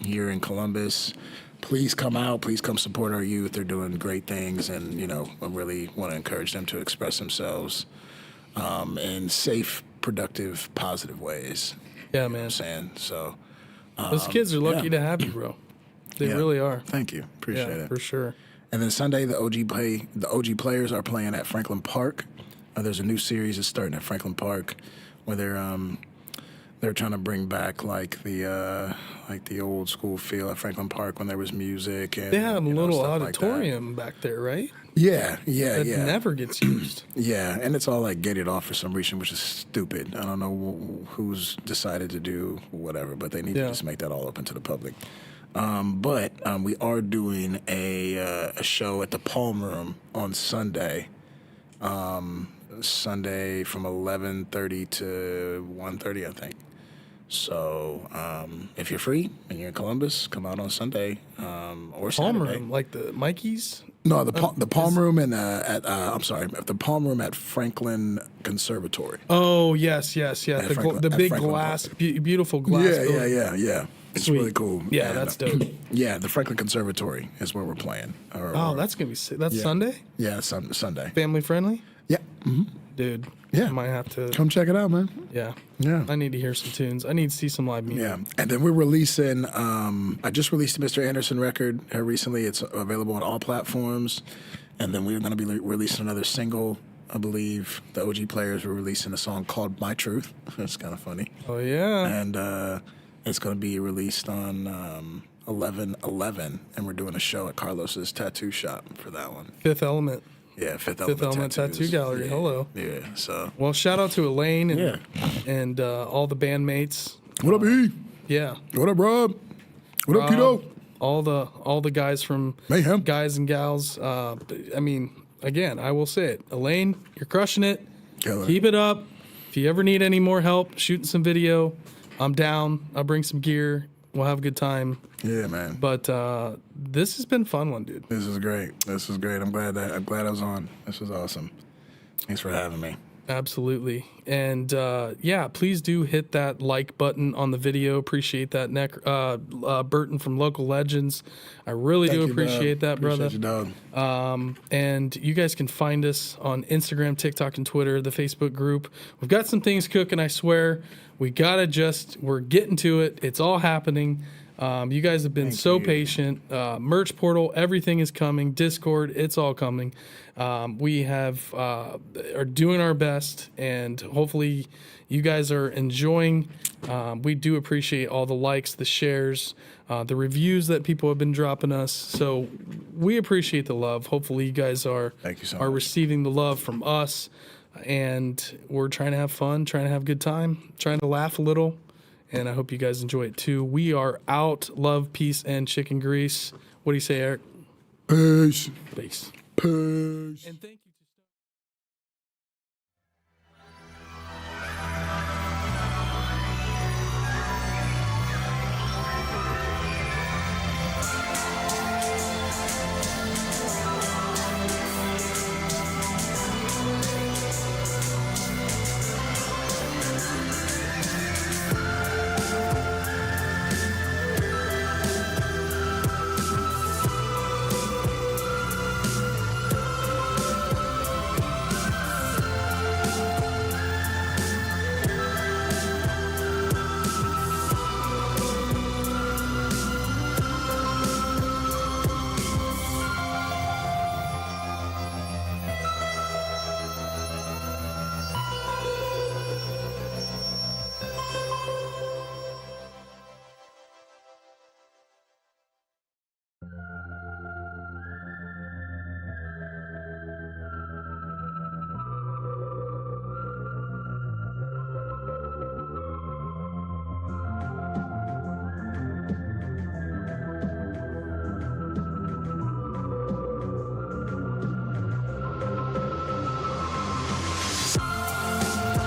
here in Columbus, please come out. Please come support our youth. They're doing great things, and I really want to encourage them to express themselves in safe, productive, positive ways. Yeah, You know man. what I'm saying? So Those kids are lucky to have you, bro. They yeah. really are. Thank you. Appreciate Yeah, it. for sure. And then Sunday, the OG players are playing at Franklin Park. There's a new series that's starting at Franklin Park, where they're trying to bring back the old school feel at Franklin Park when there was music and They have a little stuff like that. auditorium back there, right? Yeah. That never gets used. Yeah, and it's all gated off for some reason, which is stupid. I don't know who's decided to do whatever, but they need to just make that all open to the public. But we are doing a show at the Palm Room on Sunday. Sunday from 11:30 to 1:30, I think. So if you're free and you're in Columbus, come out on Sunday or Palm Saturday. room, like the Mikey's. No, the Palm Room and the Palm Room at Franklin Conservatory. Oh yes. Franklin- The at big Franklin glass, beautiful glass. building. Yeah. It's Sweet. really cool. Yeah, And, that's dope. Yeah, the Franklin Conservatory is where we're playing. Oh, that's gonna be sick. That's Sunday. Yeah, Sunday. Family friendly, Yeah. Mm-hmm. dude. Yeah. I might have to. Come check it out, man. Yeah. Yeah. I need to hear some tunes. I need to see some live music. Yeah, and then we're releasing. I just released a Mistar Anderson record recently. It's available on all platforms, and then we're going to be releasing another single. I believe the OG players were releasing a song called "My Truth." That's kind of funny, Oh yeah. and it's going to be released on 11/11, and we're doing a show at Carlos's tattoo shop for that one. Fifth Element. Yeah, Fifth Element Tattoos. Tattoo Gallery. Yeah, Hello. Yeah. So Well, shout out to Elaine and Yeah. and all the bandmates. what up, E? Yeah. What up, Rob? What up, Rob, Keto? all the guys from Mayhem. Guys and Gals. I mean, again, I will say it. Elaine, you're crushing it. Killer. Keep it up. If you ever need any more help shooting some video, I'm down. I'll bring some gear. We'll have a good time. Yeah, man. But this has been a fun one, dude. This is great. This is great. I'm glad I was on. This was awesome. Thanks for having me. Absolutely. And yeah, please do hit that like button on the video. Appreciate that, Burton from Local Legends. I really do appreciate that, brother. Appreciate you, dog. And you guys can find us on Instagram, TikTok, and Twitter, the Facebook group. We've got some things cooking, I swear. We're getting to it. It's all happening. You guys have been patient. Merch portal, everything is coming. Discord, it's all coming. We are doing our best, and hopefully you guys are enjoying. We do appreciate all the likes, the shares, the reviews that people have been dropping us. So we appreciate the love. Hopefully you guys are receiving the love from us, and we're trying to have fun, trying to have a good time, trying to laugh a little. And I hope you guys enjoy it too. We are out. Love, peace, and chicken grease. What do you say, Eric? Peace. Peace. Peace. And thank you.